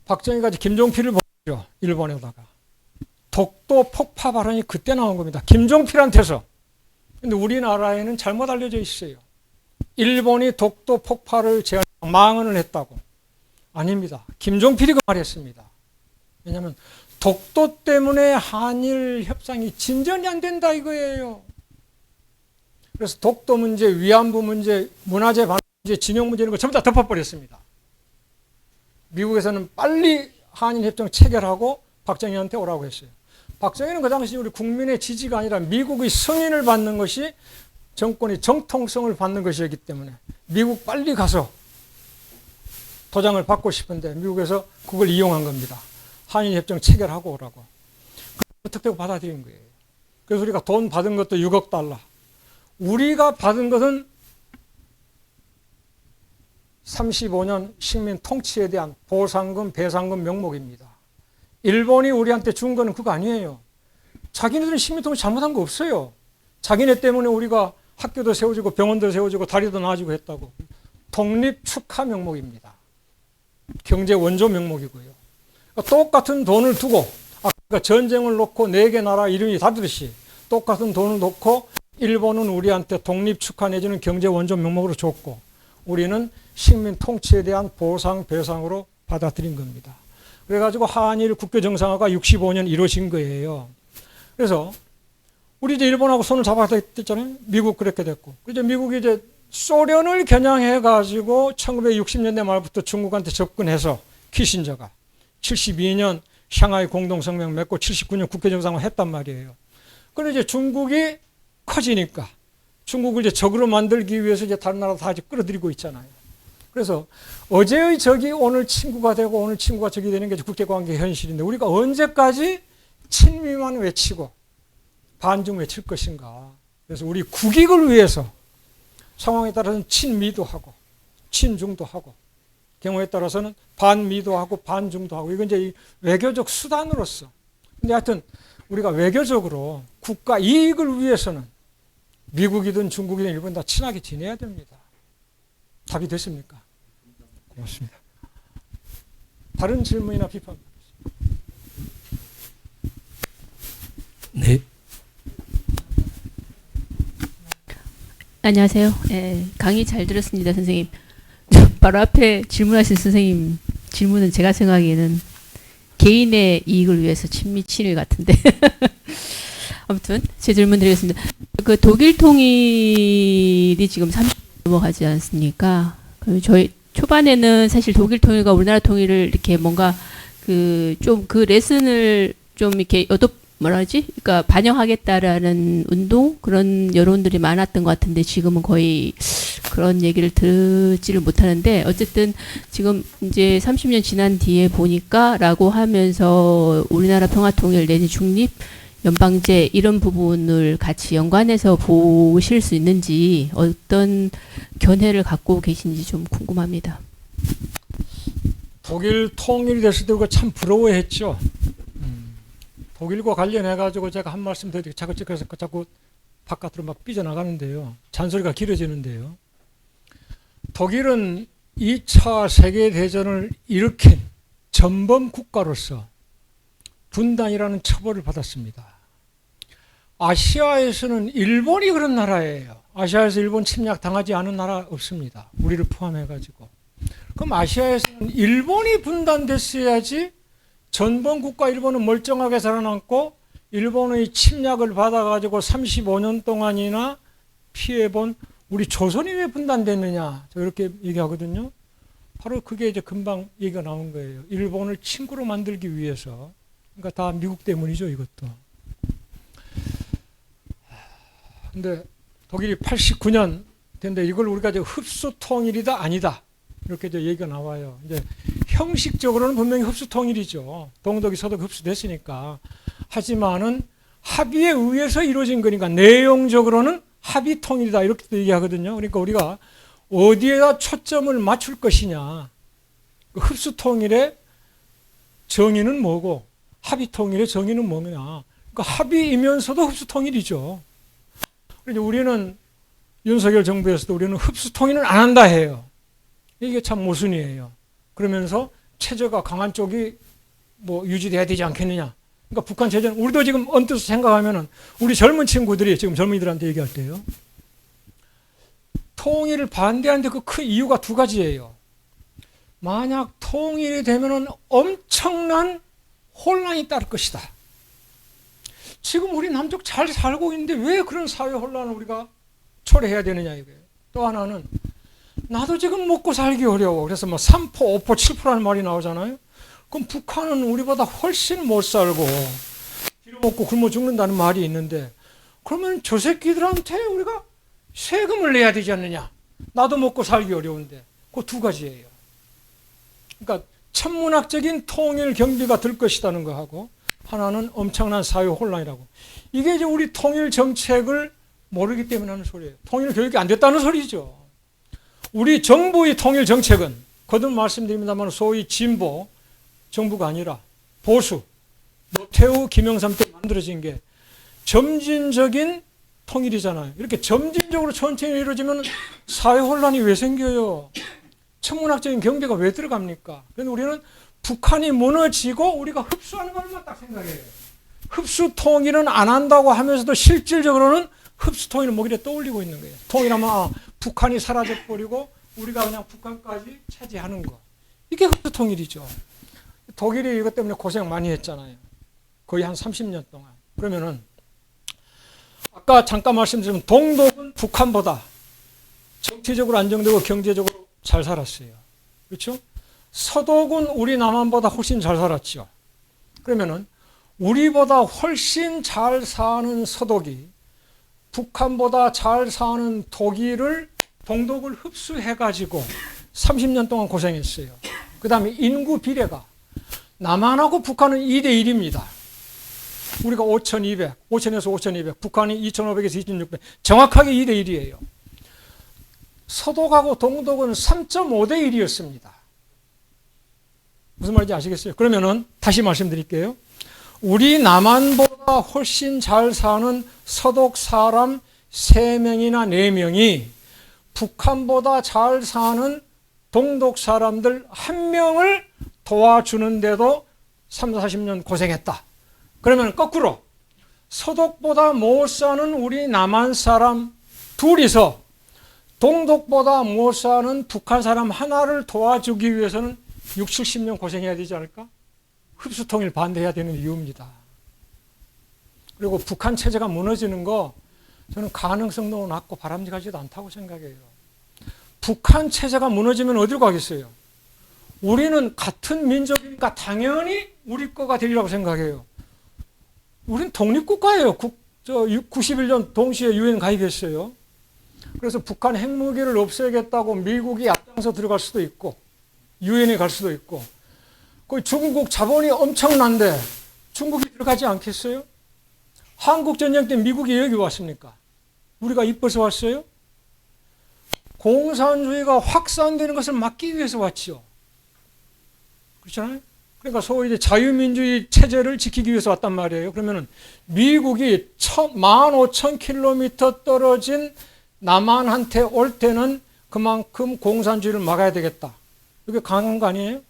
박정희가 이제 김종필을 보죠. 일본에다가. 독도 폭파 발언이 그때 나온 겁니다. 김종필한테서. 근데 우리나라에는 잘못 알려져 있어요. 일본이 독도 폭파를 망언을 했다고. 아닙니다. 김종필이 그 말했습니다. 왜냐하면 독도 때문에 한일 협상이 진전이 안 된다 이거예요. 그래서 독도 문제, 위안부 문제, 문화재 반환 문제, 진영 문제 이런 거 전부 다 덮어버렸습니다. 미국에서는 빨리 한일 협정 체결하고 박정희한테 오라고 했어요. 박정희는 그 당시 우리 국민의 지지가 아니라 미국의 승인을 받는 것이 정권의 정통성을 받는 것이었기 때문에 미국 빨리 가서 도장을 받고 싶은데 미국에서 그걸 이용한 겁니다. 한일협정 체결하고 오라고. 무턱대고 받아들인 거예요. 그래서 우리가 돈 받은 것도 6억 달러. 우리가 받은 것은 35년 식민 통치에 대한 보상금, 배상금 명목입니다. 일본이 우리한테 준 거는 그거 아니에요. 자기네들은 식민 통치 잘못한 거 없어요. 자기네 때문에 우리가 학교도 세워지고 병원도 세워지고 다리도 나아지고 했다고. 독립 축하 명목입니다. 경제 원조 명목이고요. 그러니까 똑같은 돈을 두고 아까 전쟁을 놓고 4개 나라 이름이 다르듯이 똑같은 돈을 놓고 일본은 우리한테 독립 축하 내지는 경제 원조 명목으로 줬고 우리는 식민 통치에 대한 보상 배상으로 받아들인 겁니다. 그래가지고 한일 국교 정상화가 65년 이루어진 거예요. 그래서 우리 이제 일본하고 손을 잡아야 됐잖아요. 미국 그렇게 됐고. 이제 미국이 이제 소련을 겨냥해가지고 1960년대 말부터 중국한테 접근해서 키신저가 72년 샹하이 공동성명 맺고 79년 국회 정상화 했단 말이에요. 그런데 이제 중국이 커지니까 중국을 이제 적으로 만들기 위해서 이제 다른 나라 다 이제 끌어들이고 있잖아요. 그래서 어제의 적이 오늘 친구가 되고 오늘 친구가 적이 되는 게 국제관계 현실인데 우리가 언제까지 친미만 외치고 반중 외칠 것인가. 그래서 우리 국익을 위해서 상황에 따라서는 친미도 하고 친중도 하고 경우에 따라서는 반미도 하고 반중도 하고 이건 이제 외교적 수단으로서. 근데 하여튼 우리가 외교적으로 국가 이익을 위해서는 미국이든 중국이든 일본 다 친하게 지내야 됩니다. 답이 됐습니까? 고맙습니다. 다른 질문이나 비판. 네. 안녕하세요. 예, 강의 잘 들었습니다, 선생님. 바로 앞에 질문하신 선생님 질문은 제가 생각하기에는 개인의 이익을 위해서 친미 친일 같은데 아무튼 제 질문 드리겠습니다. 그 독일 통일이 지금 30년 넘어가지 않습니까? 저희 초반에는 사실 독일 통일과 우리나라 통일을 이렇게 뭔가 그 좀 그 레슨을 좀 이렇게 뭐라지? 그러니까 반영하겠다라는 운동 그런 여론들이 많았던 것 같은데 지금은 거의 그런 얘기를 듣지를 못하는데 어쨌든 지금 이제 30년 지난 뒤에 보니까라고 하면서 우리나라 평화통일 내지 중립 연방제 이런 부분을 같이 연관해서 보실 수 있는지 어떤 견해를 갖고 계신지 좀 궁금합니다. 독일 통일이 됐을 때 그거 참 부러워했죠. 독일과 관련해 가지고 제가 한 말씀 드리고 자꾸 바깥으로 막 삐져나가는데요. 잔소리가 길어지는데요. 독일은 2차 세계대전을 일으킨 전범 국가로서 분단이라는 처벌을 받았습니다. 아시아에서는 일본이 그런 나라예요. 아시아에서 일본 침략 당하지 않은 나라 없습니다. 우리를 포함해가지고. 그럼 아시아에서는 일본이 분단됐어야지 전범 국가 일본은 멀쩡하게 살아남고 일본의 침략을 받아가지고 35년 동안이나 피해본 우리 조선이 왜 분단됐느냐. 저 이렇게 얘기하거든요. 바로 그게 이제 금방 얘기가 나온 거예요. 일본을 친구로 만들기 위해서. 그러니까 다 미국 때문이죠, 이것도. 근데 독일이 89년 됐는데 이걸 우리가 이제 흡수 통일이다 아니다 이렇게 이제 얘기가 나와요. 이제 형식적으로는 분명히 흡수 통일이죠. 동독이 서독 흡수됐으니까. 하지만은 합의에 의해서 이루어진 거니까 내용적으로는 합의 통일이다 이렇게 얘기하거든요. 그러니까 우리가 어디에다 초점을 맞출 것이냐. 그 흡수 통일의 정의는 뭐고 합의 통일의 정의는 뭐냐. 그러니까 합의이면서도 흡수 통일이죠. 그래서 우리는 윤석열 정부에서도 우리는 흡수 통일은 안 한다 해요. 이게 참 모순이에요. 그러면서 체제가 강한 쪽이 뭐 유지돼야 되지 않겠느냐. 그러니까 북한 체제는 우리도 지금 언뜻 생각하면은 우리 젊은 친구들이 지금 젊은이들한테 얘기할 때요. 통일을 반대하는데 그 큰 이유가 두 가지예요. 만약 통일이 되면은 엄청난 혼란이 따를 것이다. 지금 우리 남쪽 잘 살고 있는데 왜 그런 사회 혼란을 우리가 초래해야 되느냐 이거예요. 또 하나는 나도 지금 먹고 살기 어려워. 그래서 뭐 3%, 5%, 7%라는 말이 나오잖아요. 그럼 북한은 우리보다 훨씬 못 살고 빌어먹고 굶어 죽는다는 말이 있는데 그러면 저 새끼들한테 우리가 세금을 내야 되지 않느냐. 나도 먹고 살기 어려운데. 그 두 가지예요. 그러니까 천문학적인 통일 경비가 들 것이라는 거하고 하나는 엄청난 사회 혼란이라고. 이게 이제 우리 통일 정책을 모르기 때문에 하는 소리예요. 통일 교육이 안 됐다는 소리죠. 우리 정부의 통일 정책은 거듭 말씀드립니다만 소위 진보 정부가 아니라 보수 노태우 김영삼 때 만들어진 게 점진적인 통일이잖아요. 이렇게 점진적으로 천천히 이루어지면 사회 혼란이 왜 생겨요? 천문학적인 경비가 왜 들어갑니까? 그런데 우리는 북한이 무너지고 우리가 흡수하는 것만 딱 생각해요. 흡수 통일은 안 한다고 하면서도 실질적으로는 흡수 통일을 목일에 떠올리고 있는 거예요. 통일하면 북한이 사라져버리고 우리가 그냥 북한까지 차지하는 거. 이게 흡수 통일이죠. 독일이 이것 때문에 고생 많이 했잖아요. 거의 한 30년 동안. 그러면은 아까 잠깐 말씀드린 동독은 북한보다 정치적으로 안정되고 경제적으로 잘 살았어요. 그렇죠? 서독은 우리 남한보다 훨씬 잘 살았죠. 그러면은 우리보다 훨씬 잘 사는 서독이 북한보다 잘 사는 독일을 동독을 흡수해가지고 30년 동안 고생했어요. 그 다음에 인구 비례가 남한하고 북한은 2대1입니다. 우리가 5,200, 5,000에서 5,200, 북한이 2,500에서 2,600, 정확하게 2대1이에요. 서독하고 동독은 3.5대1이었습니다. 무슨 말인지 아시겠어요? 그러면은 다시 말씀드릴게요. 우리 남한보다 훨씬 잘 사는 서독 사람 3명이나 4명이 북한보다 잘 사는 동독 사람들 1명을 도와주는데도 3, 40년 고생했다. 그러면 거꾸로 서독보다 못 사는 우리 남한 사람 둘이서 동독보다 못 사는 북한 사람 하나를 도와주기 위해서는 6, 70년 고생해야 되지 않을까? 흡수통일 반대해야 되는 이유입니다. 그리고 북한 체제가 무너지는 거 저는 가능성도 낮고 바람직하지도 않다고 생각해요. 북한 체제가 무너지면 어디로 가겠어요? 우리는 같은 민족이니까 당연히 우리 거가 되리라고 생각해요. 우리는 독립국가예요. 91년 동시에 유엔 가입했어요. 그래서 북한 핵무기를 없애겠다고 미국이 앞장서 들어갈 수도 있고 유엔에 갈 수도 있고 그 중국 자본이 엄청난데 중국이 들어가지 않겠어요? 한국 전쟁 때 미국이 여기 왔습니까? 우리가 이뻐서 왔어요? 공산주의가 확산되는 것을 막기 위해서 왔죠. 그렇잖아요? 그러니까 소위 이제 자유민주주의 체제를 지키기 위해서 왔단 말이에요. 그러면은 미국이 15,000km 떨어진 남한한테 올 때는 그만큼 공산주의를 막아야 되겠다. 이게 강한 거 아니에요?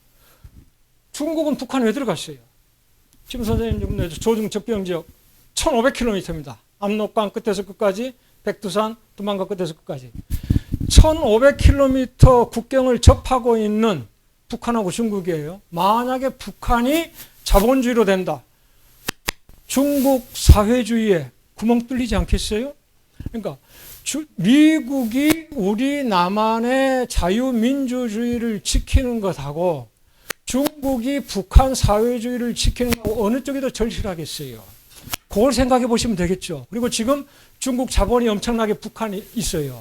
중국은 북한에 왜 들어갔어요? 지금 선생님 조중적병지역 1500km입니다. 압록강 끝에서 끝까지, 백두산, 두만강 끝에서 끝까지. 1500km 국경을 접하고 있는 북한하고 중국이에요. 만약에 북한이 자본주의로 된다. 중국 사회주의에 구멍 뚫리지 않겠어요? 그러니까 미국이 우리 남한의 자유민주주의를 지키는 것하고 중국이 북한 사회주의를 지키는 것하고 어느 쪽이 더 절실하겠어요? 그걸 생각해 보시면 되겠죠. 그리고 지금 중국 자본이 엄청나게 북한이 있어요.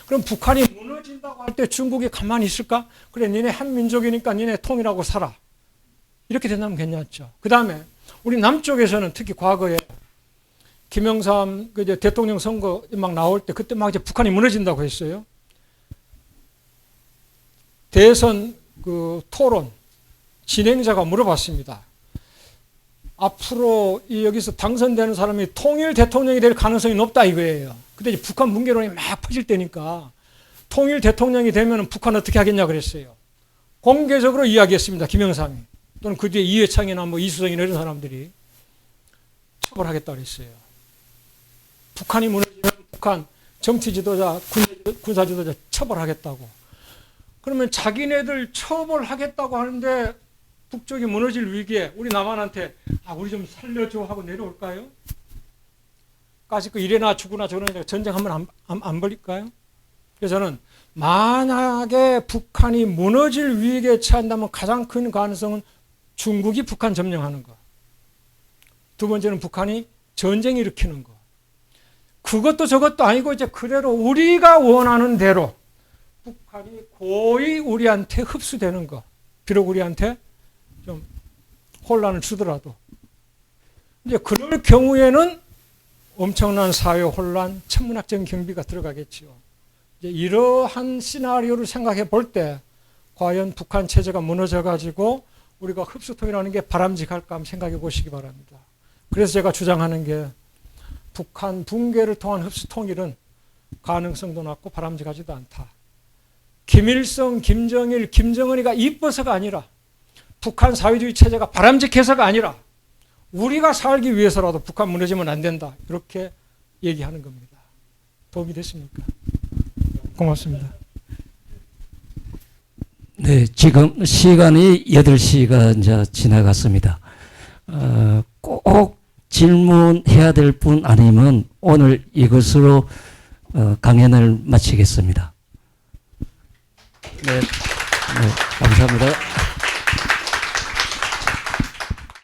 그럼 북한이 무너진다고 할 때 중국이 가만히 있을까? 그래, 니네 한 민족이니까 니네 통일하고 살아. 이렇게 된다면 괜찮죠. 그 다음에 우리 남쪽에서는 특히 과거에 김영삼 이제 대통령 선거 막 나올 때 그때 막 이제 북한이 무너진다고 했어요. 대선 그 토론 진행자가 물어봤습니다. 앞으로 여기서 당선되는 사람이 통일 대통령이 될 가능성이 높다 이거예요. 그때 이제 북한 붕괴론이 막 퍼질 때니까 통일 대통령이 되면 북한 어떻게 하겠냐 그랬어요. 공개적으로 이야기했습니다. 김영삼이. 또는 그 뒤에 이회창이나 뭐 이수성이나 이런 사람들이 처벌하겠다 그랬어요. 북한이 무너지면 북한 정치 지도자, 군사 지도자 처벌하겠다고. 그러면 자기네들 처벌하겠다고 하는데 북쪽이 무너질 위기에 우리 남한한테 우리 좀 살려줘 하고 내려올까요? 까짓 거 이래나 죽으나 저러나 전쟁 한번 안 벌릴까요? 그래서 저는 만약에 북한이 무너질 위기에 처한다면 가장 큰 가능성은 중국이 북한 점령하는 거. 두 번째는 북한이 전쟁 일으키는 거. 그것도 저것도 아니고 이제 그대로 우리가 원하는 대로 북한이 고의 우리한테 흡수되는 거. 비록 우리한테 좀 혼란을 주더라도. 이제 그럴 경우에는 엄청난 사회 혼란, 천문학적인 경비가 들어가겠지요. 이제 이러한 시나리오를 생각해 볼 때 과연 북한 체제가 무너져 가지고 우리가 흡수 통일하는 게 바람직할까 한번 생각해 보시기 바랍니다. 그래서 제가 주장하는 게 북한 붕괴를 통한 흡수 통일은 가능성도 낮고 바람직하지도 않다. 김일성, 김정일, 김정은이가 이뻐서가 아니라 북한 사회주의 체제가 바람직해서가 아니라 우리가 살기 위해서라도 북한 무너지면 안 된다. 이렇게 얘기하는 겁니다. 도움이 됐습니까? 고맙습니다. 네, 지금 시간이 8시가 이제 지나갔습니다. 꼭 질문해야 될 분 아니면 오늘 이것으로 강연을 마치겠습니다. 네, 감사합니다.